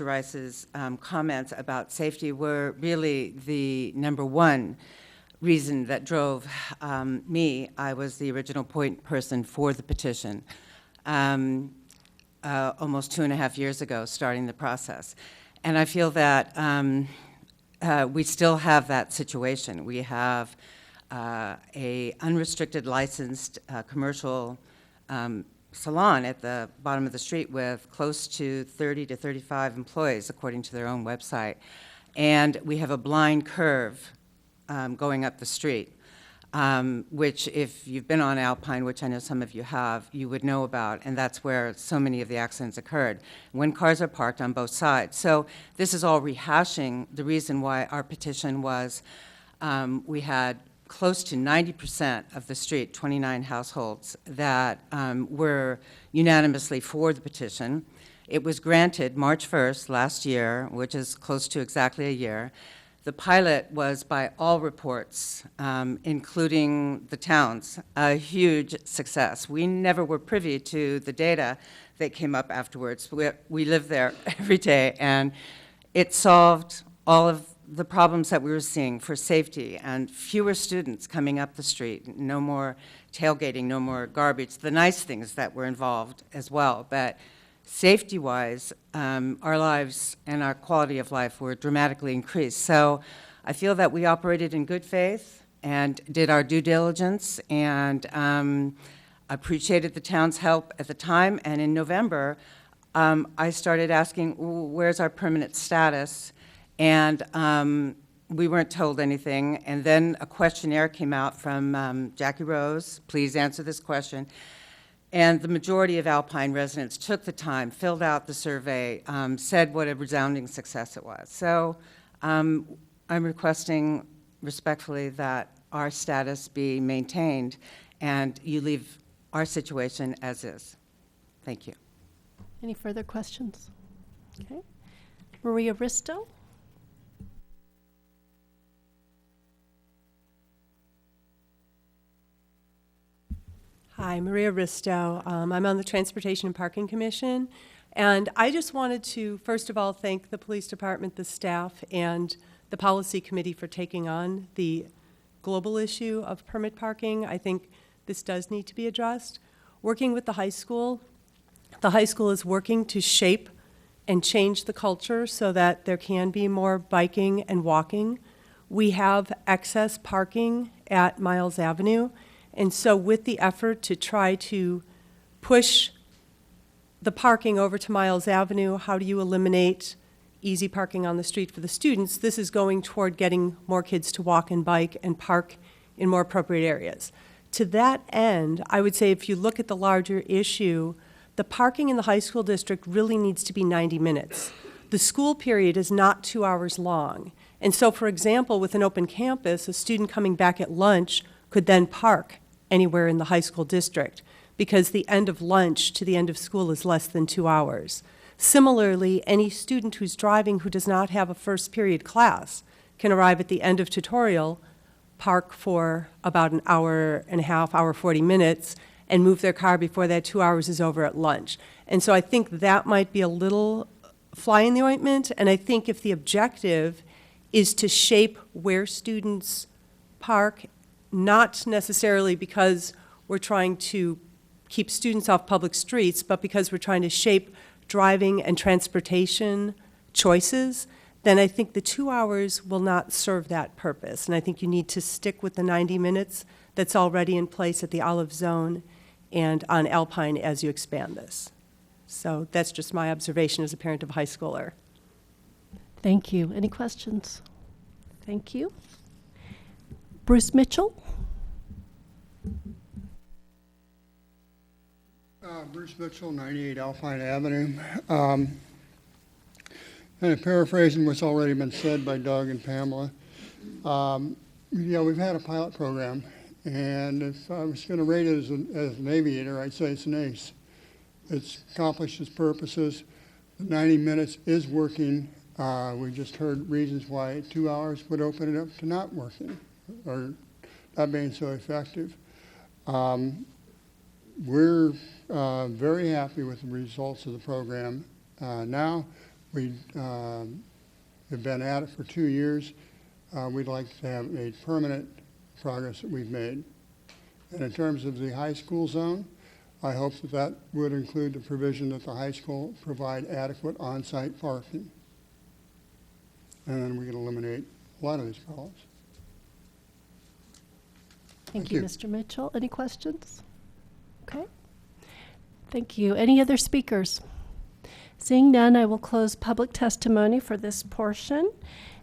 Rice's comments about safety were really the number one reason that drove me. I was the original point person for the petition almost 2.5 years ago, starting the process. And I feel that we still have that situation. We have a unrestricted licensed commercial salon at the bottom of the street with close to 30 to 35 employees, according to their own website. And we have a blind curve going up the street, which if you've been on Alpine, which I know some of you have, you would know about, and that's where so many of the accidents occurred, when cars are parked on both sides. So this is all rehashing the reason why our petition was, we had close to 90% of the street, 29 households, that were unanimously for the petition. It was granted March 1st last year, which is close to exactly a year. The pilot was, by all reports, including the towns, a huge success. We never were privy to the data that came up afterwards. We lived there every day, and it solved all of the problems that we were seeing for safety and fewer students coming up the street, no more tailgating, no more garbage, the nice things that were involved as well. But safety-wise, our lives and our quality of life were dramatically increased. So I feel that we operated in good faith and did our due diligence, and appreciated the town's help at the time. And in November, I started asking, where's our permanent status? And we weren't told anything. And then a questionnaire came out from Jackie Rose, please answer this question. And the majority of Alpine residents took the time, filled out the survey, said what a resounding success it was. So I'm requesting respectfully that our status be maintained and you leave our situation as is. Thank you. Any further questions? Okay. Maria Risto. Hi, Maria Risto. I'm on the Transportation and Parking Commission, and I just wanted to, first of all, thank the police department, the staff, and the policy committee for taking on the global issue of permit parking. I think this does need to be addressed. Working with the high school is working to shape and change the culture so that there can be more biking and walking. We have excess parking at Miles Avenue. And so with the effort to try to push the parking over to Miles Avenue, how do you eliminate easy parking on the street for the students? This is going toward getting more kids to walk and bike and park in more appropriate areas. To that end, I would say if you look at the larger issue, the parking in the high school district really needs to be 90 minutes. The school period is not 2 hours long. And so, for example, with an open campus, a student coming back at lunch could then park anywhere in the high school district because the end of lunch to the end of school is less than 2 hours. Similarly, any student who's driving who does not have a first period class can arrive at the end of tutorial, park for about an hour and a half, hour 40 minutes, and move their car before that 2 hours is over at lunch. And so I think that might be a little fly in the ointment, and I think if the objective is to shape where students park, not necessarily because we're trying to keep students off public streets, but because we're trying to shape driving and transportation choices, then I think the 2 hours will not serve that purpose. And I think you need to stick with the 90 minutes that's already in place at the Olive Zone and on Alpine as you expand this. So that's just my observation as a parent of a high schooler. Thank you. Any questions? Thank you. Bruce Mitchell. Bruce Mitchell, 98 Alpine Avenue. Kind of paraphrasing what's already been said by Doug and Pamela. We've had a pilot program, and if I was going to rate it as an aviator, I'd say it's an ace. It's accomplished its purposes. The 90 minutes is working. We just heard reasons why 2 hours would open it up to not working or not being so effective. We're very happy with the results of the program. Now we have been at it for 2 years. We'd like to have a permanent progress that we've made. And in terms of the high school zone, I hope that would include the provision that the high school provide adequate on-site parking. And then we can eliminate a lot of these problems. Thank you, Mr. Mitchell. Any questions? Okay. Thank you. Any other speakers? Seeing none, I will close public testimony for this portion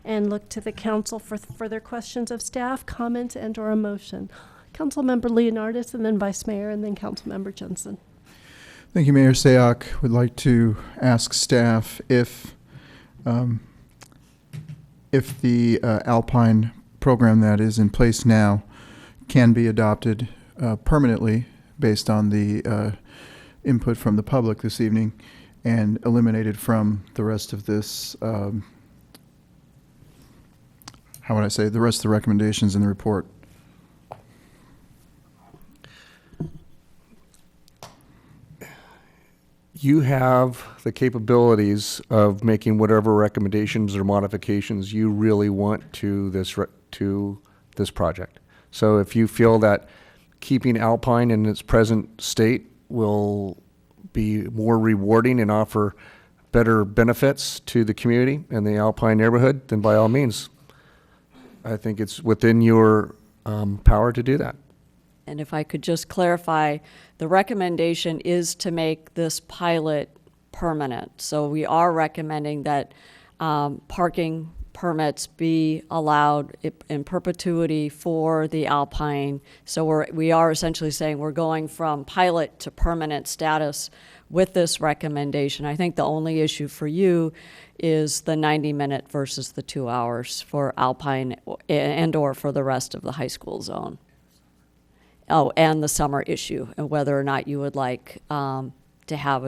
and look to the council for further questions of staff, comments, and/or a motion. Councilmember Leonardis, and then Vice Mayor, and then Councilmember Jensen. Thank you, Mayor Sayoc. Would like to ask staff if the Alpine program that is in place now can be adopted permanently based on the input from the public this evening and eliminated from the rest of this, the rest of the recommendations in the report. You have the capabilities of making whatever recommendations or modifications you really want to this project. So if you feel that keeping Alpine in its present state will be more rewarding and offer better benefits to the community and the Alpine neighborhood, then by all means, I think it's within your power to do that. And if I could just clarify, the recommendation is to make this pilot permanent. So we are recommending that parking permits be allowed in perpetuity for the Alpine. So we are essentially saying we're going from pilot to permanent status with this recommendation. I think the only issue for you is the 90-minute versus the 2 hours for Alpine and/or for the rest of the high school zone. Oh, and the summer issue, and whether or not you would like to have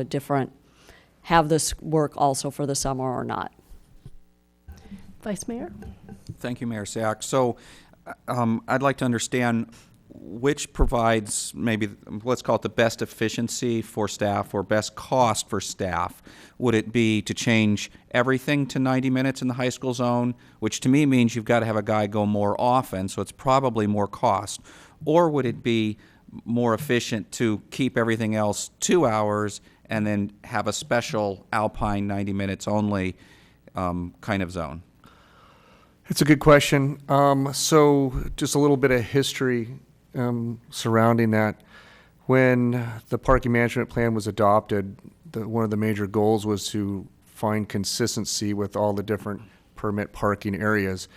this work also for the summer or not. Vice Mayor? Thank you, Mayor Sack. So I'd like to understand which provides maybe, let's call it the best efficiency for staff or best cost for staff. Would it be to change everything to 90 minutes in the high school zone, which to me means you've got to have a guy go more often, so it's probably more cost? Or would it be more efficient to keep everything else 2 hours and then have a special Alpine 90 minutes only kind of zone? It's a good question. So just a little bit of history surrounding that. When the parking management plan was adopted, one of the major goals was to find consistency with all the different permit parking areas.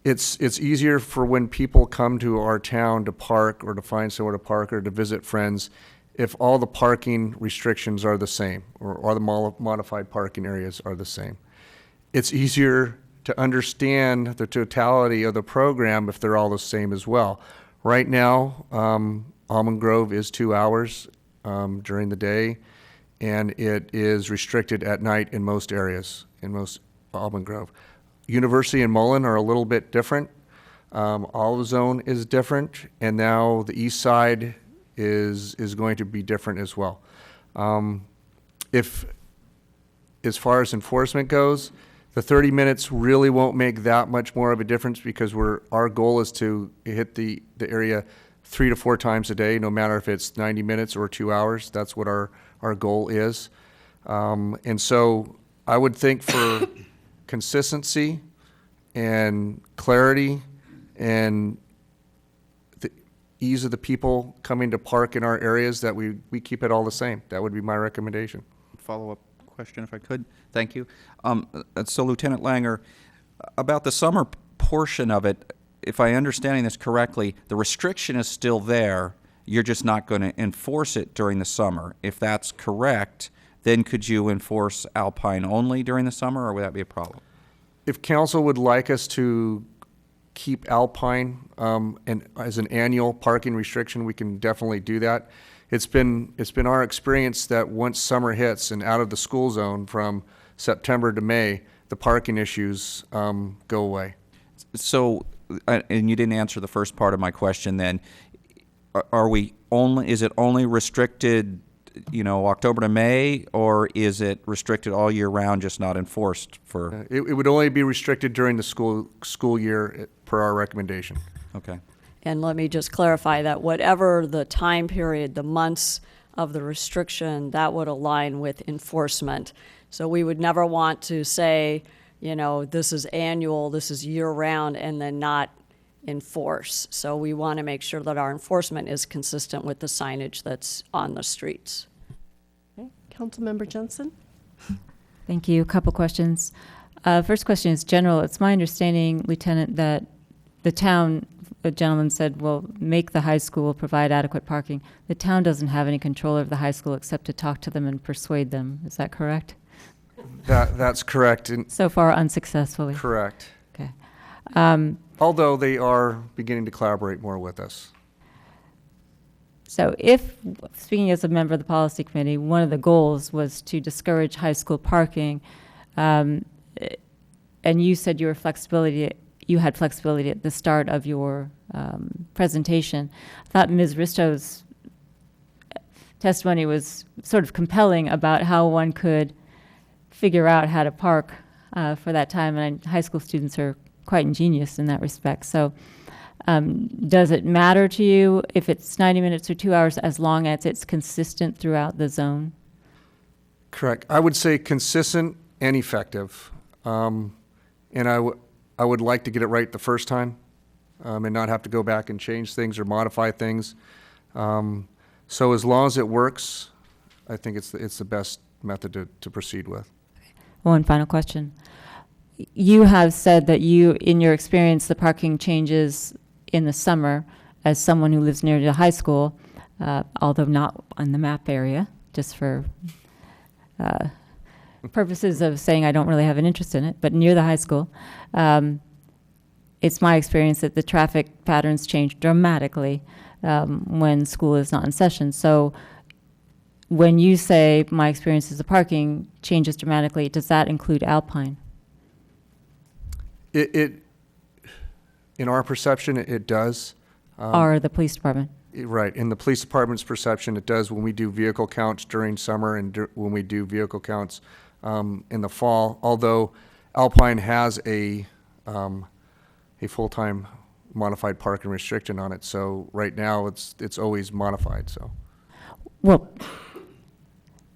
It's easier for when people come to our town to park or to find somewhere to park or to visit friends if all the parking restrictions are the same or the modified parking areas are the same. It's easier to understand the totality of the program if they're all the same as well. Right now, Almond Grove is 2 hours during the day, and it is restricted at night in most areas, in most Almond Grove. University and Mullen are a little bit different. Olive Zone is different, and now the east side is going to be different as well. If, as far as enforcement goes, the 30 minutes really won't make that much more of a difference because our goal is to hit the area 3 to 4 times a day, no matter if it's 90 minutes or 2 hours. That's what our goal is. And so I would think for consistency and clarity and the ease of the people coming to park in our areas that we keep it all the same. That would be my recommendation. Follow-up question, if I could. Thank you. So Lieutenant Langer, about the summer portion of it, if I'm understanding this correctly, the restriction is still there, you're just not going to enforce it during the summer. If that's correct, then could you enforce Alpine only during the summer, or would that be a problem? If council would like us to keep Alpine and as an annual parking restriction, we can definitely do that. It's been our experience that once summer hits and out of the school zone from September to May, the parking issues go away. So, and you didn't answer the first part of my question then. Is it only restricted, October to May, or is it restricted all year round, just not enforced for? It would only be restricted during the school year per our recommendation. Okay. And let me just clarify that whatever the time period, the months of the restriction, that would align with enforcement. So we would never want to say, this is annual, this is year-round, and then not enforce. So we want to make sure that our enforcement is consistent with the signage that's on the streets. Okay. Councilmember Jensen? Thank you. A couple questions. First question is general. It's my understanding, Lieutenant, that the town, a gentleman said, will make the high school provide adequate parking. The town doesn't have any control over the high school except to talk to them and persuade them. Is that correct? That's correct. So far, unsuccessfully. Correct. Okay. Although they are beginning to collaborate more with us. So speaking as a member of the policy committee, one of the goals was to discourage high school parking, and you said you had flexibility at the start of your presentation. I thought Ms. Risto's testimony was sort of compelling about how one could figure out how to park for that time, and high school students are quite ingenious in that respect. So does it matter to you if it's 90 minutes or 2 hours as long as it's consistent throughout the zone? Correct. I would say consistent and effective. And I would like to get it right the first time and not have to go back and change things or modify things. So as long as it works, I think it's the best method to proceed with. One final question. You have said that in your experience, the parking changes in the summer as someone who lives near the high school, although not on the map area, just for purposes of saying I don't really have an interest in it, but near the high school, it's my experience that the traffic patterns change dramatically when school is not in session. So when you say my experience is the parking changes dramatically, does that include Alpine? In our perception, it does. Or the police department? Right. In the police department's perception, it does when we do vehicle counts during summer and when we do vehicle counts in the fall. Although Alpine has a full-time modified parking restriction on it, so right now it's always modified. So. Well,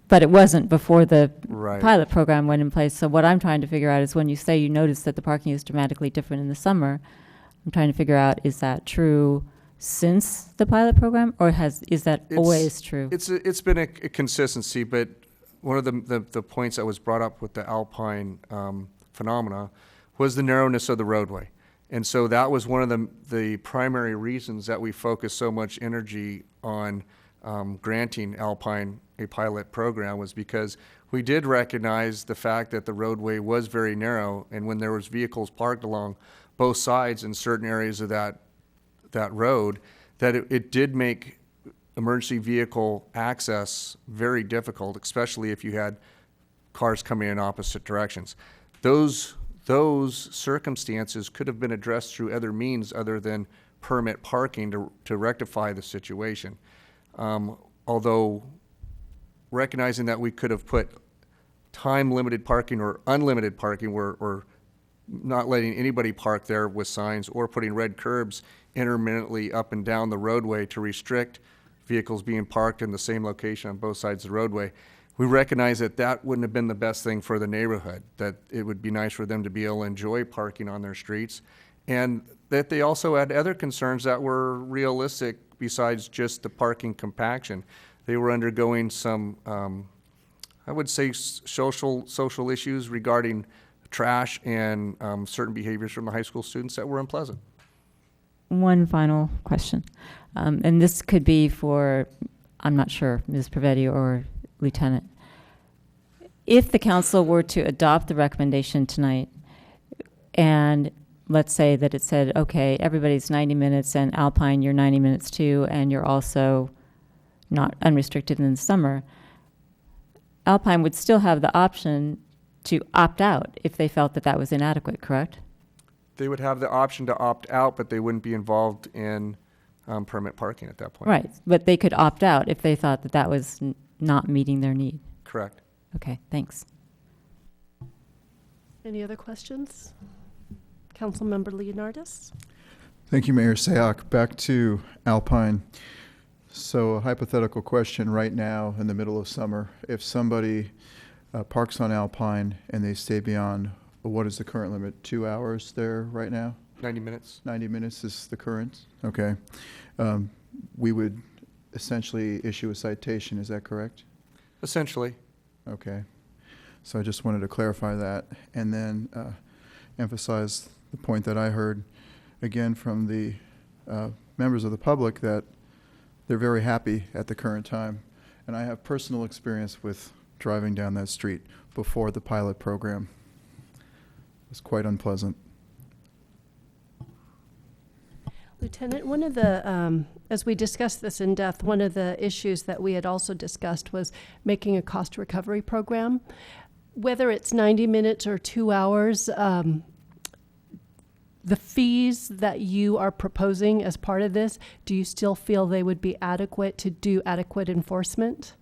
but it wasn't before the Right. pilot program went in place. So what I'm trying to figure out is when you say you notice that the parking is dramatically different in the summer, I'm trying to figure out, is that true since the pilot program, or is that always true? It's been a consistency, but one of the points that was brought up with the Alpine phenomena was the narrowness of the roadway. And so that was one of the primary reasons that we focused so much energy on granting Alpine a pilot program, was because we did recognize the fact that the roadway was very narrow, and when there was vehicles parked along both sides in certain areas of that road, that it did make emergency vehicle access very difficult, especially if you had cars coming in opposite directions. Those circumstances could have been addressed through other means other than permit parking to rectify the situation. Although recognizing that we could have put time-limited parking or unlimited parking or not letting anybody park there with signs, or putting red curbs intermittently up and down the roadway to restrict vehicles being parked in the same location on both sides of the roadway, we recognize that wouldn't have been the best thing for the neighborhood, that it would be nice for them to be able to enjoy parking on their streets, and that they also had other concerns that were realistic besides just the parking compaction. They were undergoing some, I would say, social issues regarding trash and certain behaviors from the high school students that were unpleasant. One final question. And this could be for, I'm not sure, Ms. Pavetti or Lieutenant. If the council were to adopt the recommendation tonight, and let's say that it said, okay, everybody's 90 minutes, and Alpine, you're 90 minutes too, and you're also not unrestricted in the summer, Alpine would still have the option to opt out if they felt that that was inadequate, correct? They would have the option to opt out, but they wouldn't be involved in permit parking at that point. Right, but they could opt out if they thought that that was not meeting their need. Correct. Okay, thanks. Any other questions? Councilmember Leonardis? Thank you, Mayor Sayoc. Back to Alpine. So a hypothetical question right now in the middle of summer. If somebody parks on Alpine and they stay beyond, what is the current limit? 2 hours there right now? 90 minutes. 90 minutes is the current? Okay. We would essentially issue a citation, is that correct? Essentially. Okay. So I just wanted to clarify that and then emphasize the point that I heard again from the members of the public that they're very happy at the current time. And I have personal experience with driving down that street before the pilot program. It was quite unpleasant. Lieutenant, one of the, as we discussed this in depth, one of the issues that we had also discussed was making a cost recovery program. Whether it's 90 minutes or 2 hours, the fees that you are proposing as part of this, do you still feel they would be adequate to do adequate enforcement?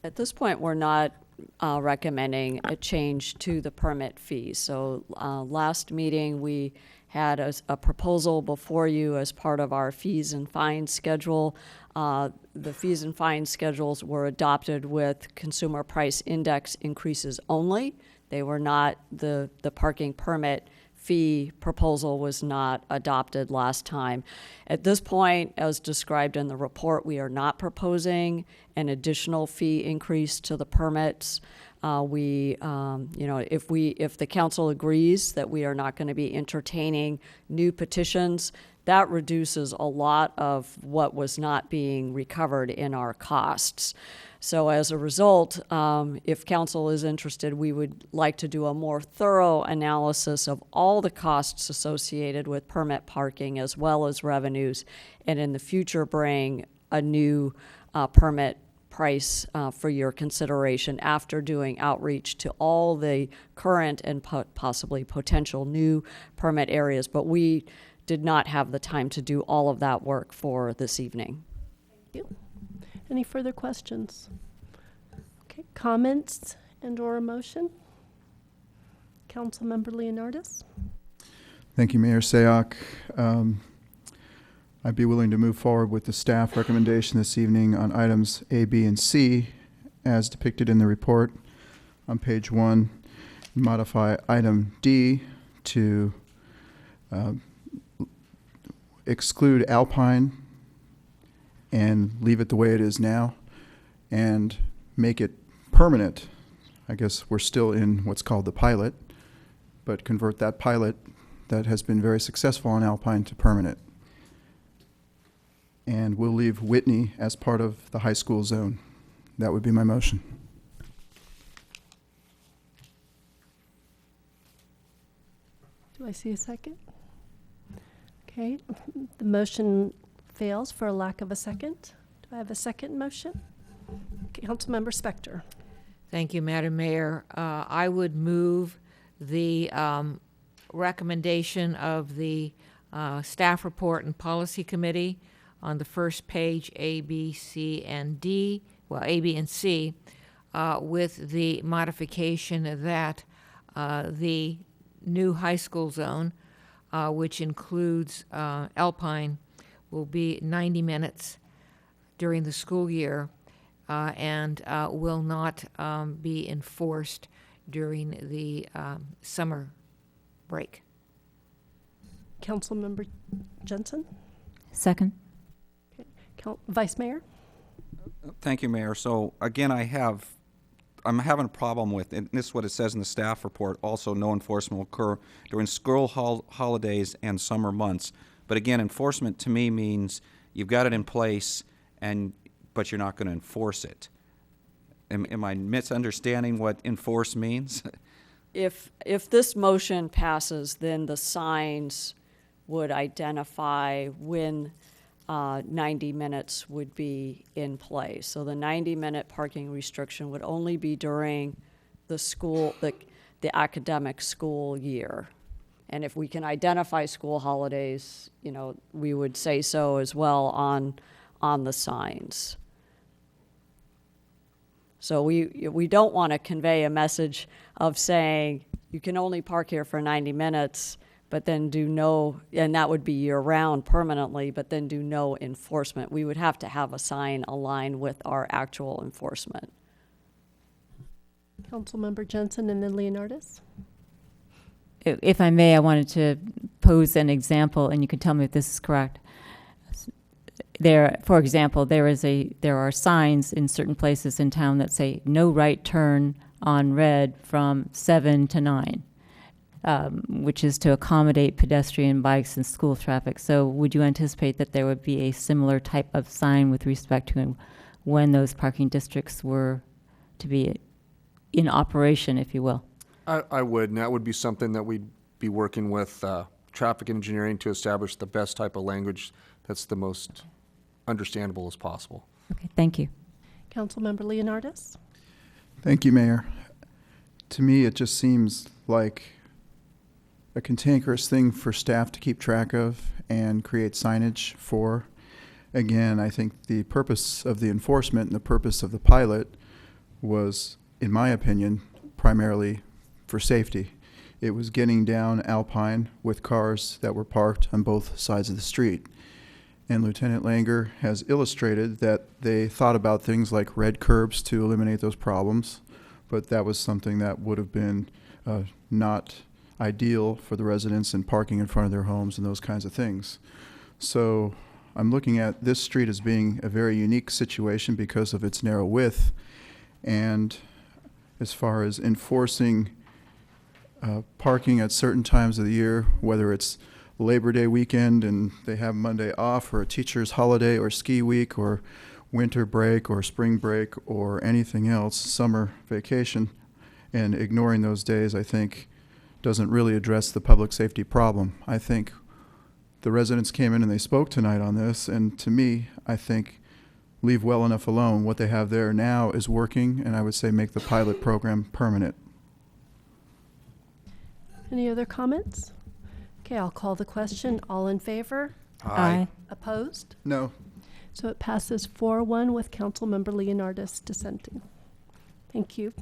At this point, we're not recommending a change to the permit fees. So last meeting, we had a proposal before you as part of our fees and fines schedule. The fees and fines schedules were adopted with consumer price index increases only. They were not, the parking permit fee proposal was not adopted last time. At this point, as described in the report, we are not proposing an additional fee increase to the permits. If the council agrees that we are not going to be entertaining new petitions, that reduces a lot of what was not being recovered in our costs. So as a result, if council is interested, we would like to do a more thorough analysis of all the costs associated with permit parking as well as revenues, and in the future bring a new permit price for your consideration after doing outreach to all the current and possibly potential new permit areas. But we did not have the time to do all of that work for this evening. Thank you. Any further questions? Okay, comments and or a motion? Councilmember Leonardis? Thank you, Mayor Sayoc. I'd be willing to move forward with the staff recommendation this evening on items A, B, and C as depicted in the report on page 1. Modify item D to exclude Alpine and leave it the way it is now and make it permanent. I guess we're still in what's called the pilot, but convert that pilot that has been very successful on Alpine to permanent. And we'll leave Whitney as part of the high school zone. That would be my motion. Do I see a second? Okay, the motion fails for a lack of a second. Do I have a second motion? Councilmember Spector. Thank you, Madam Mayor. I would move the recommendation of the Staff Report and Policy Committee on the first page, A, B, C, and D, well, A, B, and C, with the modification that the new high school zone, which includes Alpine, will be 90 minutes during the school year and will not be enforced during the summer break. Councilmember Jensen? Second. Okay. Vice Mayor? Thank you, Mayor. So again, I'm having a problem with, and this is what it says in the staff report, also no enforcement will occur during school holidays and summer months. But again, enforcement to me means you've got it in place, but you're not going to enforce it. Am I misunderstanding what enforce means? If this motion passes, then the signs would identify when 90 minutes would be in place. So the 90-minute parking restriction would only be during the school, the academic school year. And if we can identify school holidays, you know, we would say so as well on the signs. So we don't want to convey a message of saying you can only park here for 90 minutes, but then do no, and that would be year-round permanently, but then do no enforcement. We would have to have a sign aligned with our actual enforcement. Councilmember Jensen and then Leonardis. If I may, I wanted to pose an example, and you can tell me if this is correct. There, for example, there are signs in certain places in town that say no right turn on red from 7 to 9, which is to accommodate pedestrian, bikes, and school traffic. So would you anticipate that there would be a similar type of sign with respect to when those parking districts were to be in operation, if you will? I would, and that would be something that we'd be working with traffic engineering to establish the best type of language that's the most understandable as possible. Okay, thank you. Councilmember Leonardis. Thank you, Mayor. To me, it just seems like a cantankerous thing for staff to keep track of and create signage for. Again, I think the purpose of the enforcement and the purpose of the pilot was, in my opinion, primarily for safety. It was getting down Alpine with cars that were parked on both sides of the street. And Lieutenant Langer has illustrated that they thought about things like red curbs to eliminate those problems, but that was something that would have been not ideal for the residents and parking in front of their homes and those kinds of things. So I'm looking at this street as being a very unique situation because of its narrow width. And as far as enforcing parking at certain times of the year, whether it's Labor Day weekend and they have Monday off, or a teacher's holiday, or ski week, or winter break, or spring break, or anything else, summer vacation, and ignoring those days, I think, doesn't really address the public safety problem. I think the residents came in and they spoke tonight on this, and to me, I think leave well enough alone. What they have there now is working, and I would say make the pilot program permanent. Any other comments? Okay, I'll call the question. All in favor? Aye. Opposed? No. So it passes 4-1 with Councilmember Leonardis dissenting. Thank you.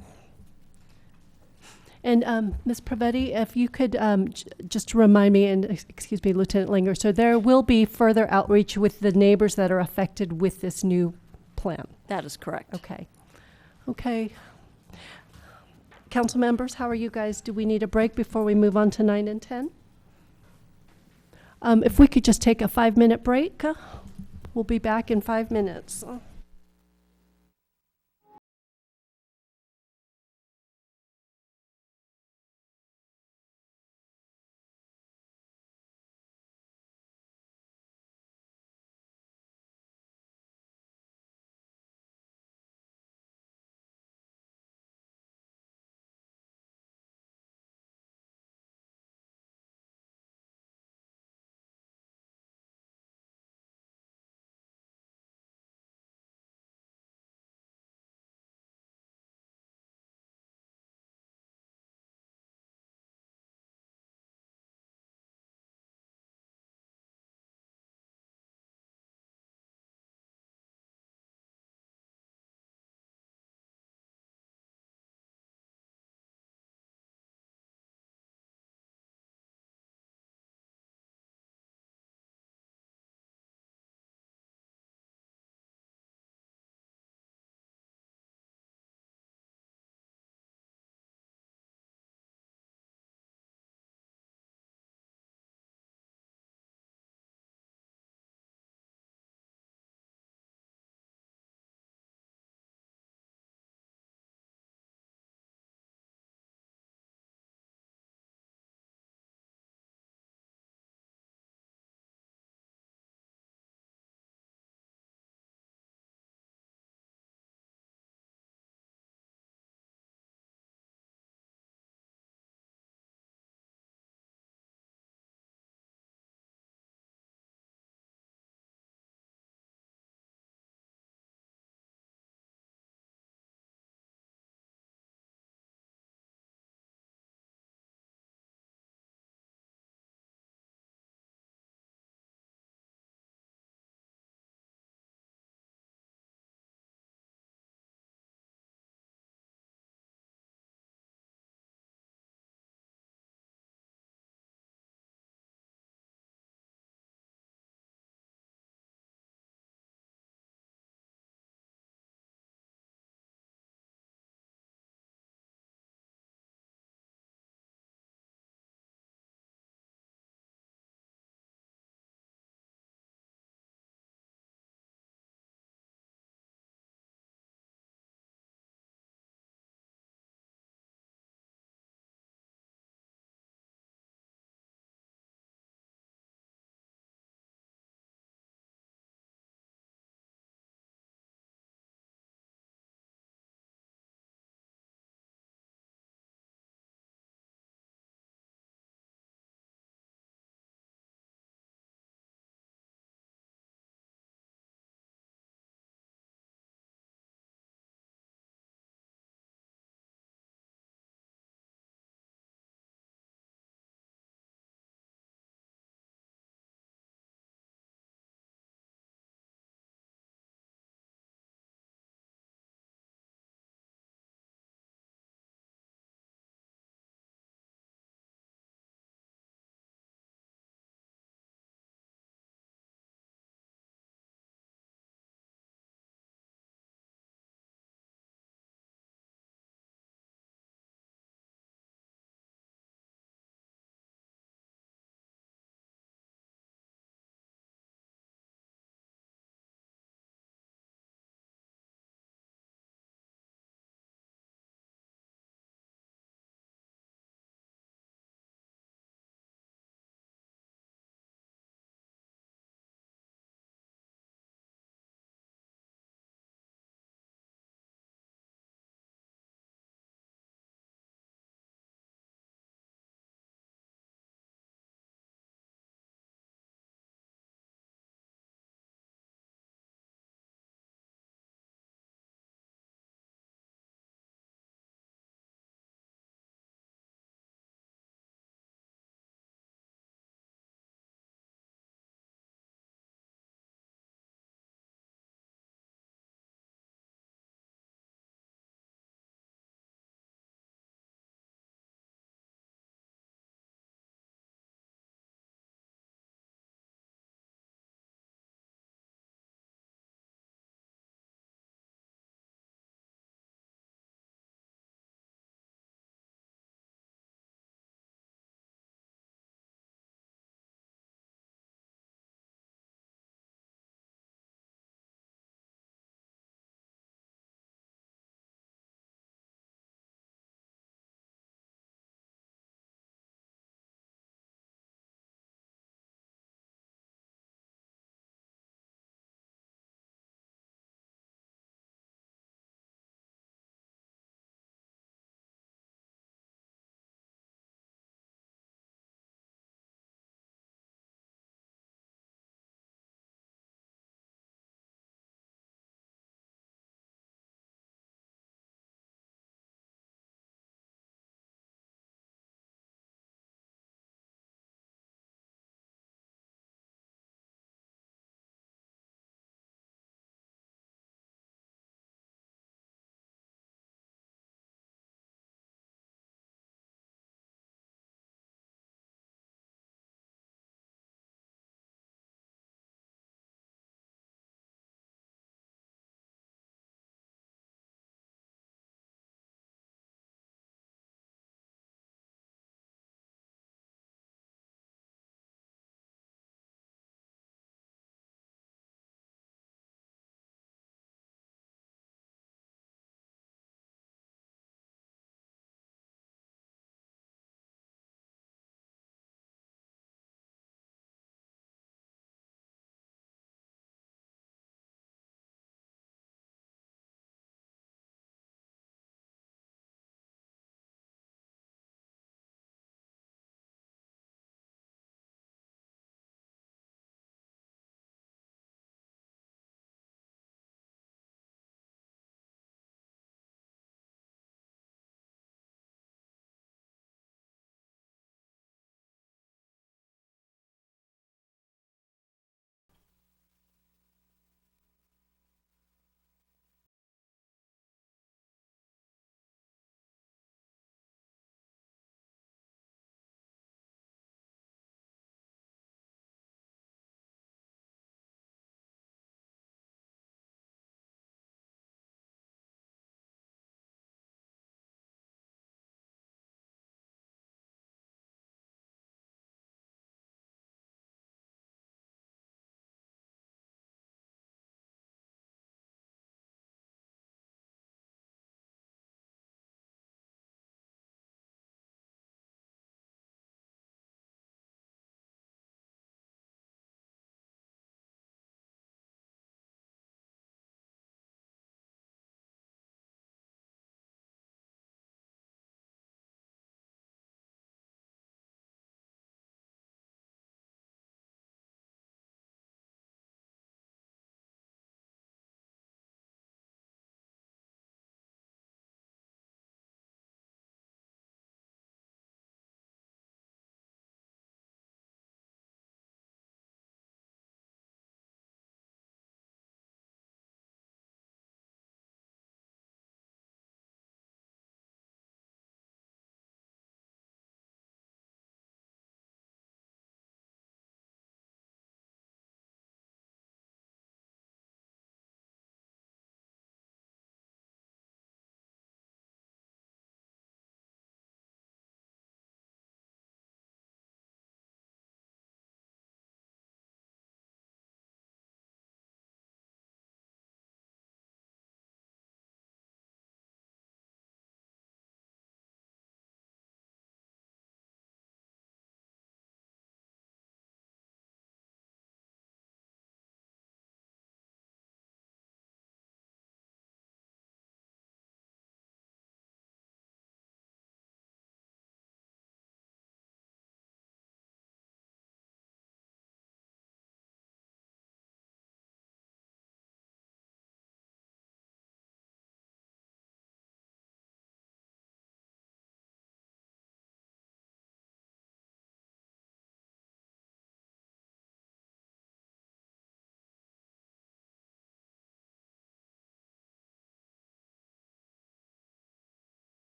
And Ms. Pravetti, if you could just remind me, and excuse me, Lieutenant Langer, so there will be further outreach with the neighbors that are affected with this new plan? That is correct. Okay. Okay. Council members, how are you guys? Do we need a break before we move on to 9 and 10? If we could just take a 5-minute break, we'll be back in 5 minutes.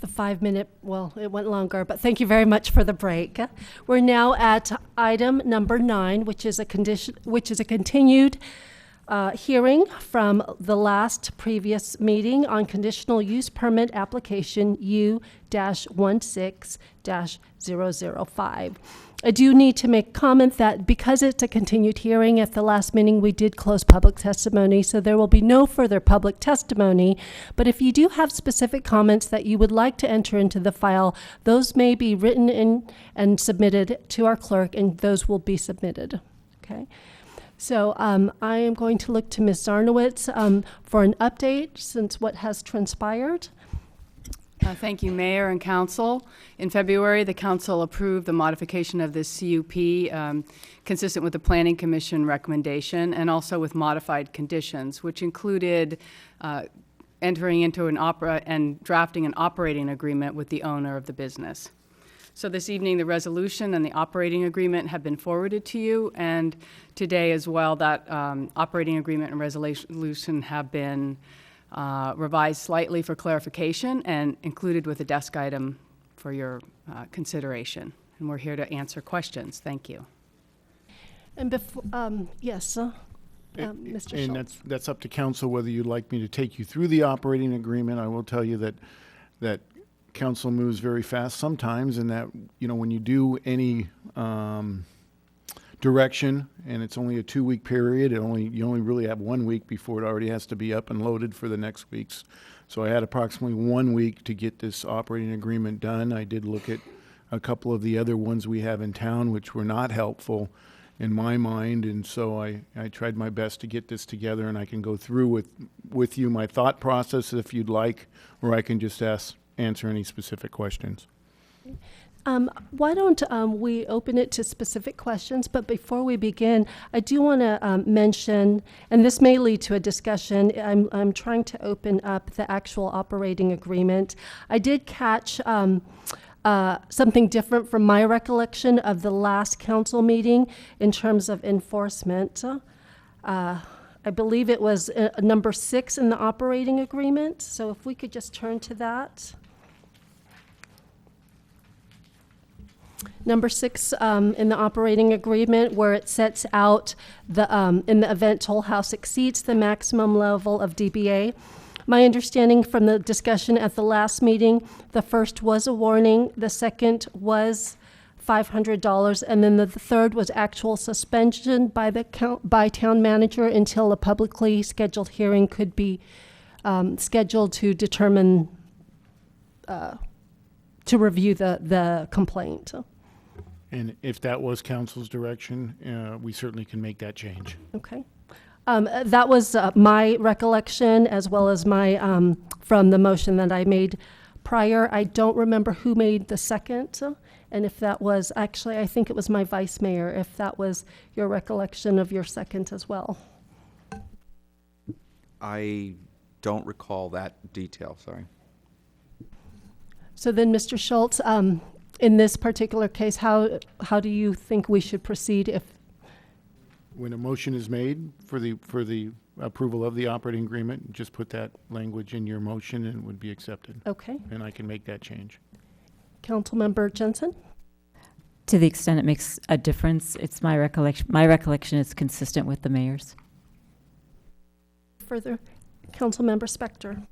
the 5-minute, well, it went longer, but thank you very much for the break. We're now at item number 9, which is a continued hearing from the last previous meeting on conditional use permit application U-16-005. I do need to make comment that because it's a continued hearing, at the last meeting we did close public testimony, so there will be no further public testimony. But if you do have specific comments that you would like to enter into the file, those may be written in and submitted to our clerk, and those will be submitted. Okay. So I am going to look to Ms. Zarnowitz for an update since what has transpired. Thank you, Mayor and Council. In February, the Council approved the modification of this CUP consistent with the Planning Commission recommendation and also with modified conditions, which included entering into and drafting an operating agreement with the owner of the business. So this evening, the resolution and the operating agreement have been forwarded to you, and today as well, that operating agreement and resolution have been revised slightly for clarification and included with a desk item for your consideration. And we're here to answer questions. Thank you. And before, yes, Mr. And Schultz. that's up to council whether you'd like me to take you through the operating agreement. I will tell you that council moves very fast sometimes, and that, you know, when you do any direction, and it's only a 2-week period, you only really have 1 week before it already has to be up and loaded for the next week's. So I had approximately 1 week to get this operating agreement done. I did look at a couple of the other ones we have in town, which were not helpful in my mind, and so I tried my best to get this together, and I can go through with you my thought process if you'd like, or I can just answer any specific questions. Why don't we open it to specific questions? But before we begin, I do want to mention, and this may lead to a discussion, I'm trying to open up the actual operating agreement. I did catch something different from my recollection of the last council meeting in terms of enforcement. I believe it was number 6 in the operating agreement. So if we could just turn to that. Number 6 in the operating agreement, where it sets out in the event Toll House exceeds the maximum level of DBA. My understanding from the discussion at the last meeting, the first was a warning, the second was $500, and then the third was actual suspension by town manager until a publicly scheduled hearing could be scheduled to determine to review the complaint. And if that was council's direction, we certainly can make that change. Okay. That was my recollection, as well as my, from the motion that I made prior. I don't remember who made the second, and if that was, actually, I think it was my vice mayor, if that was your recollection of your second as well. I don't recall that detail, sorry. So then, Mr. Schultz, in this particular case, how do you think we should proceed if? When a motion is made for the approval of the operating agreement, just put that language in your motion and it would be accepted. Okay. And I can make that change. Councilmember Jensen? To the extent it makes a difference, it's my recollection. My recollection is consistent with the mayor's. Further, Councilmember Spector.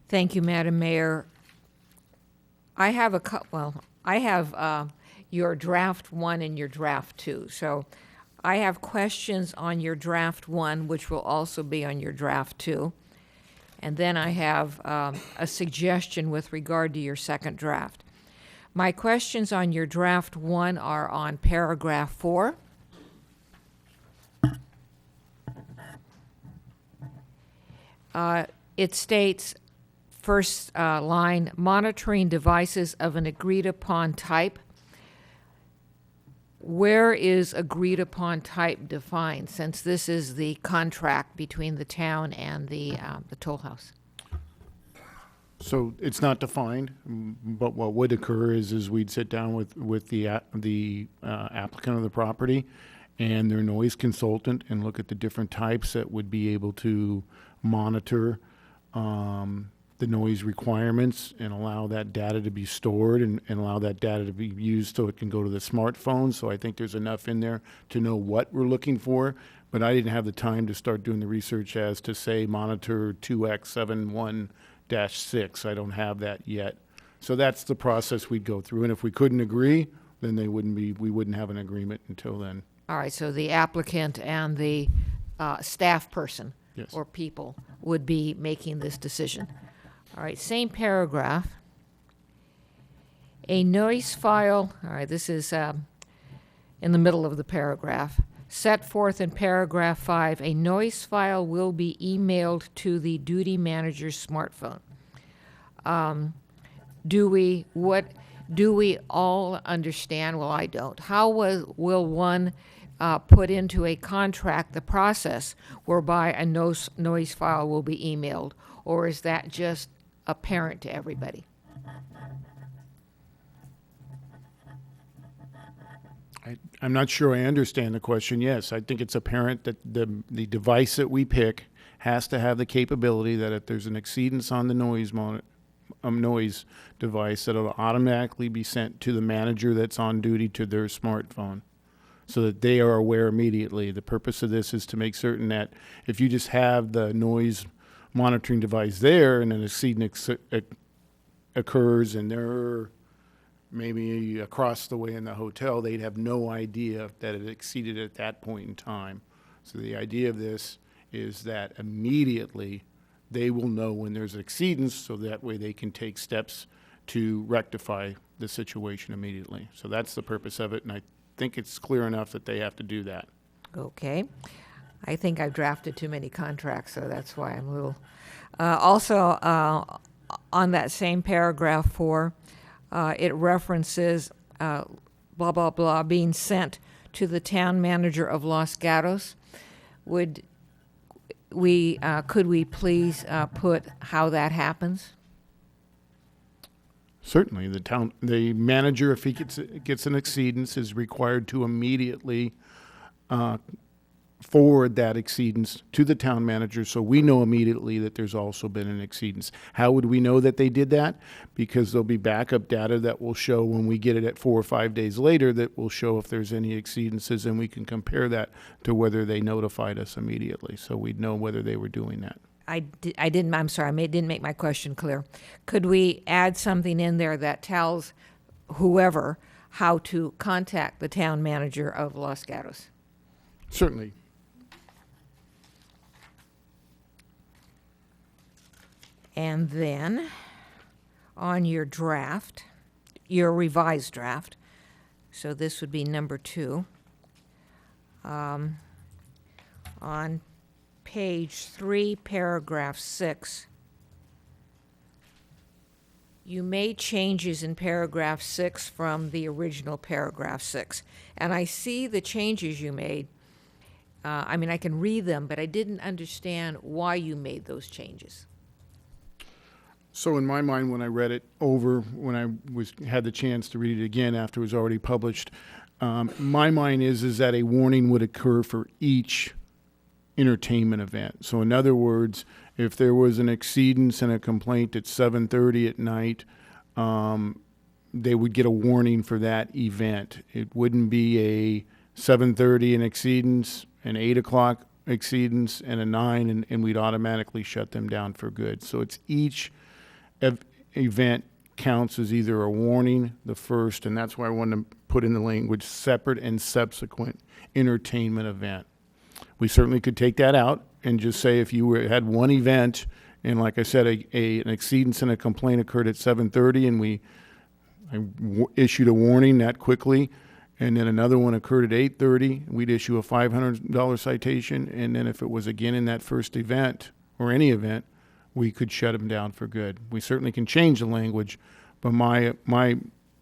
Thank you, Madam Mayor. I have your draft 1 and your draft 2. So I have questions on your draft 1, which will also be on your draft 2. And then I have a suggestion with regard to your second draft. My questions on your draft 1 are on paragraph 4. It states, first line, monitoring devices of an agreed-upon type. Where is agreed-upon type defined, since this is the contract between the town and the toll house? So it's not defined, but what would occur is we'd sit down with the applicant of the property and their noise consultant and look at the different types that would be able to monitor the the noise requirements and allow that data to be stored and allow that data to be used so it can go to the smartphone. So I think there's enough in there to know what we're looking for. But I didn't have the time to start doing the research as to, say, monitor 2X71-6. I don't have that yet. So that's the process we'd go through. And if we couldn't agree, then we wouldn't have an agreement until then. All right, so the applicant and the staff person Yes. or people would be making this decision. All right, same paragraph. A noise file, all right, this is in the middle of the paragraph. Set forth in paragraph 5, a noise file will be emailed to the duty manager's smartphone. Do we all understand? Well, I don't. How will one put into a contract the process whereby a noise file will be emailed, or is that just apparent to everybody? I'm not sure I understand the question. Yes, I think it's apparent that the device that we pick has to have the capability that if there's an exceedance on the noise device, that it'll automatically be sent to the manager that's on duty to their smartphone so that they are aware immediately. The purpose of this is to make certain that if you just have the noise monitoring device there and an exceedance occurs and they're maybe across the way in the hotel, they'd have no idea that it exceeded at that point in time. So the idea of this is that immediately they will know when there's exceedance, so that way they can take steps to rectify the situation immediately. So that's the purpose of it, and I think it's clear enough that they have to do that. Okay. I think I've drafted too many contracts, so that's why I'm a little... Also, on that same paragraph 4, it references blah, blah, blah being sent to the town manager of Los Gatos. Could we please put how that happens? Certainly, the manager, if he gets an exceedance, is required to immediately forward that exceedance to the town manager, so we know immediately that there's also been an exceedance. How would we know that they did that? Because there'll be backup data that will show when we get it at 4 or 5 days later that will show if there's any exceedances, and we can compare that to whether they notified us immediately, so we'd know whether they were doing that. I'm sorry, I didn't make my question clear. Could we add something in there that tells whoever how to contact the town manager of Los Gatos? Certainly. And then on your draft, your revised draft, so this would be number 2, on page 3, paragraph 6, you made changes in paragraph 6 from the original paragraph 6. And I see the changes you made. I can read them, but I didn't understand why you made those changes. So in my mind, when I read it over, when I had the chance to read it again after it was already published, my mind is that a warning would occur for each entertainment event. So in other words, if there was an exceedance and a complaint at 7:30 at night, they would get a warning for that event. It wouldn't be a 7:30 an exceedance, an 8 o'clock exceedance, and a 9, and we'd automatically shut them down for good. So it's each event counts as either a warning, the first, and that's why I wanted to put in the language separate and subsequent entertainment event. We certainly could take that out and just say if you had one event, and like I said, an exceedance and a complaint occurred at 7:30, and I issued a warning that quickly, and then another one occurred at 8:30, we'd issue a $500 citation, and then if it was again in that first event, or any event, we could shut them down for good. We certainly can change the language, but my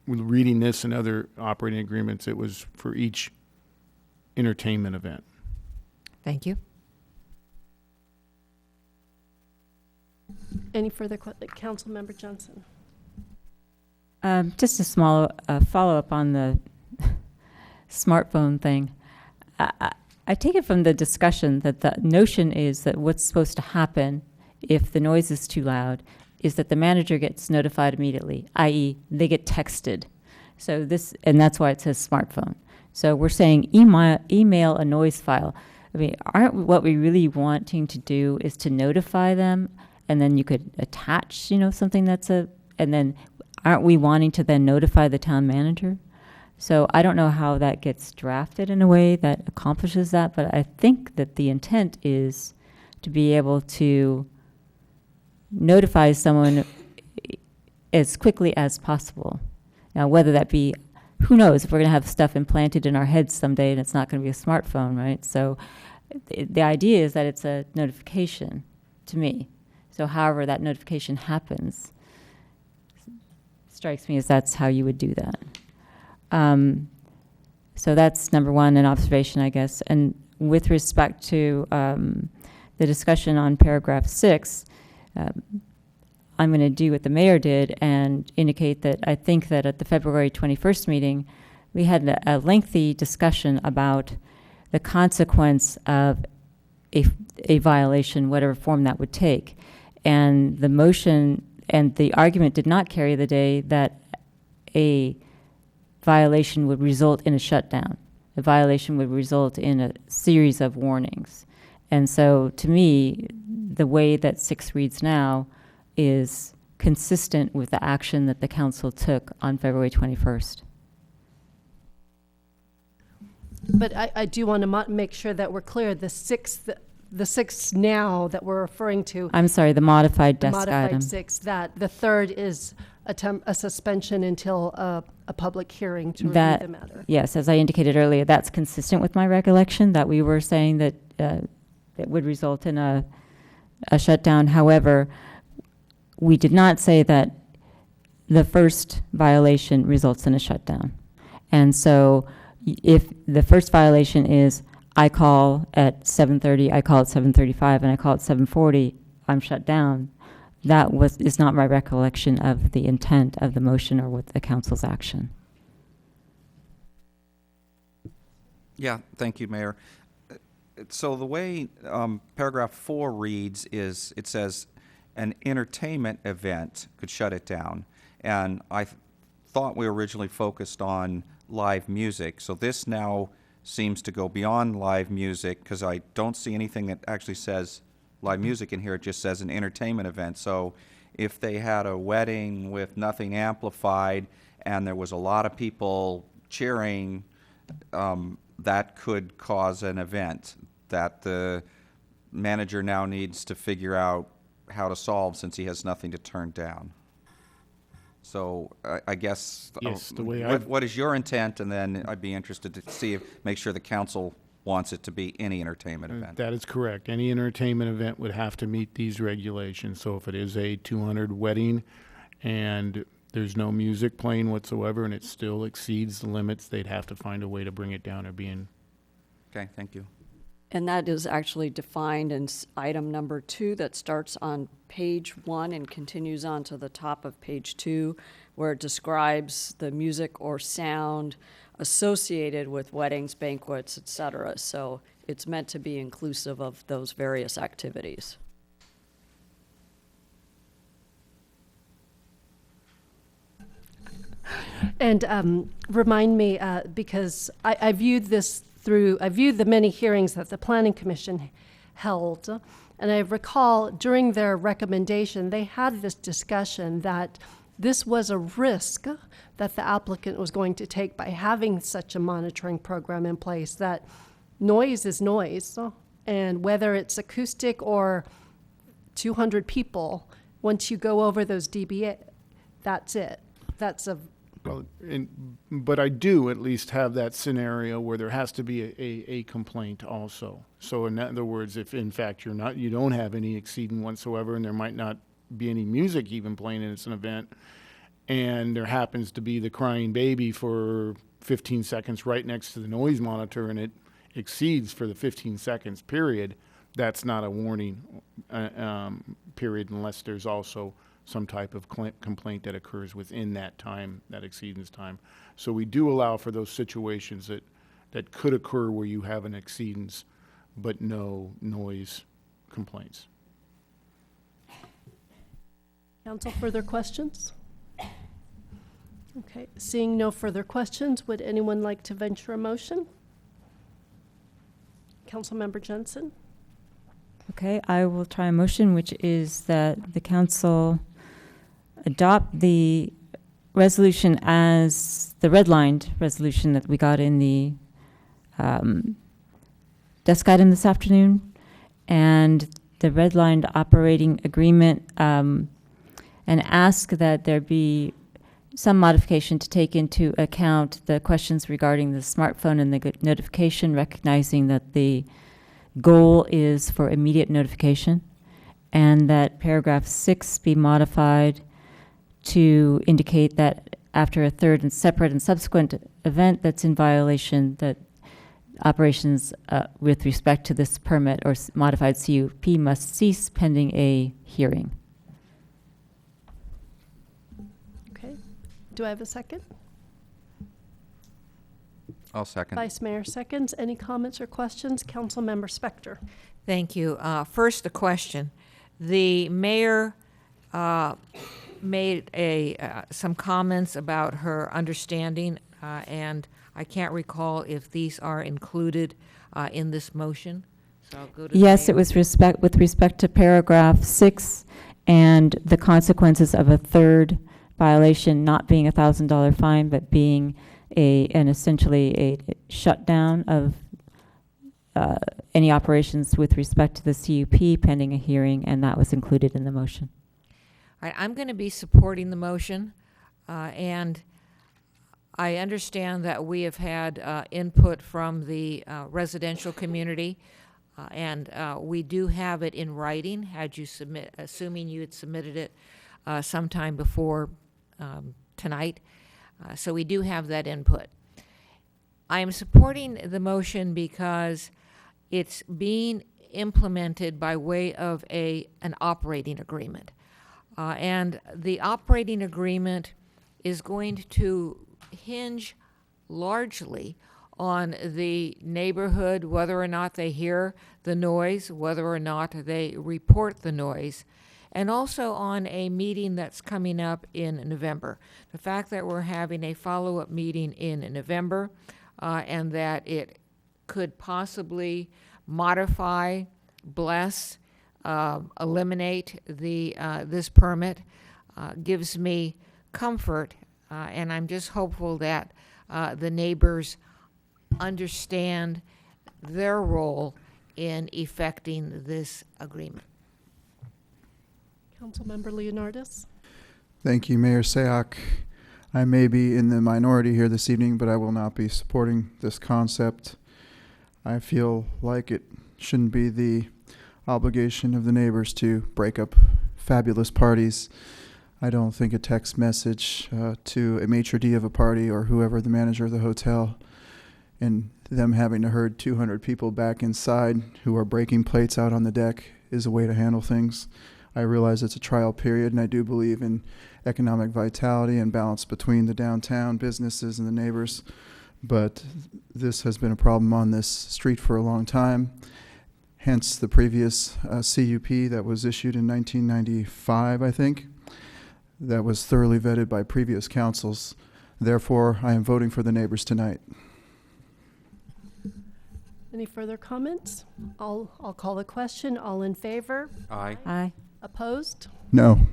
reading this and other operating agreements, it was for each entertainment event. Thank you. Any further questions? Councilmember Johnson. Just a small follow-up on the smartphone thing. I take it from the discussion that the notion is that what's supposed to happen if the noise is too loud is that the manager gets notified immediately, i.e. they get texted. So this, and that's why it says smartphone. So we're saying email a noise file. I mean, aren't what we really wanting to do is to notify them, and then you could attach, something and then aren't we wanting to then notify the town manager? So I don't know how that gets drafted in a way that accomplishes that, but I think that the intent is to be able to notify someone as quickly as possible. Now, whether that be, who knows, if we're going to have stuff implanted in our heads someday and it's not going to be a smartphone, right? So the idea is that it's a notification to me. So however that notification happens, strikes me as that's how you would do that. So that's number one, an observation, I guess. And with respect to the discussion on paragraph 6, I'm going to do what the mayor did and indicate that I think that at the February 21st meeting, we had a lengthy discussion about the consequence of a violation, whatever form that would take. And the motion and the argument did not carry the day that a violation would result in a shutdown. A violation would result in a series of warnings. And so to me, the way that 6 reads now is consistent with the action that the council took on February 21st. But I do want to make sure that we're clear. The six now that we're referring to. I'm sorry, the modified the desk modified item. 6. That the third is a suspension until a public hearing to review That, the matter. yes, as I indicated earlier, that's consistent with my recollection that we were saying that it would result in a shutdown. However, we did not say that the first violation results in a shutdown. And so if the first violation is I call at 7:30, I call at 7:35, and I call at 7:40, I'm shut down, that is not my recollection of the intent of the motion or with the council's action. Yeah, thank you, Mayor. So the way paragraph 4 reads is it says an entertainment event could shut it down. And I thought we originally focused on live music. So this now seems to go beyond live music because I don't see anything that actually says live music in here. It just says an entertainment event. So if they had a wedding with nothing amplified and there was a lot of people cheering, that could cause an event that the manager now needs to figure out how to solve since he has nothing to turn down. So I guess, Yes, the way what is your intent? And then I'd be interested to see make sure the council wants it to be any entertainment event. That is correct. Any entertainment event would have to meet these regulations. So if it is a 200 wedding and there's no music playing whatsoever and it still exceeds the limits, they'd have to find a way to bring it down or be in. Okay, thank you. And that is actually defined in item number 2 that starts on page 1 and continues on to the top of page 2, where it describes the music or sound associated with weddings, banquets, etc. So it's meant to be inclusive of those various activities. And remind me, because I viewed the many hearings that the Planning Commission held, and I recall during their recommendation, they had this discussion that this was a risk that the applicant was going to take by having such a monitoring program in place, that noise is noise, and whether it's acoustic or 200 people, once you go over those dBA, that's it. That's a Well, but I do at least have that scenario where there has to be a complaint also. So in other words, if in fact you don't have any exceeding whatsoever, and there might not be any music even playing and it's an event, and there happens to be the crying baby for 15 seconds right next to the noise monitor, and it exceeds for the 15 seconds period, that's not a warning period unless there's also some type of complaint that occurs within that time, that exceedance time. So we do allow for those situations that could occur where you have an exceedance but no noise complaints. Council, further questions? Okay, seeing no further questions, would anyone like to venture a motion? Councilmember Jensen? Okay, I will try a motion, which is that the council adopt the resolution as the redlined resolution that we got in the desk item this afternoon, and the redlined operating agreement, and ask that there be some modification to take into account the questions regarding the smartphone and the notification, recognizing that the goal is for immediate notification, and that paragraph 6 be modified to indicate that after a third and separate and subsequent event that's in violation, that operations with respect to this permit or modified CUP must cease pending a hearing. Okay. Do I have a second? I'll second. Vice Mayor seconds. Any comments or questions? Councilmember Spector. Thank you. First, a question. The mayor made some comments about her understanding, and I can't recall if these are included in this motion. So I'll go to Yes, it was with respect to paragraph 6 and the consequences of a third violation not being a $1,000 fine, but being essentially a shutdown of any operations with respect to the CUP pending a hearing, and that was included in the motion. All right, I'm going to be supporting the motion, and I understand that we have had input from the residential community, and we do have it in writing, assuming you had submitted it sometime before tonight. So we do have that input. I am supporting the motion because it's being implemented by way of an operating agreement. And the operating agreement is going to hinge largely on the neighborhood, whether or not they hear the noise, whether or not they report the noise, and also on a meeting that's coming up in November. The fact that we're having a follow-up meeting in November, and that it could possibly modify, bless, eliminate this permit gives me comfort, and I'm just hopeful that the neighbors understand their role in effecting this agreement. Councilmember Leonardis? Thank you, Mayor Sayoc. I may be in the minority here this evening, but I will not be supporting this concept. I feel like it shouldn't be the obligation of the neighbors to break up fabulous parties. I don't think a text message to a maitre d' of a party or whoever the manager of the hotel and them having to herd 200 people back inside who are breaking plates out on the deck is a way to handle things. I realize it's a trial period, and I do believe in economic vitality and balance between the downtown businesses and the neighbors, but this has been a problem on this street for a long time. Hence the previous CUP that was issued in 1995, I think, that was thoroughly vetted by previous councils. Therefore, I am voting for the neighbors tonight. Any further comments? I'll call the question. All in favor? Aye. Aye. Opposed? No.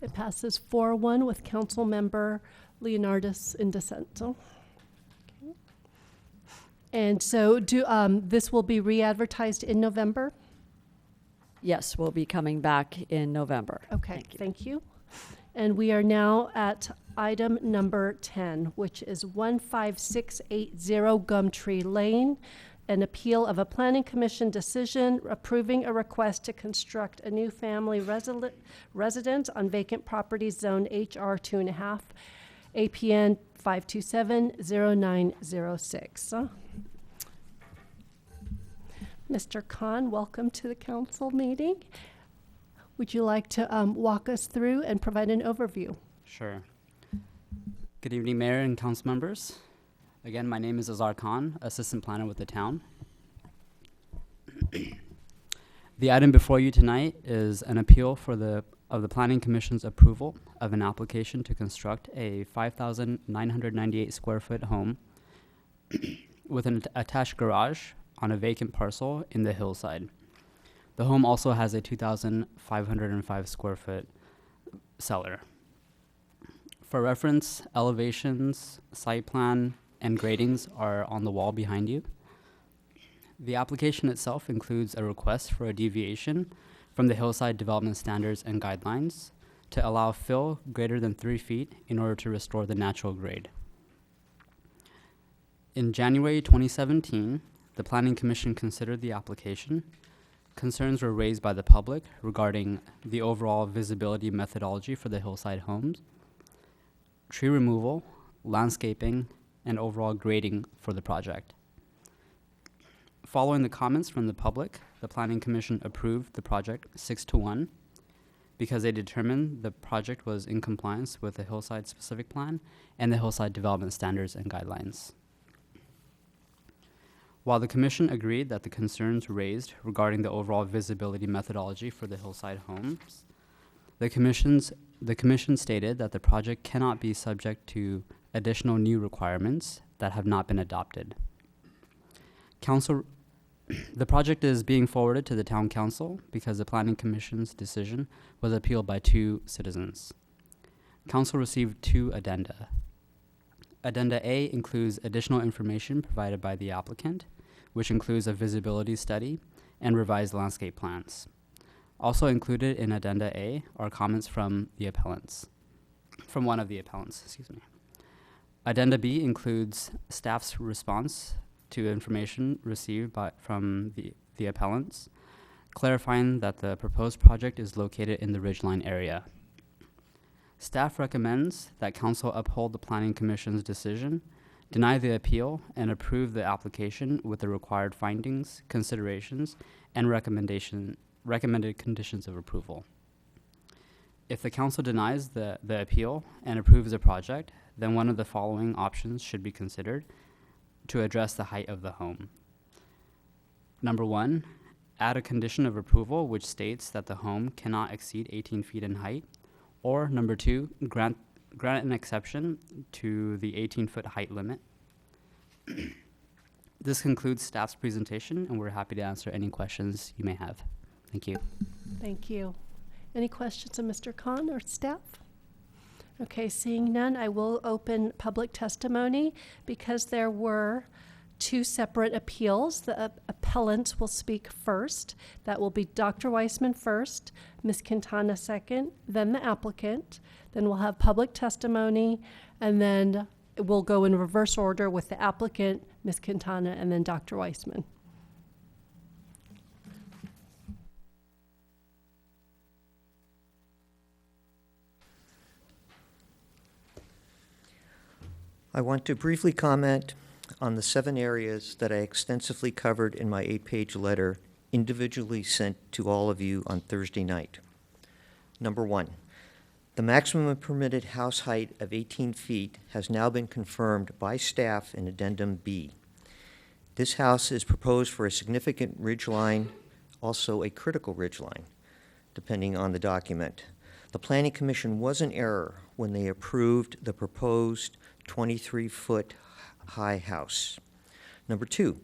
It passes 4-1 with Councilmember Leonardis in dissent. So, okay. And so this will be re-advertised in November? Yes, we'll be coming back in November. Okay, thank you. And we are now at item number 10, which is 15680 Gumtree Lane, an appeal of a planning commission decision approving a request to construct a new family residence on vacant property zone HR 2.5, APN 5270906. Mr. Khan, welcome to the council meeting. Would you like to walk us through and provide an overview? Sure. Good evening, Mayor and council members. Again, my name is Azar Khan, Assistant Planner with the town. The item before you tonight is an appeal of the Planning Commission's approval of an application to construct a 5,998 square foot home with an attached garage on a vacant parcel in the hillside. The home also has a 2,505 square foot cellar. For reference, elevations, site plan, and gradings are on the wall behind you. The application itself includes a request for a deviation from the hillside development standards and guidelines to allow fill greater than 3 feet in order to restore the natural grade. In January 2017, the Planning Commission considered the application. Concerns were raised by the public regarding the overall visibility methodology for the hillside homes, tree removal, landscaping, and overall grading for the project. Following the comments from the public, the Planning Commission approved the project 6-1 because they determined the project was in compliance with the hillside specific plan and the hillside development standards and guidelines. While the Commission agreed that the concerns raised regarding the overall visibility methodology for the hillside homes, the Commission stated that the project cannot be subject to additional new requirements that have not been adopted. The project is being forwarded to the Town Council because the Planning Commission's decision was appealed by 2 citizens. Council received 2 addenda. Addenda A includes additional information provided by the applicant, which includes a visibility study and revised landscape plans. Also included in Addenda A are comments from one of the appellants. Addenda B includes staff's response to information received from the appellants, clarifying that the proposed project is located in the Ridgeline area. Staff recommends that Council uphold the Planning Commission's decision, deny the appeal, and approve the application with the required findings, considerations, and recommended conditions of approval. If the Council denies the appeal and approves the project, then one of the following options should be considered to address the height of the home. Number 1, add a condition of approval which states that the home cannot exceed 18 feet in height, or number 2, grant an exception to the 18-foot height limit. This concludes staff's presentation, and we're happy to answer any questions you may have. Thank you. Thank you. Any questions of Mr. Khan or staff? Okay, seeing none, I will open public testimony because there were 2 separate appeals. The appellants will speak first. That will be Dr. Weissman first, Ms. Quintana second, then the applicant. Then we'll have public testimony, and then we'll go in reverse order with the applicant, Ms. Quintana, and then Dr. Weissman. I want to briefly comment on the 7 areas that I extensively covered in my 8-page letter individually sent to all of you on Thursday night. Number 1, the maximum permitted house height of 18 feet has now been confirmed by staff in Addendum B. This house is proposed for a significant ridgeline, also a critical ridgeline, depending on the document. The Planning Commission was in error when they approved the proposed 23-foot high house. Number 2,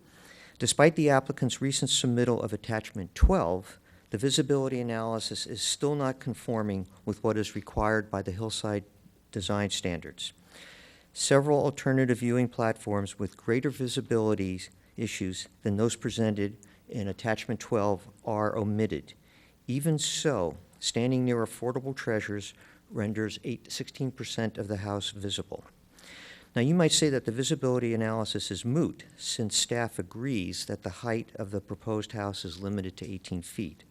despite the applicant's recent submittal of attachment 12, the visibility analysis is still not conforming with what is required by the hillside design standards. Several alternative viewing platforms with greater visibility issues than those presented in attachment 12 are omitted. Even so, standing near affordable treasures renders 16% of the house visible. Now, you might say that the visibility analysis is moot since staff agrees that the height of the proposed house is limited to 18 feet.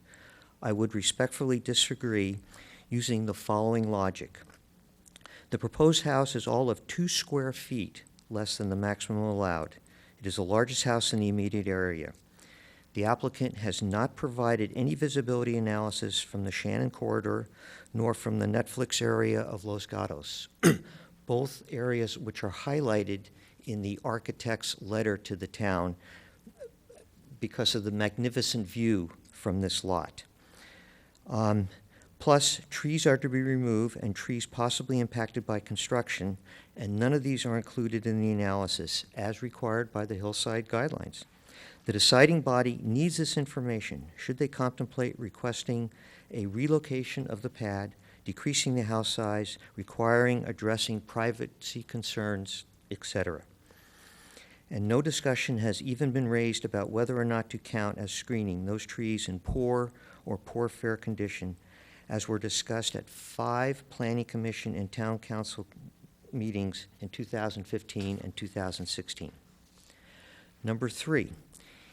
I would respectfully disagree using the following logic. The proposed house is all of 2 square feet less than the maximum allowed. It is the largest house in the immediate area. The applicant has not provided any visibility analysis from the Shannon corridor nor from the Netflix area of Los Gatos. Both areas which are highlighted in the architect's letter to the town because of the magnificent view from this lot. Plus, trees are to be removed and trees possibly impacted by construction, and none of these are included in the analysis as required by the hillside guidelines. The deciding body needs this information should they contemplate requesting a relocation of the pad, decreasing the house size, requiring addressing privacy concerns, etc. And no discussion has even been raised about whether or not to count as screening those trees in poor or poor fair condition, as were discussed at 5 Planning Commission and Town Council meetings in 2015 and 2016. Number 3,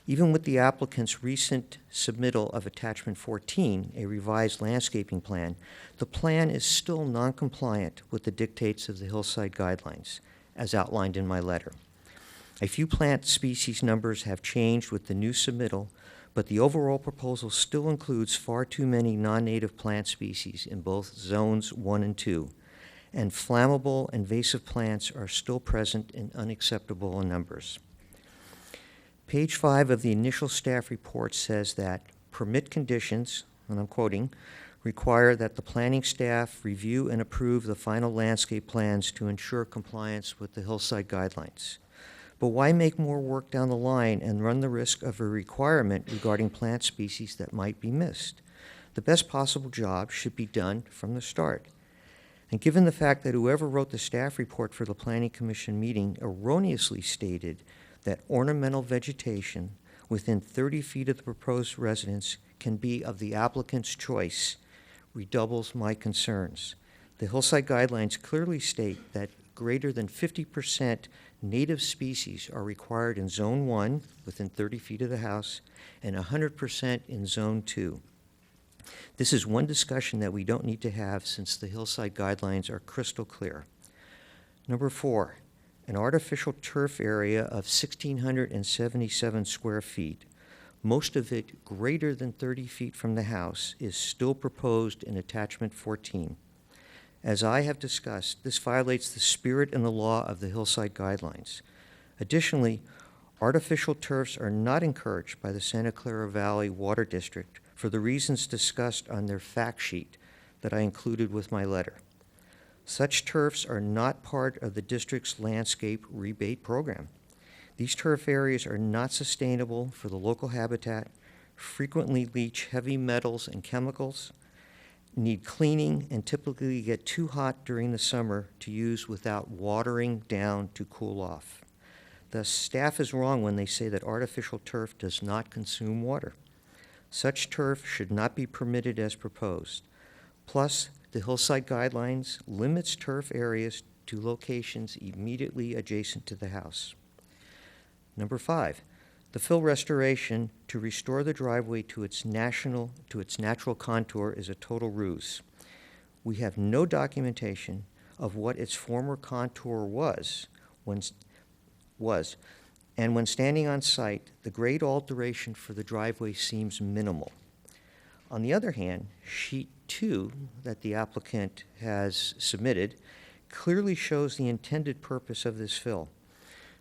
even with the applicant's recent submittal of Attachment 14, a revised landscaping plan, the plan is still non-compliant with the dictates of the hillside guidelines, as outlined in my letter. A few plant species numbers have changed with the new submittal, but the overall proposal still includes far too many non-native plant species in both zones 1 and 2, and flammable invasive plants are still present in unacceptable numbers. Page 5 of the initial staff report says that permit conditions, and I'm quoting, require that the planning staff review and approve the final landscape plans to ensure compliance with the hillside guidelines. But why make more work down the line and run the risk of a requirement regarding plant species that might be missed? The best possible job should be done from the start. And given the fact that whoever wrote the staff report for the Planning Commission meeting erroneously stated that ornamental vegetation within 30 feet of the proposed residence can be of the applicant's choice, redoubles my concerns. The hillside guidelines clearly state that greater than 50% native species are required in Zone 1, within 30 feet of the house, and 100% in Zone 2. This is one discussion that we don't need to have since the hillside guidelines are crystal clear. Number 4, an artificial turf area of 1,677 square feet, most of it greater than 30 feet from the house, is still proposed in Attachment 14. As I have discussed, this violates the spirit and the law of the hillside guidelines. Additionally, artificial turfs are not encouraged by the Santa Clara Valley Water District for the reasons discussed on their fact sheet that I included with my letter. Such turfs are not part of the district's landscape rebate program. These turf areas are not sustainable for the local habitat, frequently leach heavy metals and chemicals, need cleaning, and typically get too hot during the summer to use without watering down to cool off. Thus, staff is wrong when they say that artificial turf does not consume water. Such turf should not be permitted as proposed. Plus, the hillside guidelines limits turf areas to locations immediately adjacent to the house. Number 5, the fill restoration to restore the driveway to its natural contour is a total ruse. We have no documentation of what its former contour was, and when standing on site, the grade alteration for the driveway seems minimal. On the other hand, sheet 2 that the applicant has submitted clearly shows the intended purpose of this fill.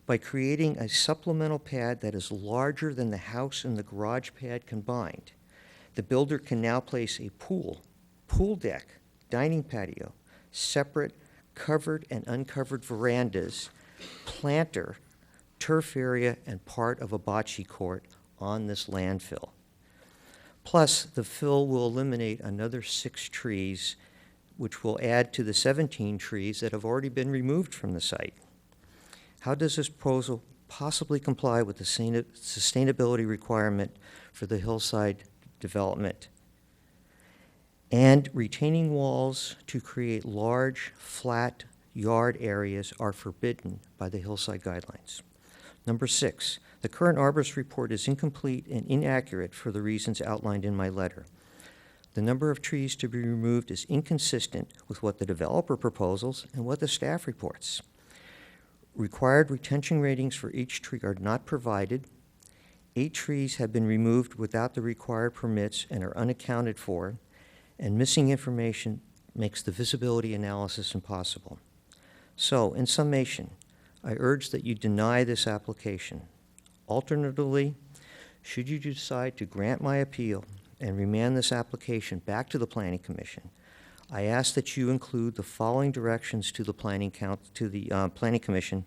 By creating a supplemental pad that is larger than the house and the garage pad combined, the builder can now place a pool deck, dining patio, separate covered and uncovered verandas, planter, turf area, and part of a bocce court on this landfill. Plus, the fill will eliminate another 6 trees, which will add to the 17 trees that have already been removed from the site. How does this proposal possibly comply with the sustainability requirement for the hillside development? And retaining walls to create large, flat yard areas are forbidden by the hillside guidelines. Number 6, the current arborist report is incomplete and inaccurate for the reasons outlined in my letter. The number of trees to be removed is inconsistent with what the developer proposals and what the staff reports. Required retention ratings for each tree are not provided. 8 trees have been removed without the required permits and are unaccounted for, and missing information makes the visibility analysis impossible. So, in summation, I urge that you deny this application. Alternatively, should you decide to grant my appeal, and remand this application back to the Planning Commission, I ask that you include the following directions to the Planning Commission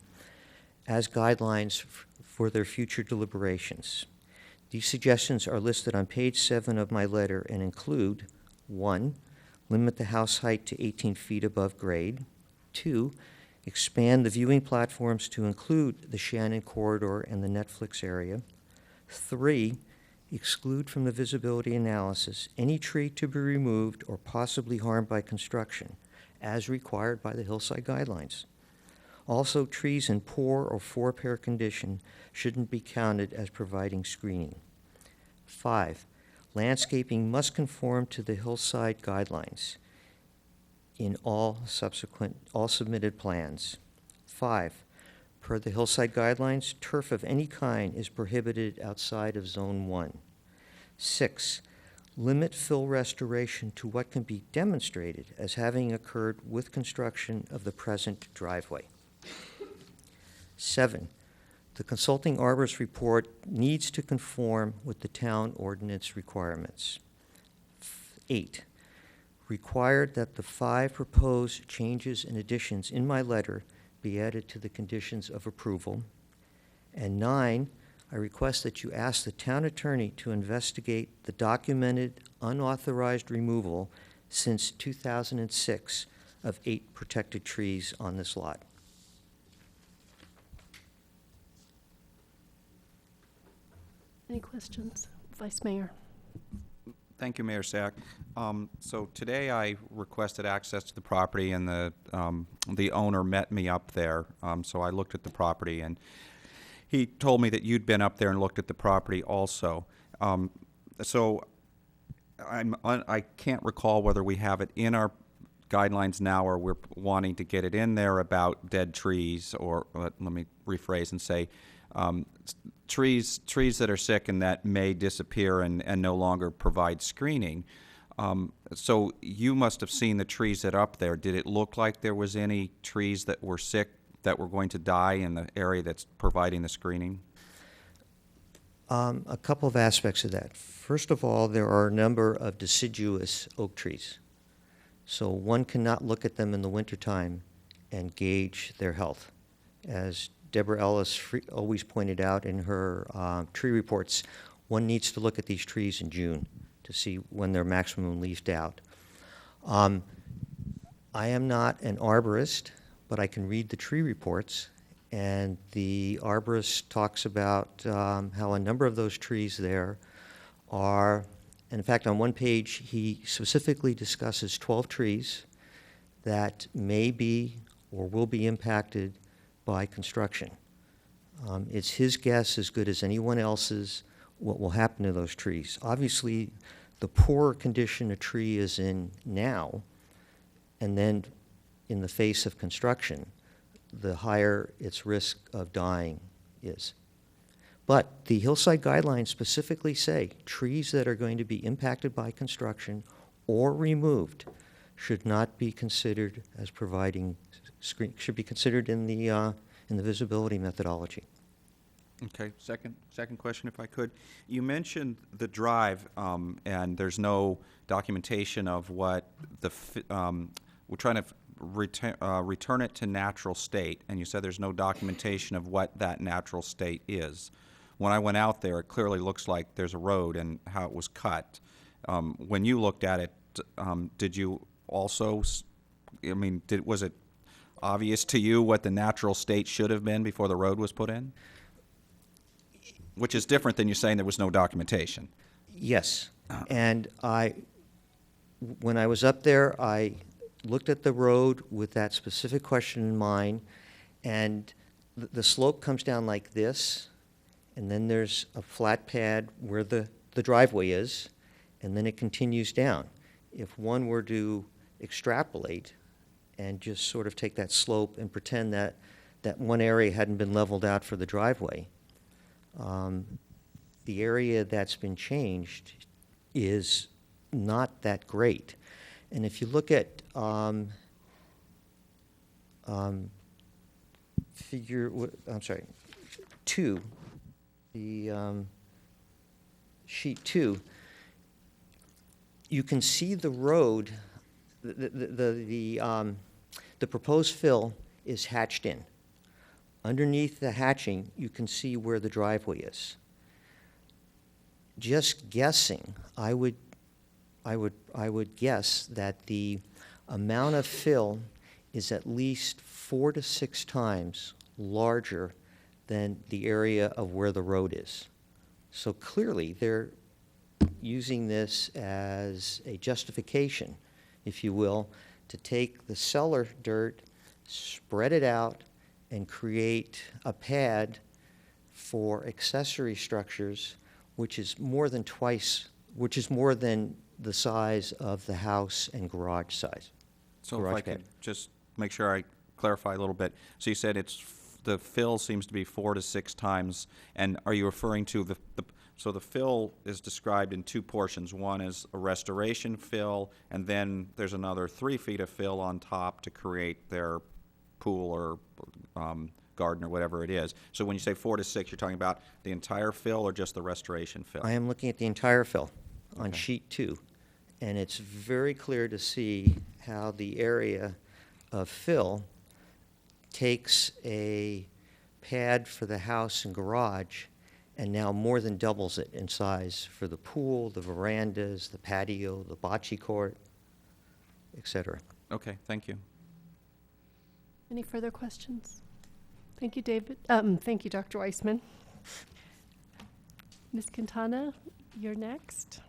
as guidelines for their future deliberations. These suggestions are listed on page 7 of my letter and include: 1, limit the house height to 18 feet above grade; 2, expand the viewing platforms to include the Shannon Corridor and the Netflix area; 3, exclude from the visibility analysis any tree to be removed or possibly harmed by construction, as required by the hillside guidelines. Also, trees in poor or forepair condition shouldn't be counted as providing screening. 5, landscaping must conform to the hillside guidelines in all submitted plans. 5, per the hillside guidelines, turf of any kind is prohibited outside of Zone 1. 6, limit fill restoration to what can be demonstrated as having occurred with construction of the present driveway. 7, the consulting arborist report needs to conform with the town ordinance requirements. 8, required that the 5 proposed changes and additions in my letter be added to the conditions of approval. And 9, I request that you ask the town attorney to investigate the documented unauthorized removal since 2006 of 8 protected trees on this lot. Any questions? Vice Mayor. Thank you, Mayor Sack. So today I requested access to the property, and the owner met me up there. So I looked at the property, and he told me that you'd been up there and looked at the property also. So I can't recall whether we have it in our guidelines now or we're wanting to get it in there about dead trees, or let me rephrase and say trees that are sick and that may disappear and no longer provide screening. So you must have seen the trees that are up there. Did it look like there was any trees that were sick that were going to die in the area that's providing the screening? A couple of aspects of that. First of all, there are a number of deciduous oak trees. So one cannot look at them in the wintertime and gauge their health. As Deborah Ellis always pointed out in her tree reports, one needs to look at these trees in June to see when they're maximum leafed out. I am not an arborist, but I can read the tree reports, and the arborist talks about how a number of those trees there are, in fact, on one page he specifically discusses 12 trees that may be or will be impacted by construction. It's his guess as good as anyone else's what will happen to those trees. Obviously, the poorer condition a tree is in now, and then in the face of construction, the higher its risk of dying is. But the hillside guidelines specifically say trees that are going to be impacted by construction or removed should not be considered as providing should be considered in the visibility methodology. Okay. Second question, if I could. You mentioned the drive, and there's no documentation of what we're trying to return it to natural state, and you said there's no documentation of what that natural state is. When I went out there, it clearly looks like there's a road and how it was cut. When you looked at it, did you also, was it obvious to you what the natural state should have been before the road was put in? Which is different than you saying there was no documentation. Yes, and when I was up there, I looked at the road with that specific question in mind, and the slope comes down like this, and then there's a flat pad where the driveway is, and then it continues down. If one were to extrapolate and just sort of take that slope and pretend that one area hadn't been leveled out for the driveway, the area that's been changed is not that great. And if you look at sheet 2, you can see the road, the proposed fill is hatched in. Underneath the hatching, you can see where the driveway is. Just guessing, I would guess that the amount of fill is at least 4 to 6 times larger than the area of where the road is. So clearly, they're using this as a justification, if you will, to take the cellar dirt, spread it out, and create a pad for accessory structures, which is more than the size of the house and garage size. So garage if I pad. could just make sure I clarify a little bit. So you said the fill seems to be 4 to 6 times, and are you referring to so the fill is described in 2 portions. One is a restoration fill, and then there's another 3 feet of fill on top to create their pool or garden or whatever it is. So when you say 4 to 6, you're talking about the entire fill or just the restoration fill? I am looking at the entire fill on Okay. sheet 2, and it's very clear to see how the area of fill takes a pad for the house and garage and now more than doubles it in size for the pool, the verandas, the patio, the bocce court, etc. Okay, thank you. Any further questions? Thank you, David. Thank you, Dr. Weissman. Ms. Quintana, you're next.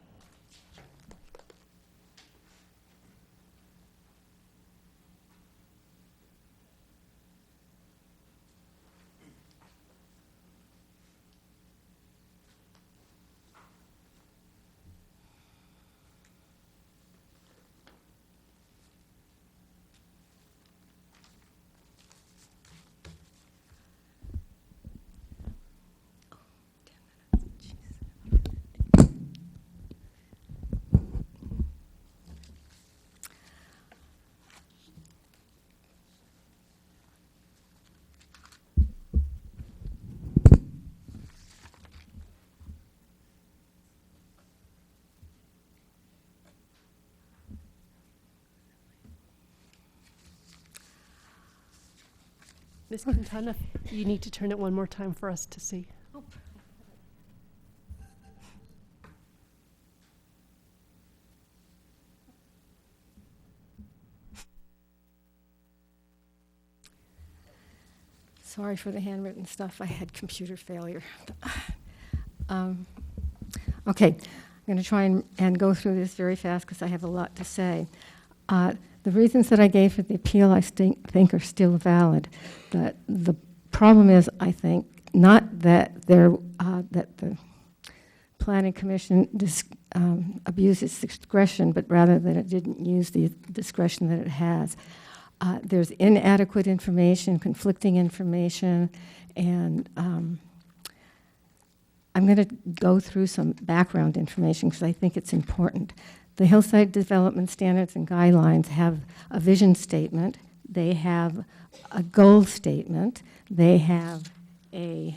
Ms. Quintana, you need to turn it one more time for us to see. Sorry for the handwritten stuff. I had computer failure. Okay, I'm going to try and go through this very fast because I have a lot to say. The reasons that I gave for the appeal I think are still valid. The problem is, I think, not that that the Planning Commission abuses discretion, but rather that it didn't use the discretion that it has. There's inadequate information, conflicting information, and I'm going to go through some background information because I think it's important. The Hillside Development Standards and Guidelines have a vision statement. They have a goal statement. They have a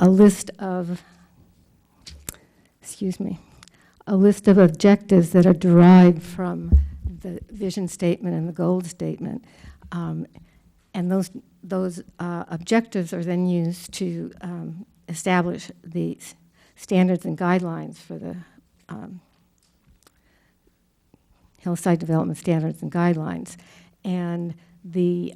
list of, a list of objectives that are derived from the vision statement and the goal statement. And those objectives are then used to establish the standards and guidelines for the Hillside Development Standards and Guidelines. And the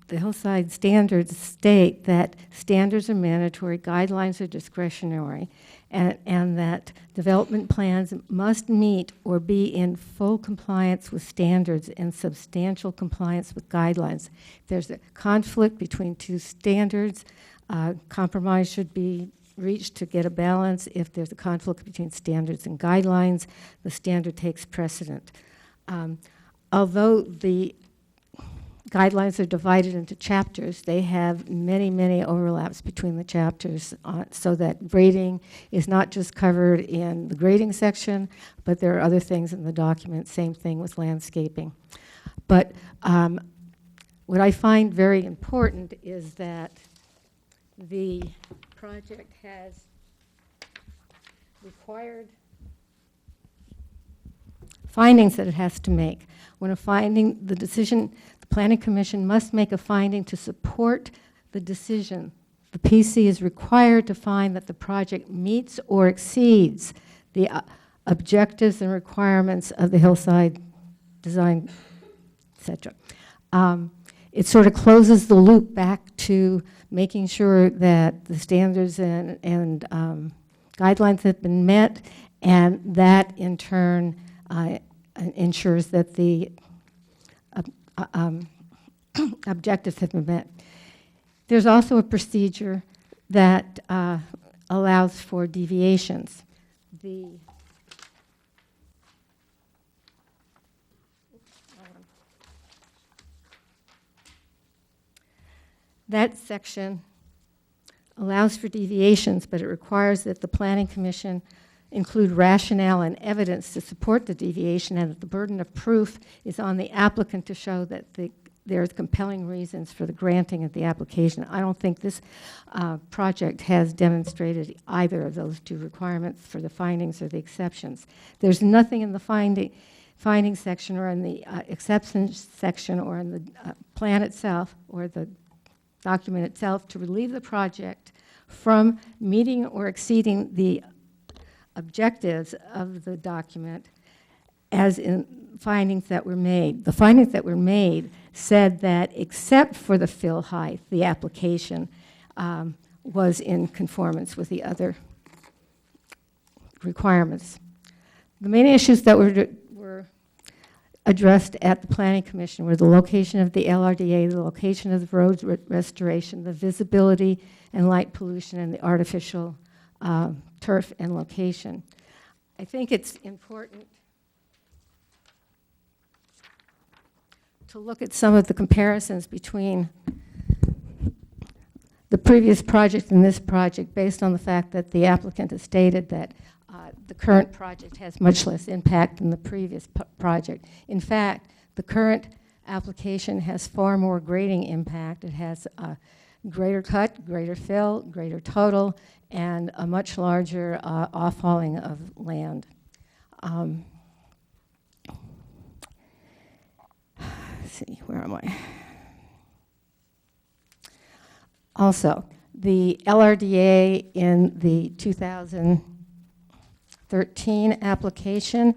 Hillside standards state that standards are mandatory, guidelines are discretionary, and that development plans must meet or be in full compliance with standards and substantial compliance with guidelines. If there's a conflict between 2 standards, compromise should be reached to get a balance. If there's a conflict between standards and guidelines, the standard takes precedent. Although the guidelines are divided into chapters, they have many, many overlaps between the chapters, so that grading is not just covered in the grading section, but there are other things in the document, same thing with landscaping. But what I find very important is that the project has required findings that it has to make. When a finding, the Planning Commission must make a finding to support the decision. The PC is required to find that the project meets or exceeds the objectives and requirements of the hillside design, etc. It sort of closes the loop back to making sure that the standards and guidelines have been met, and that in turn ensures that the objectives have been met. There's also a procedure that allows for deviations. That section allows for deviations, but it requires that the Planning Commission include rationale and evidence to support the deviation, and that the burden of proof is on the applicant to show that there's compelling reasons for the granting of the application. I don't think this project has demonstrated either of those two requirements for the findings or the exceptions. There's nothing in the finding section or in the exceptions section or in the plan itself or the document itself to relieve the project from meeting or exceeding the objectives of the document as in findings that were made. The findings that were made said that except for the fill height, the application was in conformance with the other requirements. The main issues that were addressed at the Planning Commission were the location of the LRDA, the location of the road restoration, the visibility and light pollution, and the artificial turf and location. I think it's important to look at some of the comparisons between the previous project and this project based on the fact that the applicant has stated that the current project has much less impact than the previous project. In fact, the current application has far more grading impact. It has a greater cut, greater fill, greater total, and a much larger off-hauling of land. Let's see, where am I? Also, the LRDA in the 2013 application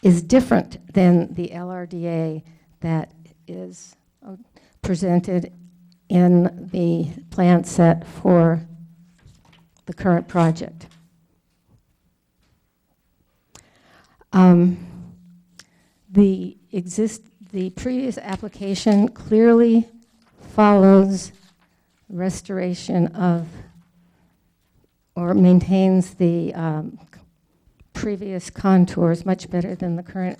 is different than the LRDA that is presented in the plan set for the current project. The previous application clearly follows restoration of or maintains the previous contours much better than the current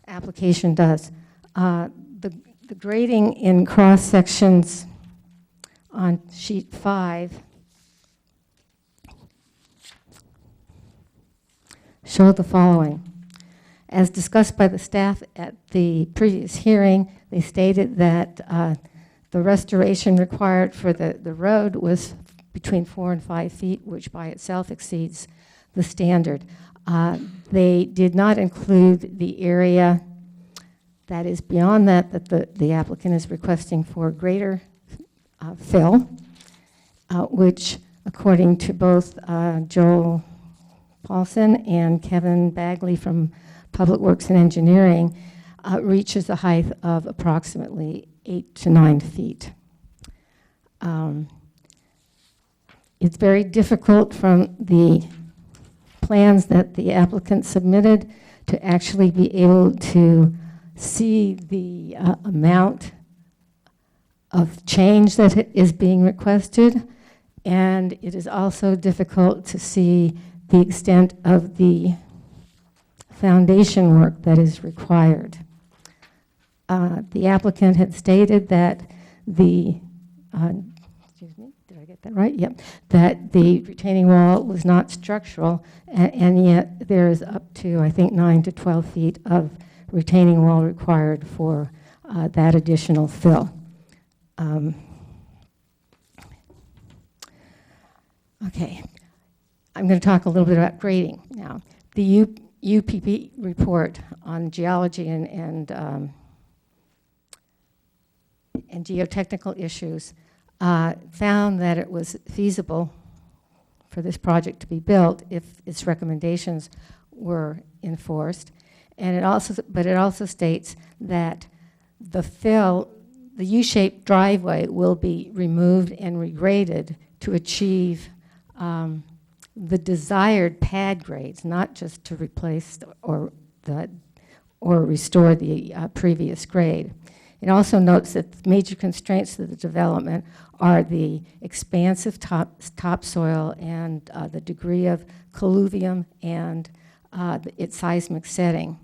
application does. The grading in cross sections on sheet 5 show the following. As discussed by the staff at the previous hearing, they stated that the restoration required for the road was between 4 and 5 feet, which by itself exceeds the standard. They did not include the area that is beyond that the applicant is requesting for greater fill, which according to both Joel Paulson and Kevin Bagley from Public Works and Engineering, reaches a height of approximately 8 to 9 feet. It's very difficult from the plans that the applicant submitted to actually be able to see the amount of change that is being requested, and it is also difficult to see the extent of the foundation work that is required. The applicant had stated that the, excuse me, did I get that right? Yep. That the retaining wall was not structural, and yet there is up to, I think, 9 to 12 feet of retaining wall required for that additional fill. Okay, I'm going to talk a little bit about grading now. The UPP report on geology and geotechnical issues found that it was feasible for this project to be built if its recommendations were enforced. And it also states that the U-shaped driveway will be removed and regraded to achieve the desired pad grades, not just to replace or restore the previous grade. It also notes that the major constraints to the development are the expansive topsoil and the degree of colluvium and its seismic setting.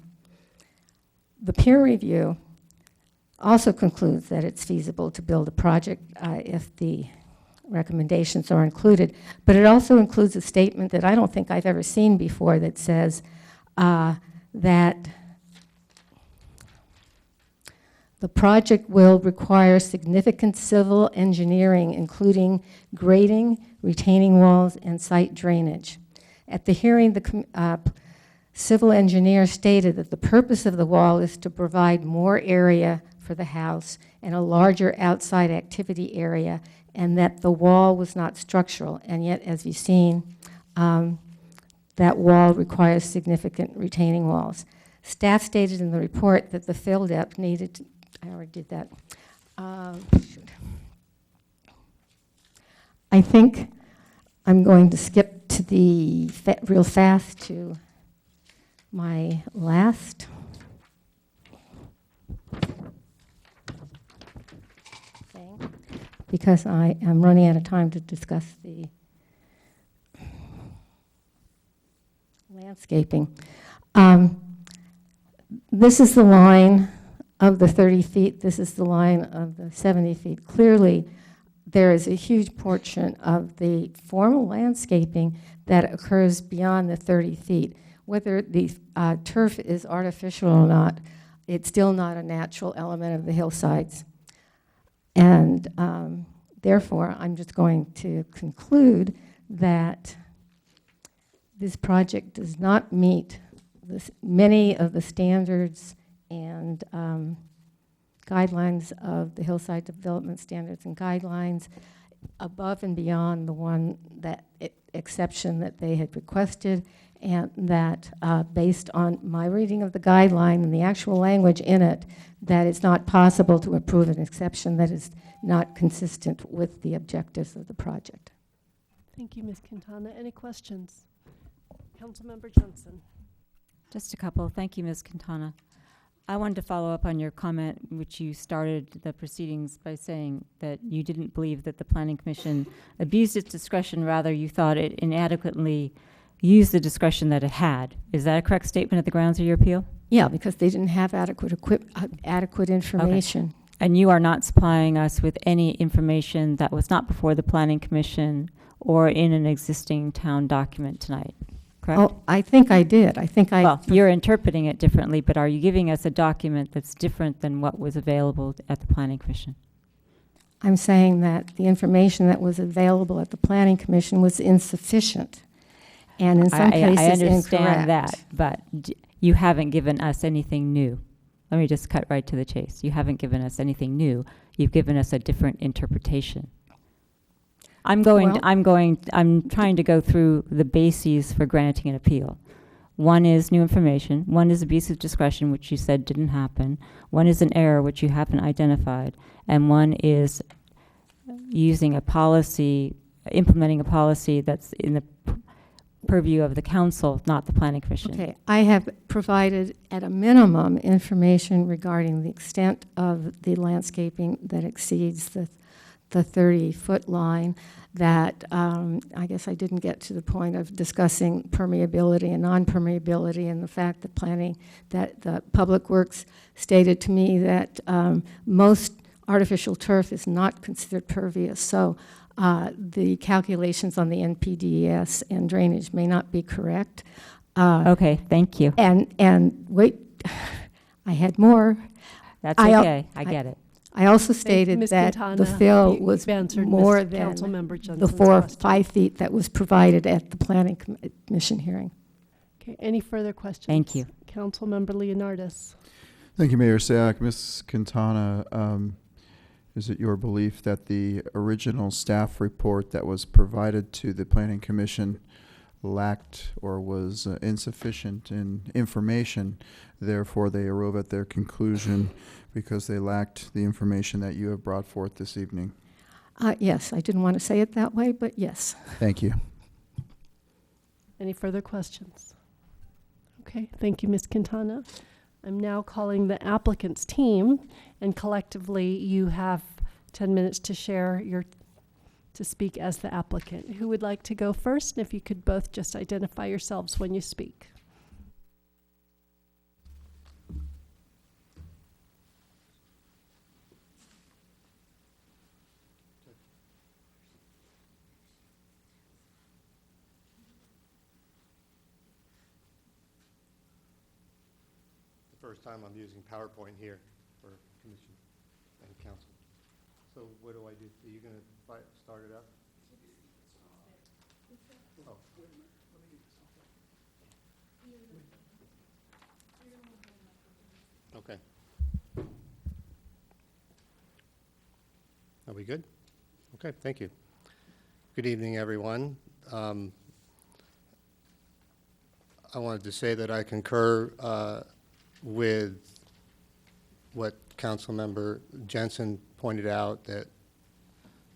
The peer review also concludes that it's feasible to build a project if the recommendations are included, but it also includes a statement that I don't think I've ever seen before that says that the project will require significant civil engineering, including grading, retaining walls, and site drainage. At the hearing, the civil engineer stated that the purpose of the wall is to provide more area for the house and a larger outside activity area, and that the wall was not structural. And yet, as you've seen, that wall requires significant retaining walls. Staff stated in the report that the fill depth needed to, I already did that. I think I'm going to skip to the real fast to my last thing, because I am running out of time to discuss the landscaping. This is the line of the 30 feet. This is the line of the 70 feet. Clearly, there is a huge portion of the formal landscaping that occurs beyond the 30 feet. Whether the turf is artificial or not, it's still not a natural element of the hillsides. And therefore, I'm just going to conclude that this project does not meet many of the standards and guidelines of the Hillside Development Standards and Guidelines, above and beyond the one that exception that they had requested, and that based on my reading of the guideline and the actual language in it, that it's not possible to approve an exception that is not consistent with the objectives of the project. Thank you, Ms. Quintana. Any questions? Councilmember Johnson. Just a couple. Thank you, Ms. Quintana. I wanted to follow up on your comment, which you started the proceedings by saying that you didn't believe that the Planning Commission abused its discretion, rather you thought it inadequately used the discretion that it had. Is that a correct statement of the grounds of your appeal? Yeah, because they didn't have adequate information. Okay. And you are not supplying us with any information that was not before the Planning Commission or in an existing town document tonight, correct? Oh, I think I did. Well, you're interpreting it differently, but are you giving us a document that's different than what was available at the Planning Commission? I'm saying that the information that was available at the Planning Commission was insufficient, and in some cases I understand incorrect. that, but you haven't given us anything new. Let me just cut right to the chase. You haven't given us anything new. You've given us a different interpretation. I'm trying to go through the bases for granting an appeal. One is new information. One is abuse of discretion, which you said didn't happen. One is an error, which you haven't identified. And one is using a policy, implementing a policy that's in the purview of the council, not the Planning Commission. Okay, I have provided at a minimum information regarding the extent of the landscaping that exceeds the 30-foot line. That I guess I didn't get to the point of discussing permeability and non-permeability, and the fact that the Public Works stated to me that most artificial turf is not considered pervious. So the calculations on the NPDES and drainage may not be correct. Okay, thank you. And wait, I had more. That's okay. I get it. I also stated Ms. that Quintana, the fill you've was answered more Ms. than Councilmember the Jensen's 4 or question. 5 feet that was provided at the Planning Commission hearing. Okay, any further questions? Thank you. Councilmember Leonardis. Thank you, Mayor Sayak. Ms. Quintana, is it your belief that the original staff report that was provided to the Planning Commission lacked or was insufficient in information, therefore they arrive at their conclusion because they lacked the information that you have brought forth this evening? Yes, I didn't want to say it that way, but yes. Thank you. Any further questions? Okay, thank you, Ms. Quintana. I'm now calling the applicant's team, and collectively you have 10 minutes to to speak as the applicant. Who would like to go first? And if you could both just identify yourselves when you speak. First time I'm using PowerPoint here for commission and council. So what do I do? Are you going to start it up? Oh. Okay. Are we good? Okay, thank you. Good evening, everyone. I wanted to say that I concur with what Councilmember Jensen pointed out, that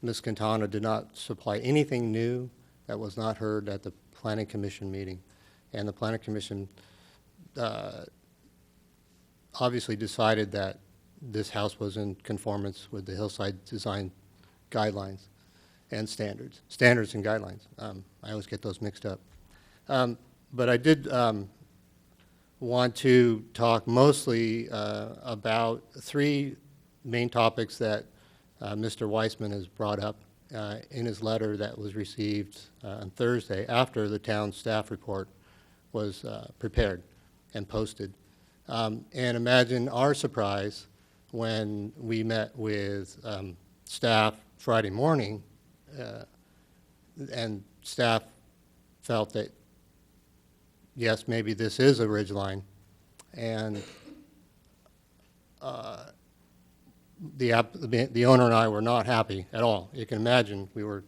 Ms. Quintana did not supply anything new that was not heard at the Planning Commission meeting. And the Planning Commission obviously decided that this house was in conformance with the hillside design guidelines and standards and guidelines. I always get those mixed up. But I did want to talk mostly about 3 main topics that Mr. Weissman has brought up in his letter that was received on Thursday after the town staff report was prepared and posted. And imagine our surprise when we met with staff Friday morning and staff felt that yes, maybe this is a ridgeline, and the owner and I were not happy at all. You can imagine we were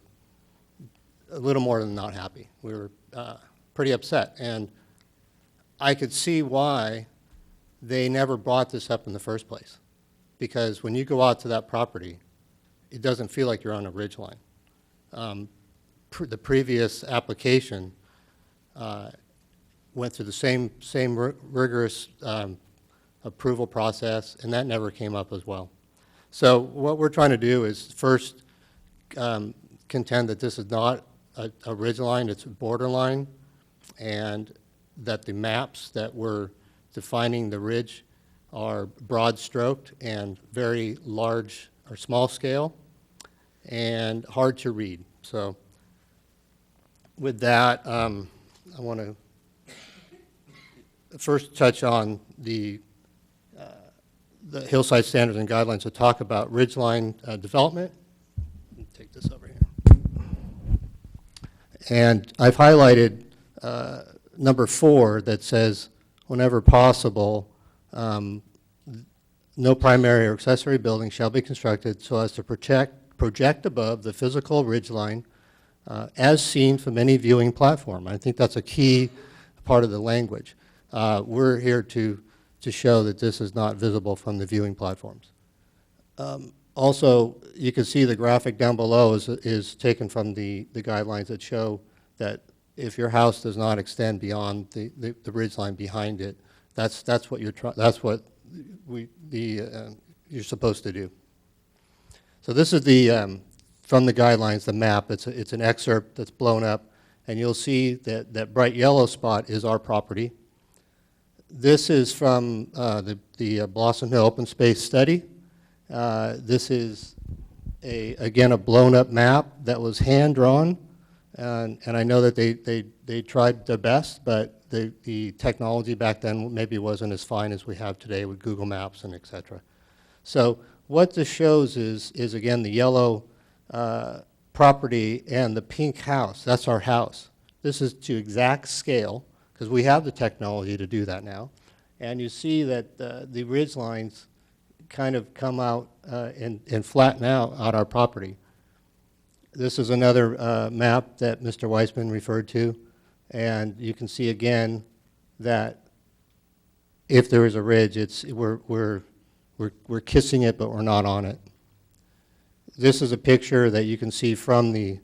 a little more than not happy. We were pretty upset, and I could see why they never brought this up in the first place, because when you go out to that property, it doesn't feel like you're on a ridgeline. The previous application went through the same rigorous approval process, and that never came up as well. So what we're trying to do is first contend that this is not a ridgeline, it's a borderline, and that the maps that were defining the ridge are broad stroked and very large or small scale and hard to read. So with that, I want to first touch on the hillside standards and guidelines to talk about ridgeline development. Take this over here. And I've highlighted number 4 that says, whenever possible, no primary or accessory building shall be constructed so as to project above the physical ridgeline as seen from any viewing platform. I think that's a key part of the language. We're here to show that this is not visible from the viewing platforms. Also, you can see the graphic down below is taken from the guidelines that show that if your house does not extend beyond the ridgeline behind it, that's what you're supposed to do. So this is the from the guidelines, the map. It's an excerpt that's blown up, and you'll see that bright yellow spot is our property. This is from the Blossom Hill Open Space Study. This is again a blown up map that was hand drawn, and I know that they tried their best, but the technology back then maybe wasn't as fine as we have today with Google Maps and etc. So what this shows is again, the yellow property and the pink house. That's our house. This is to exact scale, because we have the technology to do that now. And you see that the ridge lines kind of come out and flatten out on our property. This is another map that Mr. Weissman referred to, and you can see again that if there is a ridge, we're kissing it, but we're not on it. This is a picture that you can see from the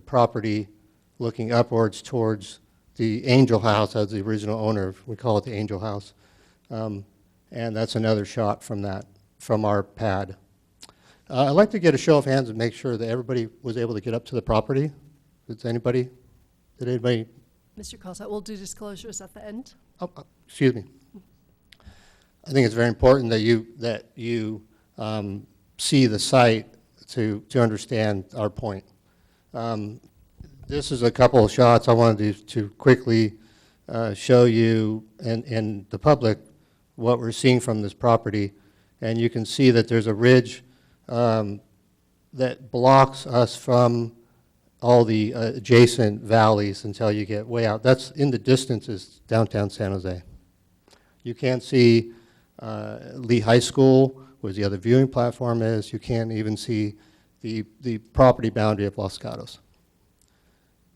property looking upwards towards the Angel House as the original owner. We call it the Angel House. And that's another shot from our pad. I'd like to get a show of hands and make sure that everybody was able to get up to the property. Did anybody? Mr. Cossack, we'll do disclosures at the end. Excuse me. I think it's very important that you see the site to understand our point. This is a couple of shots I wanted to quickly show you and the public what we're seeing from this property. And you can see that there's a ridge that blocks us from all the adjacent valleys until you get way out. That's in the distance is downtown San Jose. You can't see Lee High School, where the other viewing platform is. You can't even see the property boundary of Los Gatos.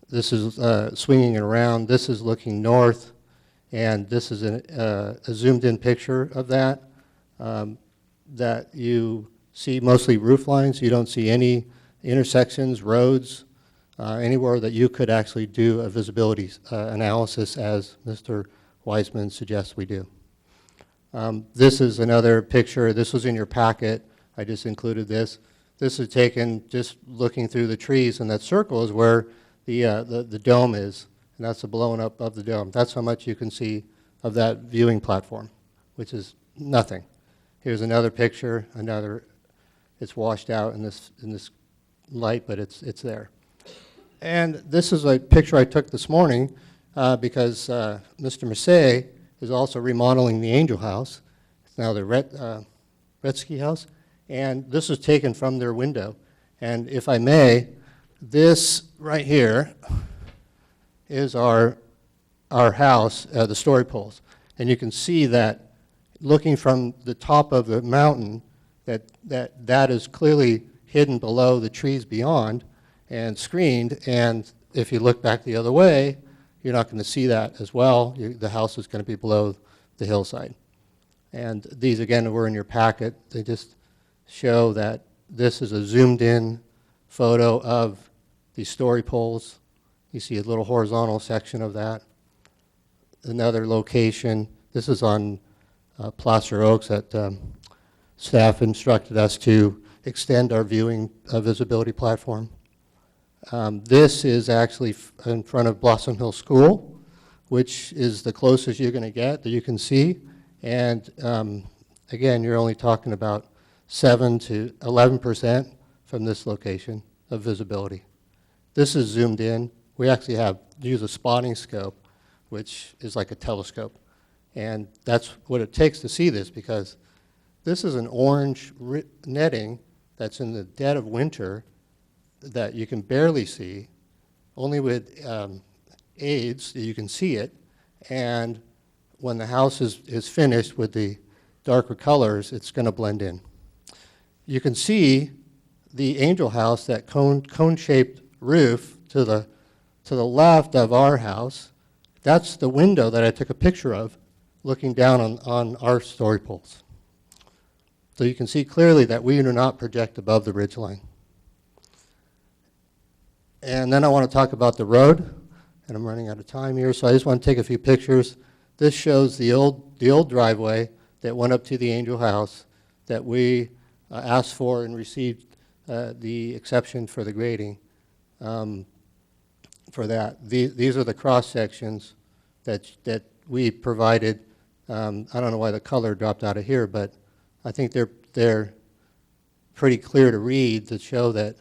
This is swinging it around. This is looking north, and this is a zoomed-in picture of that. That you see mostly roof lines. You don't see any intersections, roads, anywhere that you could actually do a visibility analysis as Mr. Weissman suggests we do. This is another picture. This was in your packet. I just included this. This is taken just looking through the trees, and that circle is where the dome is, and that's the blowing up of the dome. That's how much you can see of that viewing platform, which is nothing. Here's another picture. It's washed out in this light, but it's there. And this is a picture I took this morning because Mr. Massey is also remodeling the Angel House. It's now the Retsky House. And this was taken from their window. And if I may, this right here is our house, the story poles. And you can see that looking from the top of the mountain, that is clearly hidden below the trees beyond and screened. And if you look back the other way, you're not going to see that as well. The house is going to be below the hillside. And these, again, were in your packet. They just show that this is a zoomed-in photo of the story poles. You see a little horizontal section of that. Another location. This is on Placer Oaks that staff instructed us to extend our viewing visibility platform. This is actually in front of Blossom Hill School, which is the closest you're going to get that you can see. And again, you're only talking about 7 to 11% from this location of visibility. This is zoomed in. We actually use a spotting scope, which is like a telescope. And that's what it takes to see this, because this is an orange netting that's in the dead of winter that you can barely see. Only with aids you can see it. And when the house is finished with the darker colors, it's going to blend in. You can see the Angel House, that cone-shaped roof to the left of our house. That's the window that I took a picture of, looking down on our story poles. So you can see clearly that we do not project above the ridgeline. And then I want to talk about the road, and I'm running out of time here, so I just want to take a few pictures. This shows the old driveway that went up to the Angel House that we asked for and received the exception for the grading for that. These are the cross sections that we provided. I don't know why the color dropped out of here, but I think they're pretty clear to read to show that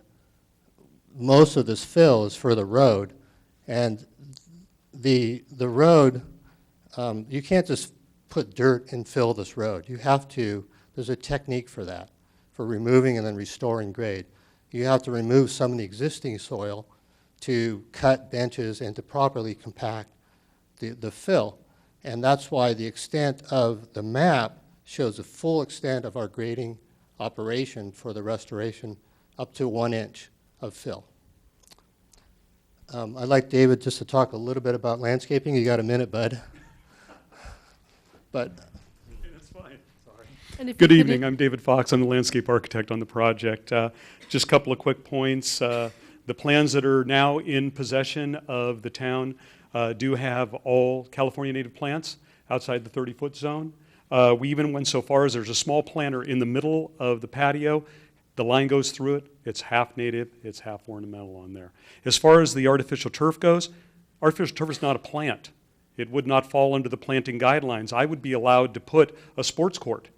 most of this fill is for the road. And the road, you can't just put dirt and fill this road. You have to, there's a technique for that, for removing and then restoring grade. You have to remove some of the existing soil to cut benches and to properly compact the fill. And that's why the extent of the map shows the full extent of our grading operation for the restoration up to 1 inch of fill. I'd like David just to talk a little bit about landscaping. You got a minute, bud? But that's fine. Sorry. Good evening. I'm David Fox. I'm the landscape architect on the project. Just a couple of quick points. The plans that are now in possession of the town do have all California native plants outside the 30-foot zone. We even went so far as there's a small planter in the middle of the patio. The line goes through it. It's half native, it's half ornamental on there. As far as the artificial turf goes, artificial turf is not a plant. It would not fall under the planting guidelines. I would be allowed to put a sports court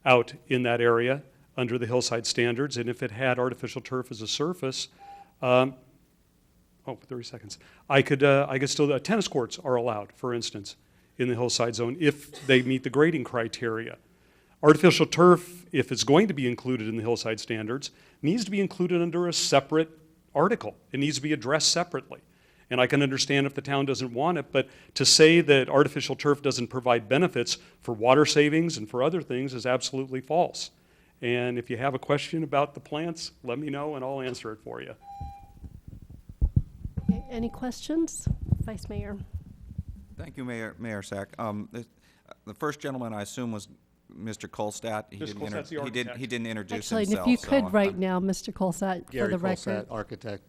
out in that area under the hillside standards, and if it had artificial turf as a surface, 30 seconds. I could still, tennis courts are allowed, for instance, in the hillside zone if they meet the grading criteria. Artificial turf, if it's going to be included in the hillside standards, needs to be included under a separate article. It needs to be addressed separately. And I can understand if the town doesn't want it, but to say that artificial turf doesn't provide benefits for water savings and for other things is absolutely false. And if you have a question about the plants, let me know and I'll answer it for you. Okay, any questions? Vice Mayor. Thank you, Mayor Sack. The first gentleman, I assume, was Mr. Kolstad. He didn't introduce Actually, himself. if you could right now, Mr. Colsat, for Gary the Colsat, record. architect.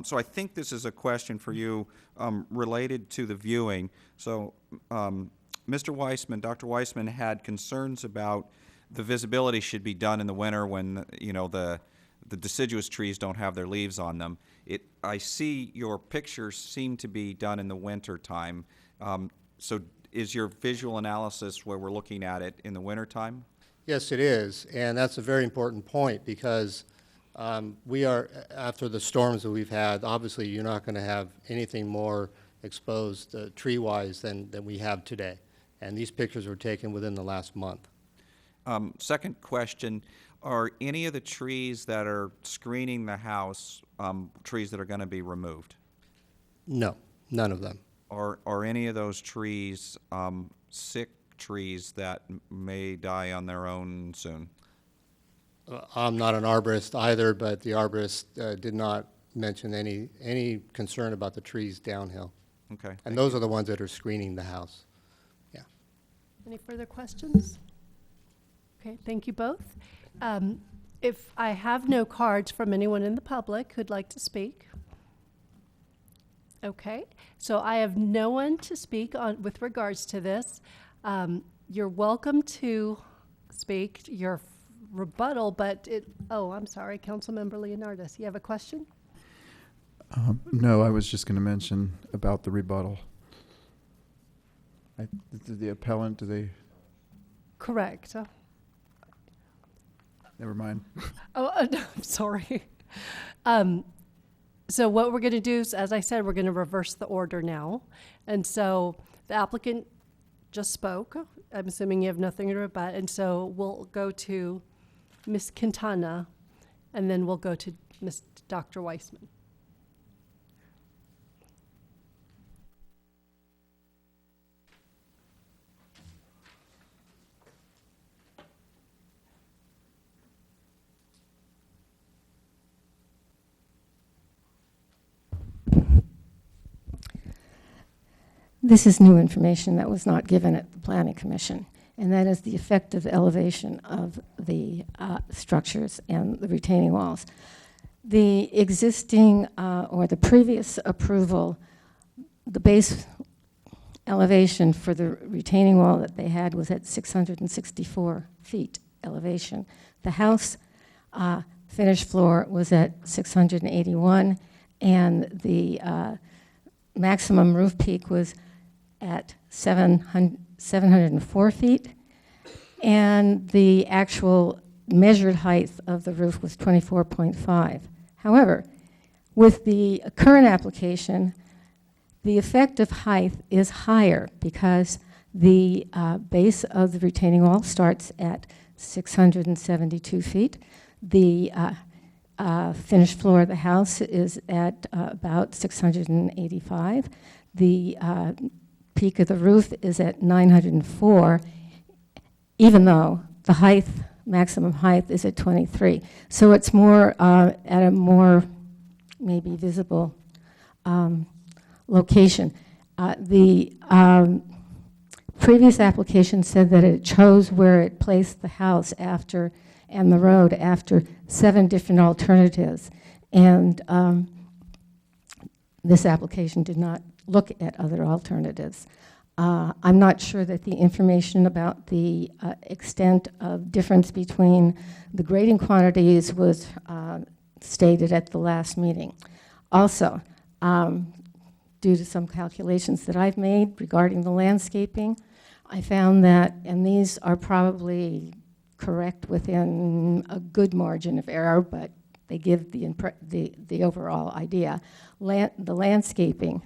So I think this is a question for you related to the viewing. So Mr. Weissman, Dr. Weissman had concerns about the visibility should be done in the winter when the deciduous trees don't have their leaves on them. I see your pictures seem to be done in the winter time. So is your visual analysis where we're looking at it in the winter time? Yes, it is, and that's a very important point because we are, after the storms that we've had, obviously you're not going to have anything more exposed tree-wise than we have today. And these pictures were taken within the last month. Second question, are any of the trees that are screening the house trees that are going to be removed? No, none of them. Are any of those trees sick trees that may die on their own soon? I'm not an arborist either, but the arborist did not mention any concern about the trees downhill. Okay. And those are the ones that are screening the house. Yeah. Any further questions? Okay, thank you both. If I have no cards from anyone in the public who'd like to speak. Okay, so I have no one to speak on with regards to this. You're welcome to speak your rebuttal, but I'm sorry, Councilmember Leonardis, you have a question? No, I was just going to mention about the rebuttal. The appellant, do they? Correct. Never mind. No, I'm sorry. So what we're going to do is, as I said, we're going to reverse the order now. And so the applicant just spoke. I'm assuming you have nothing to rebut. And so we'll go to Ms. Quintana, and then we'll go to Dr. Weissman. This is new information that was not given at the Planning Commission, and that is the effective elevation of the structures and the retaining walls. The existing or the previous approval, the base elevation for the retaining wall that they had was at 664 feet elevation. The house finished floor was at 681, and the maximum roof peak was at 704 feet, and the actual measured height of the roof was 24.5. However, with the current application, the effective height is higher because the base of the retaining wall starts at 672 feet. The finished floor of the house is at about 685. The peak of the roof is at 904, even though the height, maximum height, is at 23. So it's more at a more maybe visible location. The previous application said that it chose where it placed the house after and the road after 7 different alternatives. And this application did not look at other alternatives. I'm not sure that the information about the extent of difference between the grading quantities was stated at the last meeting. Also, due to some calculations that I've made regarding the landscaping, I found that, and these are probably correct within a good margin of error, but they give the overall idea. The landscaping,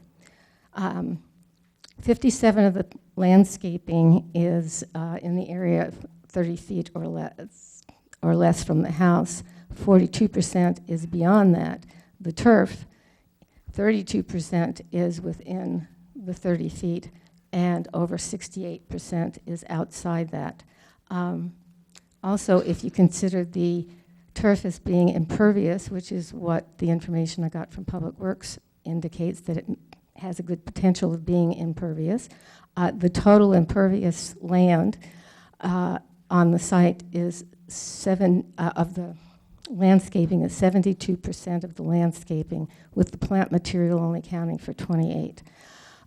57 of the landscaping is in the area of 30 feet or less from the house. 42% is beyond that. The turf, 32% is within the 30 feet, and over 68% is outside that. Also, if you consider the turf as being impervious, which is what the information I got from Public Works indicates, that it has a good potential of being impervious. The total impervious land on the site is of the landscaping is 72% of the landscaping, with the plant material only accounting for 28.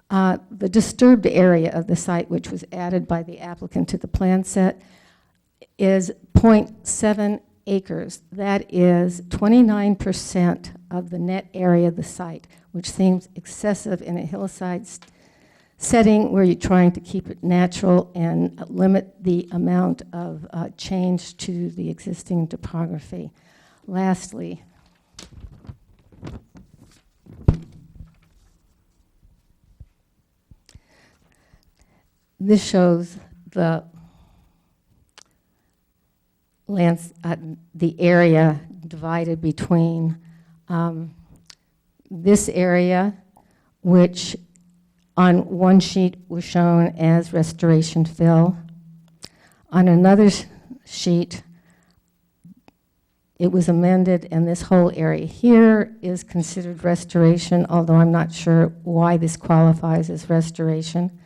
The disturbed area of the site, which was added by the applicant to the plan set, is 0.7 acres. That is 29% of the net area of the site, which seems excessive in a hillside setting where you're trying to keep it natural and limit the amount of change to the existing topography. Lastly, this shows the the area divided between this area, which on one sheet was shown as restoration fill. On another sheet, it was amended, and this whole area here is considered restoration, although I'm not sure why this qualifies as restoration.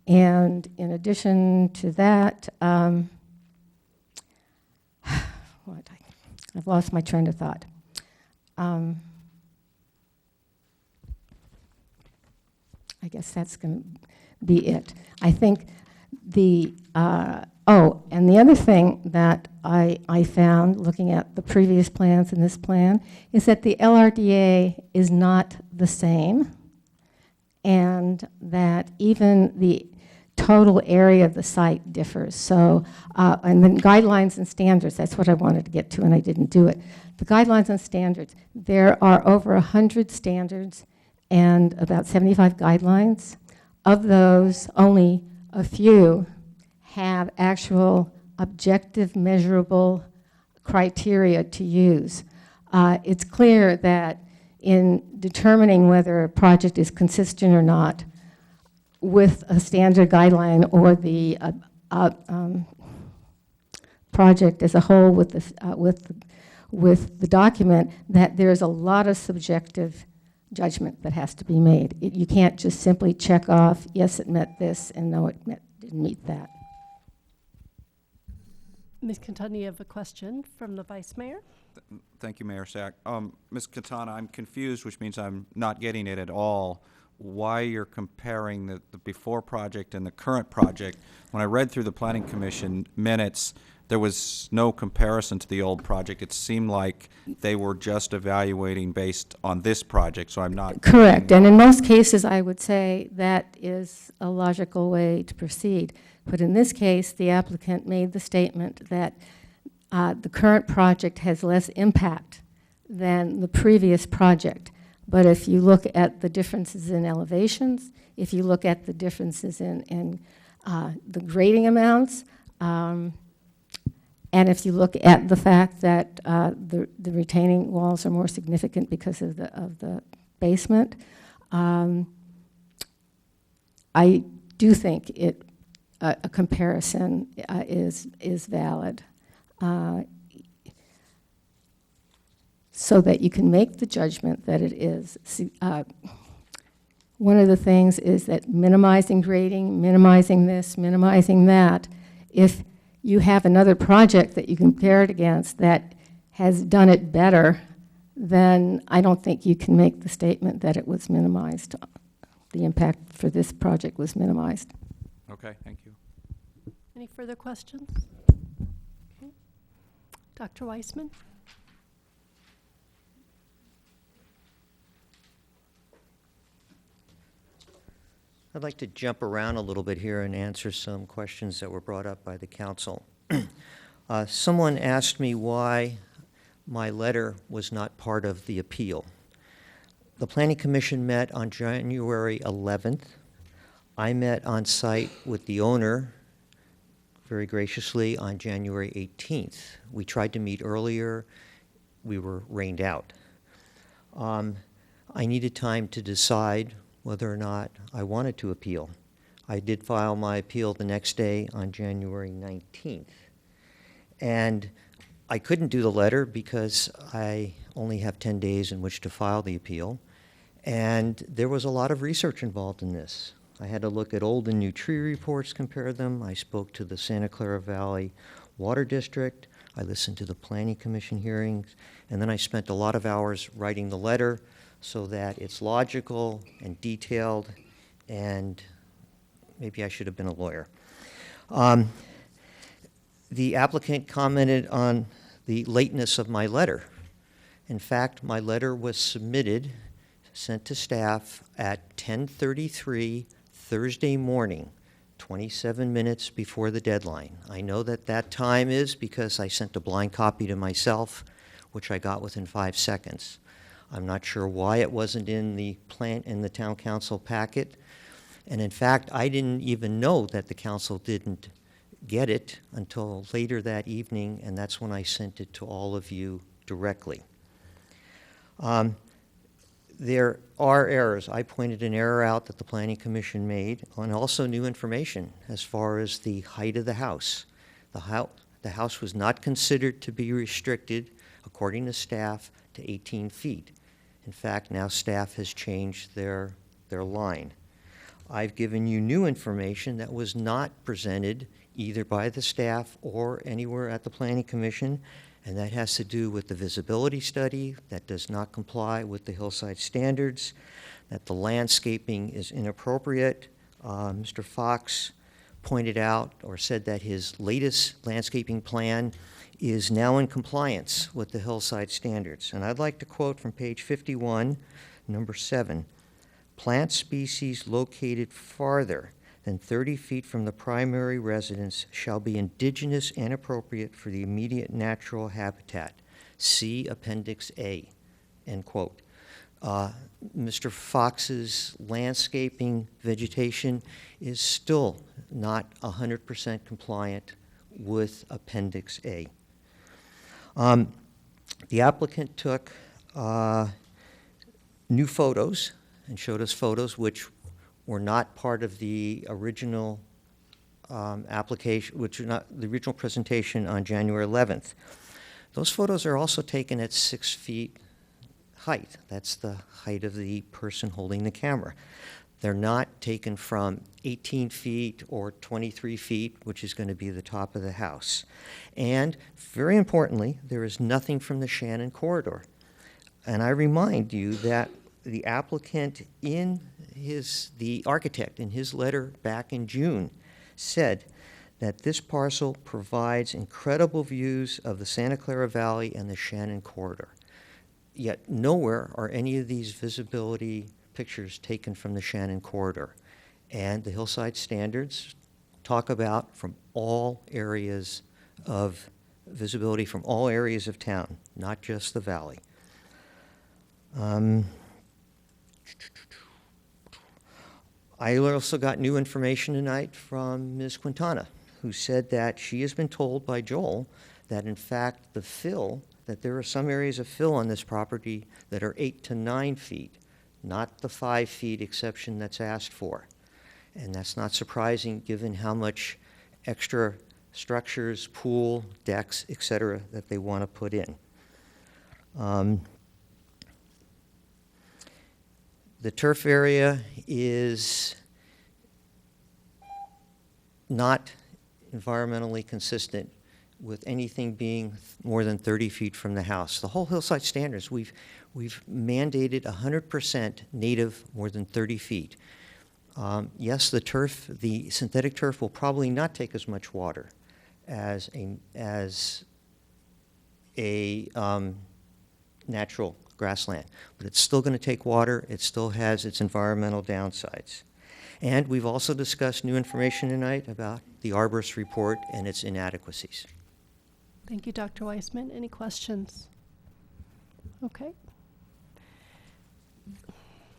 And in addition to that, I've lost my train of thought. I guess that's going to be it. I think the, and the other thing that I found looking at the previous plans and this plan is that the LRDA is not the same, and that even the total area of the site differs. So, and then guidelines and standards, that's what I wanted to get to, and I didn't do it. The guidelines and standards, there are over 100 standards and about 75 guidelines. Of those, only a few have actual objective, measurable criteria to use. It's clear that in determining whether a project is consistent or not with a standard guideline or the project as a whole with the document, that there's a lot of subjective judgment that has to be made. You can't just simply check off, yes, it met this, and no, it didn't meet that. Ms. Quintana, you have a question from the Vice Mayor? Thank you, Mayor Sack. Ms. Quintana, I'm confused, which means I'm not getting it at all, why you're comparing the before project and the current project. When I read through the Planning Commission minutes, there was no comparison to the old project. It seemed like they were just evaluating based on this project, so I'm not... Correct, and in most cases, I would say that is a logical way to proceed. But in this case, the applicant made the statement that the current project has less impact than the previous project. But if you look at the differences in elevations, if you look at the differences in the grading amounts, And if you look at the fact that the retaining walls are more significant because of the basement, I do think a comparison is valid, so that you can make the judgment that it is. One of the things is that minimizing grading, minimizing this, minimizing that, if you have another project that you compare it against that has done it better, then I don't think you can make the statement that it was minimized. The impact for this project was minimized. Okay, thank you. Any further questions? Okay. Dr. Weissman? I'd like to jump around a little bit here and answer some questions that were brought up by the council. Someone asked me why my letter was not part of the appeal. The Planning Commission met on January 11th. I met on site with the owner very graciously on January 18th. We tried to meet earlier. We were rained out. I needed time to decide whether or not I wanted to appeal. I did file my appeal the next day on January 19th. And I couldn't do the letter because I only have 10 days in which to file the appeal. And there was a lot of research involved in this. I had to look at old and new tree reports, compare them. I spoke to the Santa Clara Valley Water District. I listened to the Planning Commission hearings. And then I spent a lot of hours writing the letter so that it's logical and detailed, and maybe I should have been a lawyer. The applicant commented on the lateness of my letter. In fact, my letter was sent to staff at 10:33 Thursday morning, 27 minutes before the deadline. I know that that time is because I sent a blind copy to myself, which I got within 5 seconds. I'm not sure why it wasn't in the town council packet. And in fact, I didn't even know that the council didn't get it until later that evening, and that's when I sent it to all of you directly. There are errors. I pointed an error out that the Planning Commission made, and also new information as far as the height of the house. The house was not considered to be restricted, according to staff, to 18 feet. In fact, now staff has changed their line. I've given you new information that was not presented either by the staff or anywhere at the Planning Commission, and that has to do with the visibility study that does not comply with the hillside standards, that the landscaping is inappropriate. Mr. Fox pointed out or said that his latest landscaping plan is now in compliance with the hillside standards. And I'd like to quote from page 51, number 7. Plant species located farther than 30 feet from the primary residence shall be indigenous and appropriate for the immediate natural habitat. See Appendix A, end quote. Mr. Fox's landscaping vegetation is still not 100% compliant with Appendix A. The applicant took new photos and showed us photos which were not part of the original application, which are not the original presentation on January 11th. Those photos are also taken at 6 feet height. That's the height of the person holding the camera. They're not taken from 18 feet or 23 feet, which is going to be the top of the house. And very importantly, there is nothing from the Shannon corridor. And I remind you that the applicant the architect in his letter back in June said that this parcel provides incredible views of the Santa Clara Valley and the Shannon corridor. Yet nowhere are any of these visibility pictures taken from the Shannon corridor. And the hillside standards talk about from all areas of visibility from all areas of town, not just the valley. I also got new information tonight from Ms. Quintana, who said that she has been told by Joel that in fact the fill, that there are some areas of fill on this property that are 8 to 9 feet, not the 5 feet exception that's asked for. And that's not surprising given how much extra structures, pool, decks, et cetera, that they want to put in. The turf area is not environmentally consistent with anything being more than 30 feet from the house. The whole hillside standards, we've mandated 100% native more than 30 feet. Yes, the synthetic turf will probably not take as much water as a natural grassland, but it's still going to take water. It still has its environmental downsides. And we've also discussed new information tonight about the arborist report and its inadequacies. Thank you, Dr. Weissman. Any questions? Okay.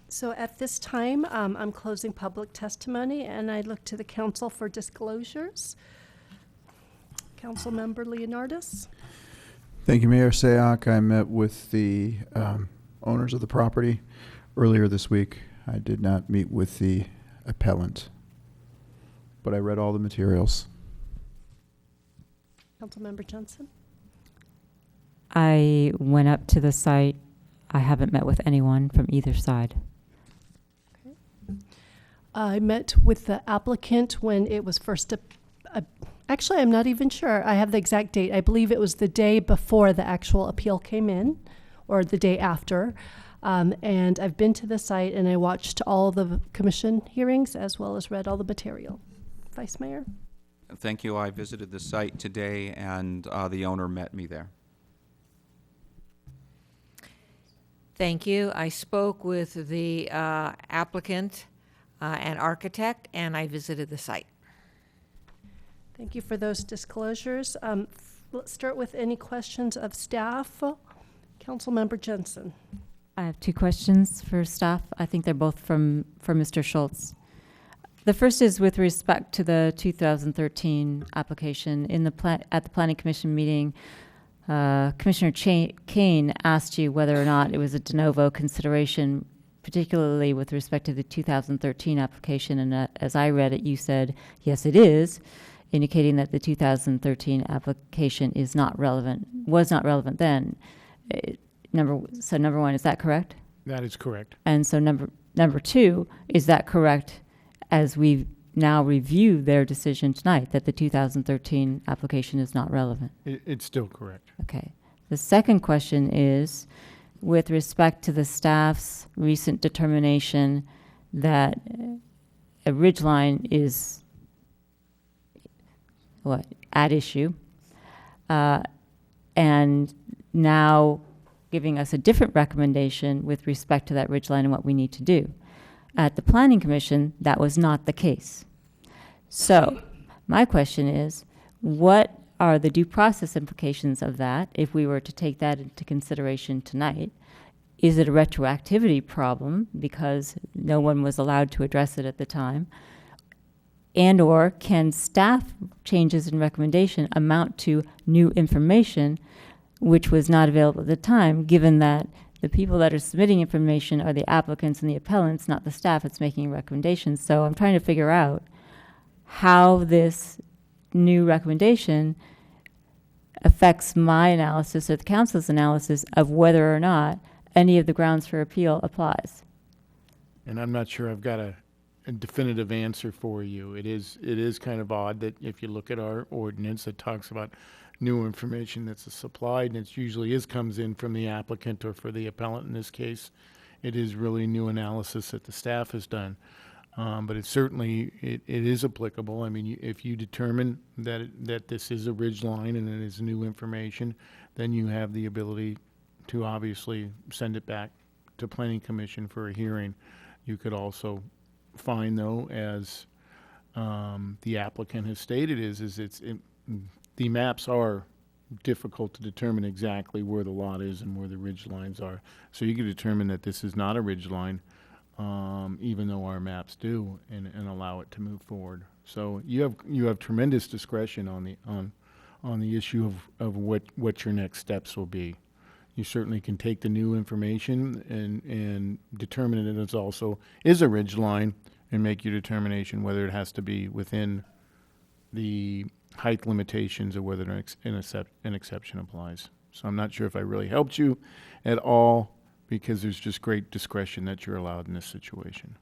So at this time, I'm closing public testimony, and I look to the council for disclosures. Councilmember Leonardis. Thank you, Mayor Sayoc. I met with the owners of the property earlier this week. I did not meet with the appellant, but I read all the materials. Councilmember Johnson. I went up to the site. I haven't met with anyone from either side. I met with the applicant when it was first, actually, I'm not even sure. I have the exact date. I believe it was the day before the actual appeal came in, or the day after. And I've been to the site, and I watched all the commission hearings as well as read all the material. Vice Mayor? Thank you. I visited the site today, and the owner met me there. Thank you. I spoke with the applicant and architect, and I visited the site. Thank you for those disclosures. Let's start with any questions of staff. Councilmember Jensen. I have two questions for staff. I think they're both for Mr. Schultz. The first is with respect to the 2013 application. At the Planning Commission meeting, Commissioner Kane asked you whether or not it was a de novo consideration, particularly with respect to the 2013 application. And as I read it, you said, yes, it is, indicating that the 2013 application was not relevant then. Number one, is that correct? That is correct. And so number two, is that correct as we now review their decision tonight that the 2013 application is not relevant? It's still correct. Okay. The second question is with respect to the staff's recent determination that a ridgeline is at issue, and now giving us a different recommendation with respect to that ridgeline and what we need to do. At the Planning Commission, that was not the case. So my question is, what are the due process implications of that if we were to take that into consideration tonight? Is it a retroactivity problem because no one was allowed to address it at the time? And or can staff changes in recommendation amount to new information which was not available at the time, given that the people that are submitting information are the applicants and the appellants, not the staff that's making recommendations. So I'm trying to figure out how this new recommendation affects my analysis or the council's analysis of whether or not any of the grounds for appeal applies. And I'm not sure I've got a definitive answer for you. It is kind of odd that if you look at our ordinance, it talks about new information that's supplied, and it usually comes in from the applicant or for the appellant in this case. It is really new analysis that the staff has done. But it certainly is applicable. I mean, if you determine that this is a ridgeline and it is new information, then you have the ability to obviously send it back to Planning Commission for a hearing. You could also find, though, as the applicant has stated, the maps are difficult to determine exactly where the lot is and where the ridge lines are. So you could determine that this is not a ridge line, even though our maps do, and allow it to move forward. So you have tremendous discretion on on the issue of what your next steps will be. You certainly can take the new information and determine that it also is a ridge line and make your determination whether it has to be within the height limitations or whether an exception applies. So I'm not sure if I really helped you at all, because there's just great discretion that you're allowed in this situation.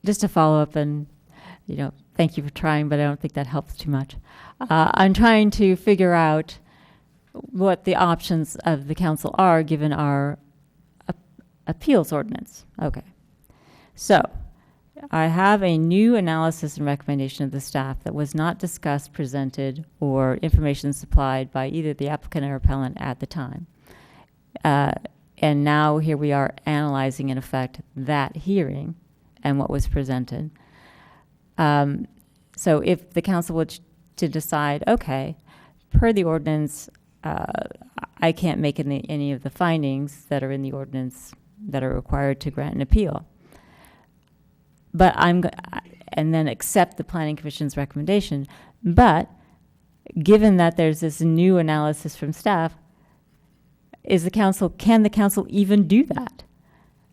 Just to follow up, and thank you for trying, but I don't think that helps too much. I'm trying to figure out what the options of the council are given our appeals ordinance. Okay. So I have a new analysis and recommendation of the staff that was not discussed, presented, or information supplied by either the applicant or appellant at the time. And now here we are analyzing, in effect, that hearing and what was presented. So if the council were to decide, okay, per the ordinance, I can't make any of the findings that are in the ordinance that are required to grant an appeal, but and then accept the Planning Commission's recommendation. But given that there's this new analysis from staff, can the council even do that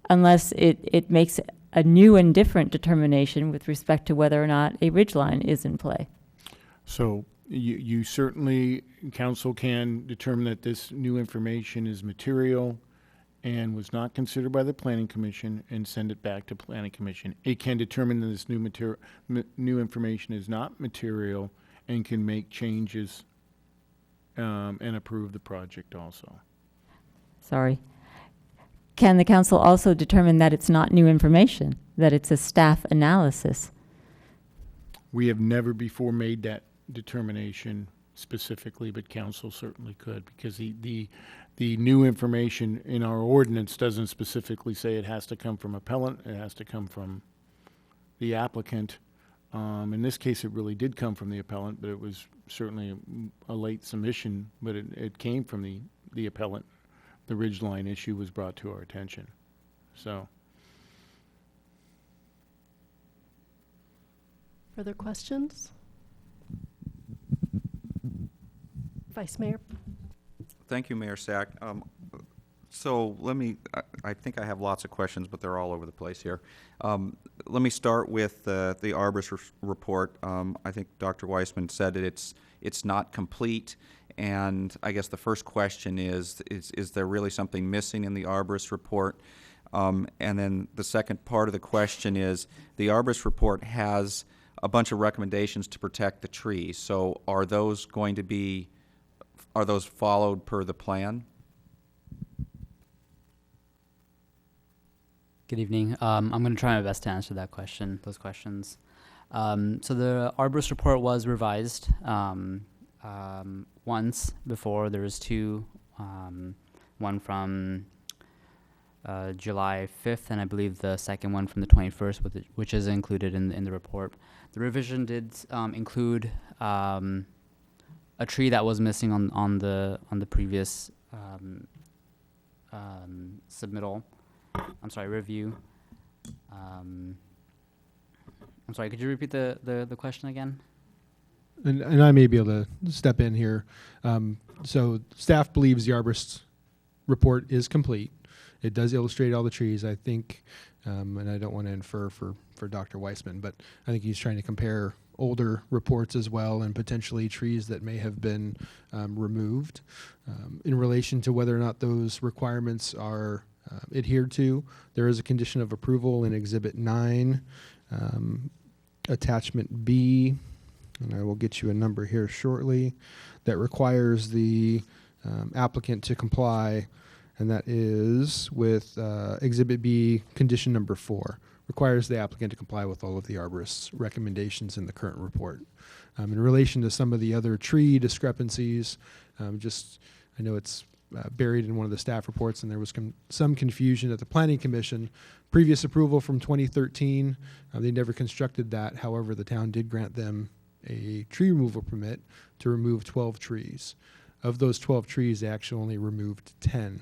unless it makes a new and different determination with respect to whether or not a ridgeline is in play? So you certainly, council can determine that this new information is material and was not considered by the Planning Commission and send it back to Planning Commission. It can determine that this new information is not material and can make changes and approve the project also. Sorry. Can the council also determine that it's not new information, that it's a staff analysis? We have never before made that determination specifically, but council certainly could, because the new information in our ordinance doesn't specifically say it has to come from appellant, it has to come from the applicant. In this case, it really did come from the appellant, but it was certainly a late submission, but it came from the appellant. The ridgeline issue was brought to our attention. So. Further questions? Vice Mayor. Thank you, Mayor Sack. So I think I have lots of questions, but they're all over the place here. Let me start with the arborist report. I think Dr. Weissman said that it's not complete. And I guess the first question is there really something missing in the arborist report? And then the second part of the question is, the arborist report has a bunch of recommendations to protect the trees. So are those followed per the plan? Good evening. I'm going to try my best to answer those questions. So the arborist report was revised once before. There was two, one from July 5th, and I believe the second one from the 21st, which is included in the report. The revision did include a tree that was missing on the previous submittal. I'm sorry, review. I'm sorry, could you repeat the question again? And I may be able to step in here. So staff believes the arborist's report is complete. It does illustrate all the trees, I think, and I don't want to infer for Dr. Weissman, but I think he's trying to compare older reports as well and potentially trees that may have been removed. In relation to whether or not those requirements are adhered to, there is a condition of approval in Exhibit 9, Attachment B, and I will get you a number here shortly, that requires the applicant to comply, and that is with Exhibit B, Condition number 4. Requires the applicant to comply with all of the arborist's recommendations in the current report. In relation to some of the other tree discrepancies, I know it's buried in one of the staff reports, and there was some confusion at the Planning Commission. Previous approval from 2013, they never constructed that. However, the town did grant them a tree removal permit to remove 12 trees. Of those 12 trees, they actually only removed 10.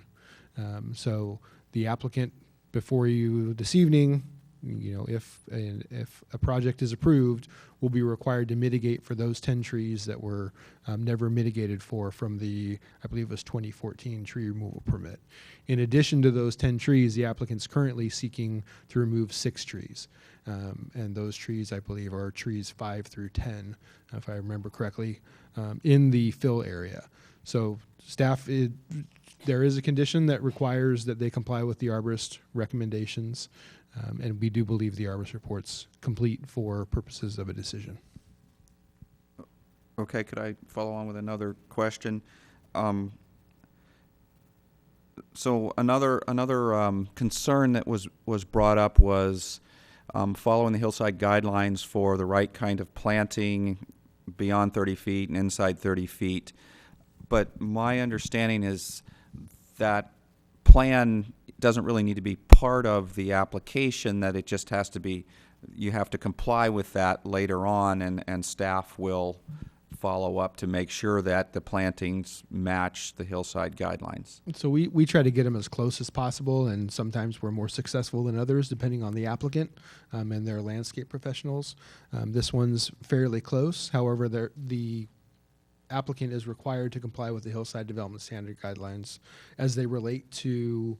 So the applicant before you this evening if a project is approved, we'll be required to mitigate for those 10 trees that were never mitigated for from the, I believe it was 2014 tree removal permit. In addition to those 10 trees, the applicant's currently seeking to remove 6 trees. And those trees, I believe, are trees 5 through 10, if I remember correctly, in the fill area. So staff, there is a condition that requires that they comply with the arborist recommendations, and we do believe the arborist report's complete for purposes of a decision. Okay, could I follow on with another question? So another concern that was brought up was following the hillside guidelines for the right kind of planting beyond 30 feet and inside 30 feet. But my understanding is that plan doesn't really need to be part of the application, that it just has to be, you have to comply with that later on, and staff will follow up to make sure that the plantings match the hillside guidelines. So we try to get them as close as possible, and sometimes we're more successful than others depending on the applicant and their landscape professionals. This one's fairly close. However, the applicant is required to comply with the hillside development standard guidelines as they relate to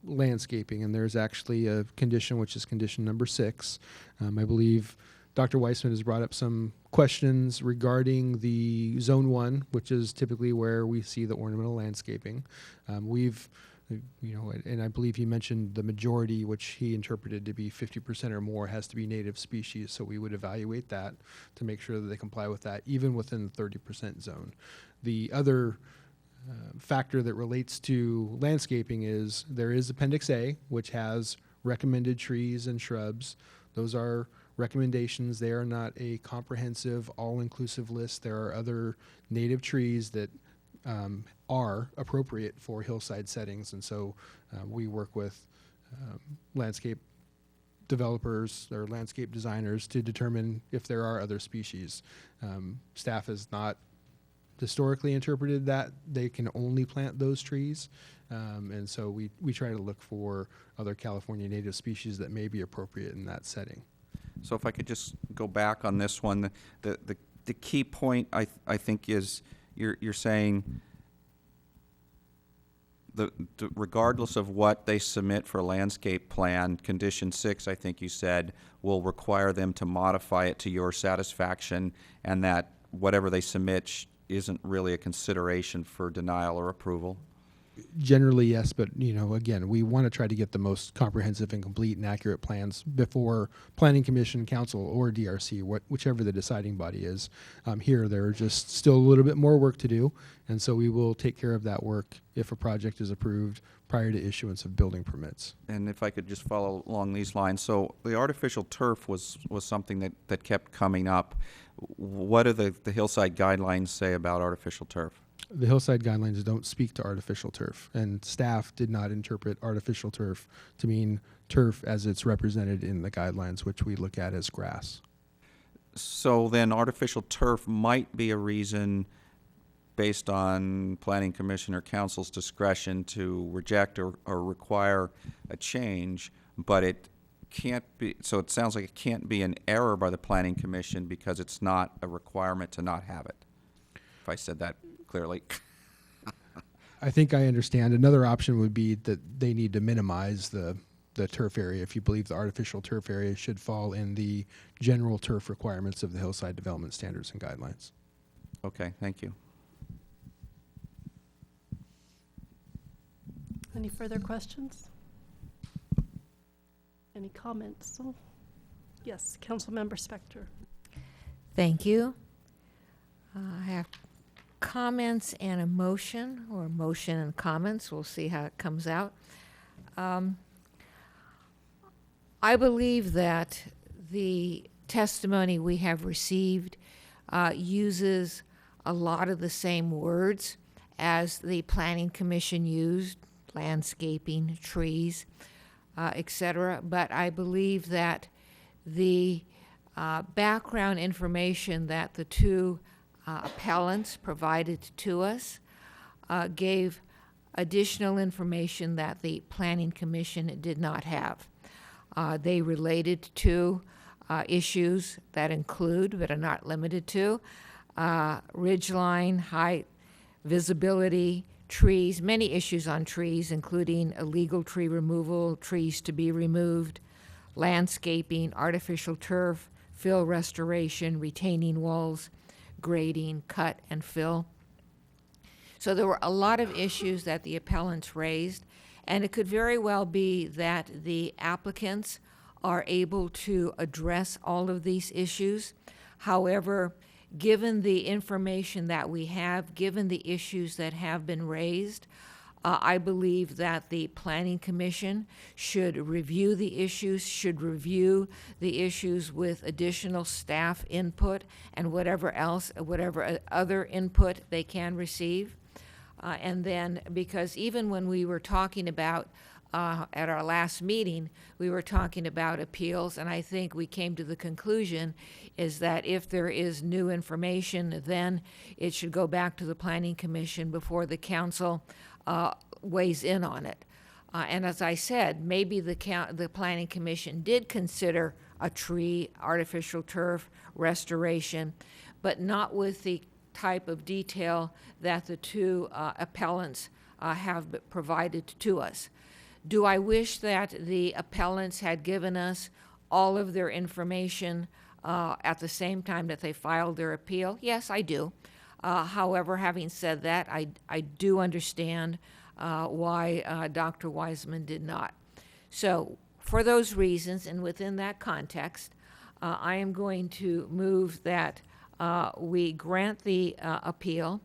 landscaping, and there's actually a condition, which is condition number 6. I believe Dr. Weissman has brought up some questions regarding the Zone 1, which is typically where we see the ornamental landscaping. And I believe he mentioned the majority, which he interpreted to be 50% or more, has to be native species. So we would evaluate that to make sure that they comply with that, even within the 30% zone. The other factor that relates to landscaping is there is Appendix A, which has recommended trees and shrubs. Those are recommendations. They are not a comprehensive, all-inclusive list. There are other native trees that are appropriate for hillside settings, and so we work with landscape developers or landscape designers to determine if there are other species. Staff has not historically interpreted that they can only plant those trees, and so we try to look for other California native species that may be appropriate in that setting. So if I could just go back on this one, the key point I think is you're saying regardless of what they submit for a landscape plan, condition 6, I think you said, will require them to modify it to your satisfaction, and that whatever they submit isn't really a consideration for denial or approval? Generally, yes, but again, we want to try to get the most comprehensive and complete and accurate plans before Planning Commission, Council, or DRC, whichever the deciding body is. Here, there are just still a little bit more work to do, and so we will take care of that work if a project is approved prior to issuance of building permits. And if I could just follow along these lines, so the artificial turf was something that kept coming up. What do the hillside guidelines say about artificial turf? The hillside guidelines don't speak to artificial turf, and staff did not interpret artificial turf to mean turf as it's represented in the guidelines, which we look at as grass. So then artificial turf might be a reason, based on Planning Commission or Council's discretion, to reject or require a change, but it can't be, so it sounds like it can't be an error by the Planning Commission because it's not a requirement to not have it, if I said that clearly. I think I understand. Another option would be that they need to minimize the turf area if you believe the artificial turf area should fall in the general turf requirements of the hillside development standards and guidelines. Okay, thank you. Any further questions? Any comments? Oh, yes, Councilmember Spector. Thank you. I have comments and a motion, or motion and comments. We'll see how it comes out. I believe that the testimony we have received uses a lot of the same words as the Planning Commission used: landscaping, trees, etc. But I believe that the background information that the two appellants provided to us gave additional information that the Planning Commission did not have. They related to issues that include, but are not limited to, ridgeline, height, visibility, trees, many issues on trees, including illegal tree removal, trees to be removed, landscaping, artificial turf, fill restoration, retaining walls, grading, cut, and fill. So there were a lot of issues that the appellants raised, and it could very well be that the applicants are able to address all of these issues. However, given the information that we have, given the issues that have been raised, I believe that the Planning Commission should review the issues with additional staff input and whatever other input they can receive. And then, because even when we were talking about, at our last meeting, we were talking about appeals, and I think we came to the conclusion is that if there is new information, then it should go back to the Planning Commission before the council weighs in on it. And as I said, maybe the Planning Commission did consider a tree, artificial turf, restoration, but not with the type of detail that the two appellants have provided to us. Do I wish that the appellants had given us all of their information at the same time that they filed their appeal? Yes, I do. However, having said that, I do understand why Dr. Wiseman did not. So for those reasons and within that context, I am going to move that we grant the appeal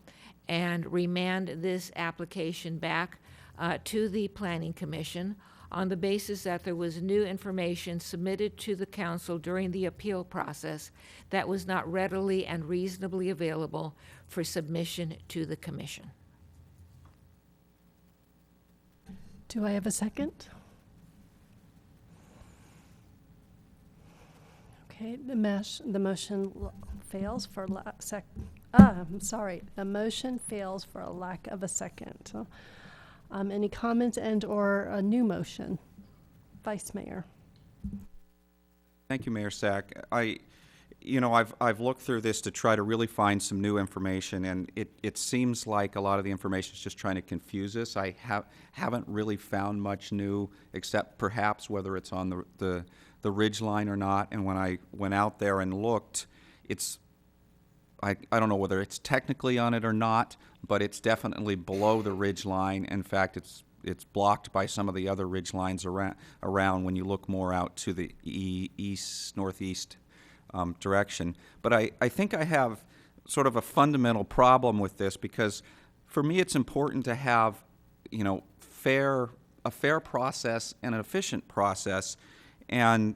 and remand this application back to the Planning Commission on the basis that there was new information submitted to the council during the appeal process that was not readily and reasonably available for submission to the commission. Do I have a second? Okay, the motion fails for the motion fails for a lack of a second. So, any comments and/or a new motion? Vice Mayor. Thank you, Mayor Sack. I've looked through this to try to really find some new information, and it seems like a lot of the information is just trying to confuse us. I haven't really found much new, except perhaps whether it's on the ridge line or not. And when I went out there and looked, I don't know whether it's technically on it or not, but it's definitely below the ridge line. In fact, it's blocked by some of the other ridge lines around when you look more out to the northeast direction. But I think I have sort of a fundamental problem with this, because for me it's important to have a fair process and an efficient process. And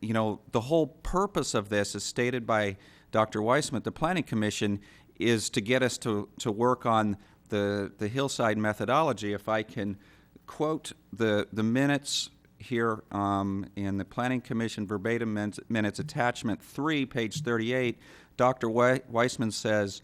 the whole purpose of this, as stated by Dr. Weissman at the Planning Commission, is to get us to work on the hillside methodology. If I can quote the minutes here in the Planning Commission verbatim minutes, attachment 3, page 38, Dr. Weissman says,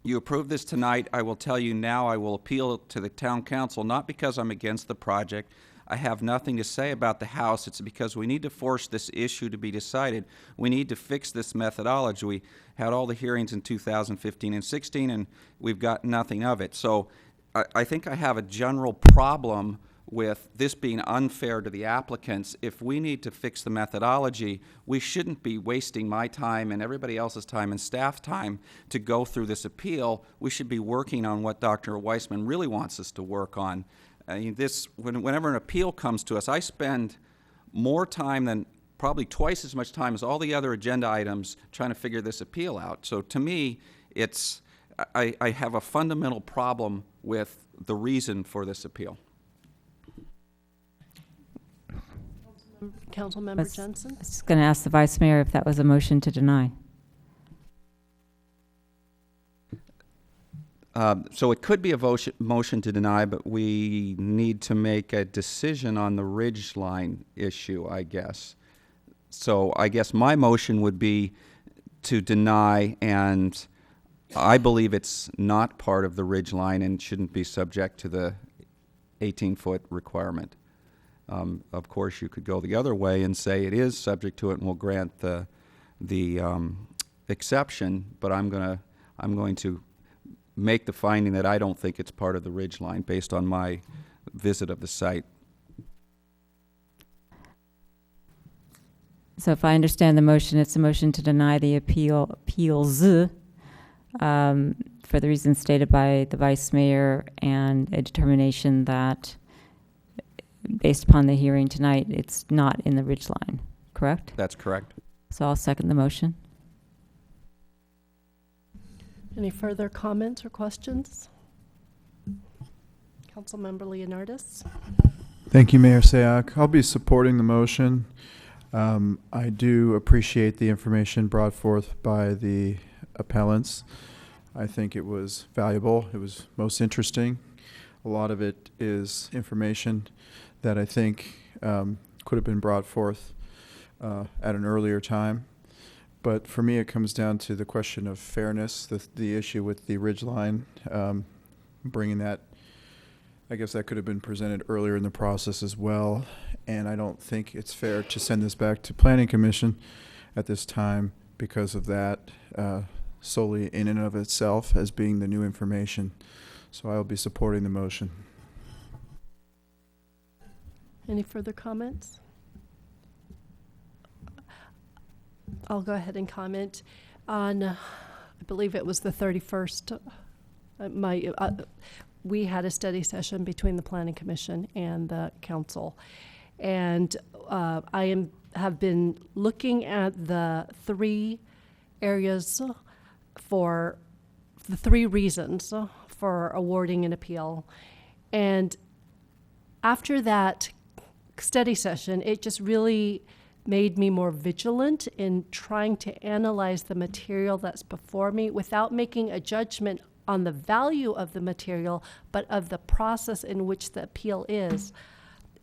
"You approve this tonight. I will tell you now I will appeal to the town council, not because I'm against the project. I have nothing to say about the house. It's because we need to force this issue to be decided. We need to fix this methodology. We had all the hearings in 2015 and 16, and we've got nothing of it." So I think I have a general problem with this being unfair to the applicants. If we need to fix the methodology, we shouldn't be wasting my time and everybody else's time and staff time to go through this appeal. We should be working on what Dr. Weissman really wants us to work on. Whenever an appeal comes to us, I spend more time than probably twice as much time as all the other agenda items trying to figure this appeal out. So to me, I have a fundamental problem with the reason for this appeal. Councilmember Jensen? I was just going to ask the Vice Mayor if that was a motion to deny. So it could be a motion to deny, but we need to make a decision on the ridge line issue, I guess. So I guess my motion would be to deny, and I believe it's not part of the ridge line and shouldn't be subject to the 18-foot requirement. Of course, you could go the other way and say it is subject to it, and we'll grant the exception. But I'm going to make the finding that I don't think it's part of the ridge line based on my visit of the site. So if I understand the motion, it's a motion to deny the appeals for the reasons stated by the vice mayor, and a determination that, based upon the hearing tonight, it's not in the ridge line, correct? That's correct. So I'll second the motion. Any further comments or questions? Councilmember Leonardis? Thank you, Mayor Sayak. I'll be supporting the motion. I do appreciate the information brought forth by the appellants. I think it was valuable. It was most interesting. A lot of it is information that I think could have been brought forth at an earlier time. But for me, it comes down to the question of fairness, the issue with the ridge line, bringing that. I guess that could have been presented earlier in the process as well. And I don't think it's fair to send this back to Planning Commission at this time because of that, solely in and of itself as being the new information. So I will be supporting the motion. Any further comments? I'll go ahead and comment on, I believe it was the 31st. We had a study session between the Planning Commission and the council. And I have been looking at the three areas for the three reasons for awarding an appeal. And after that study session, it just really made me more vigilant in trying to analyze the material that's before me without making a judgment on the value of the material, but of the process in which the appeal is.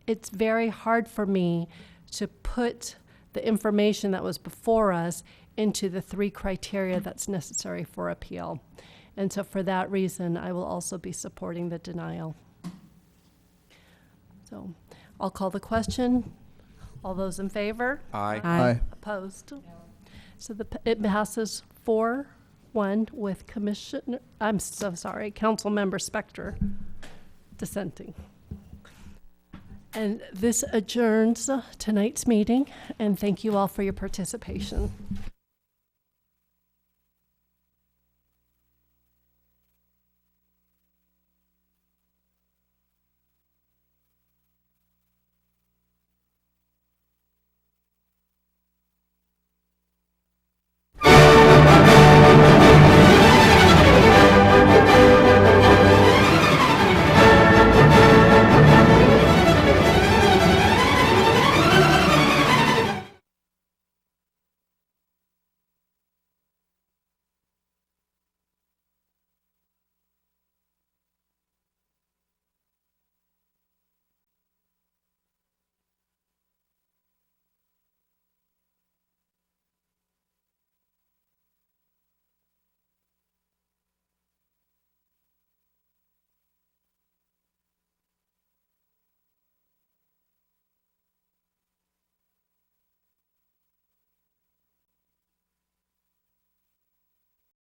It's very hard for me to put the information that was before us into the three criteria that's necessary for appeal. And so for that reason, I will also be supporting the denial. So I'll call the question. All those in favor? Aye. Aye. Opposed? So it passes 4-1 with Councilmember Spector dissenting. And this adjourns tonight's meeting, and thank you all for your participation.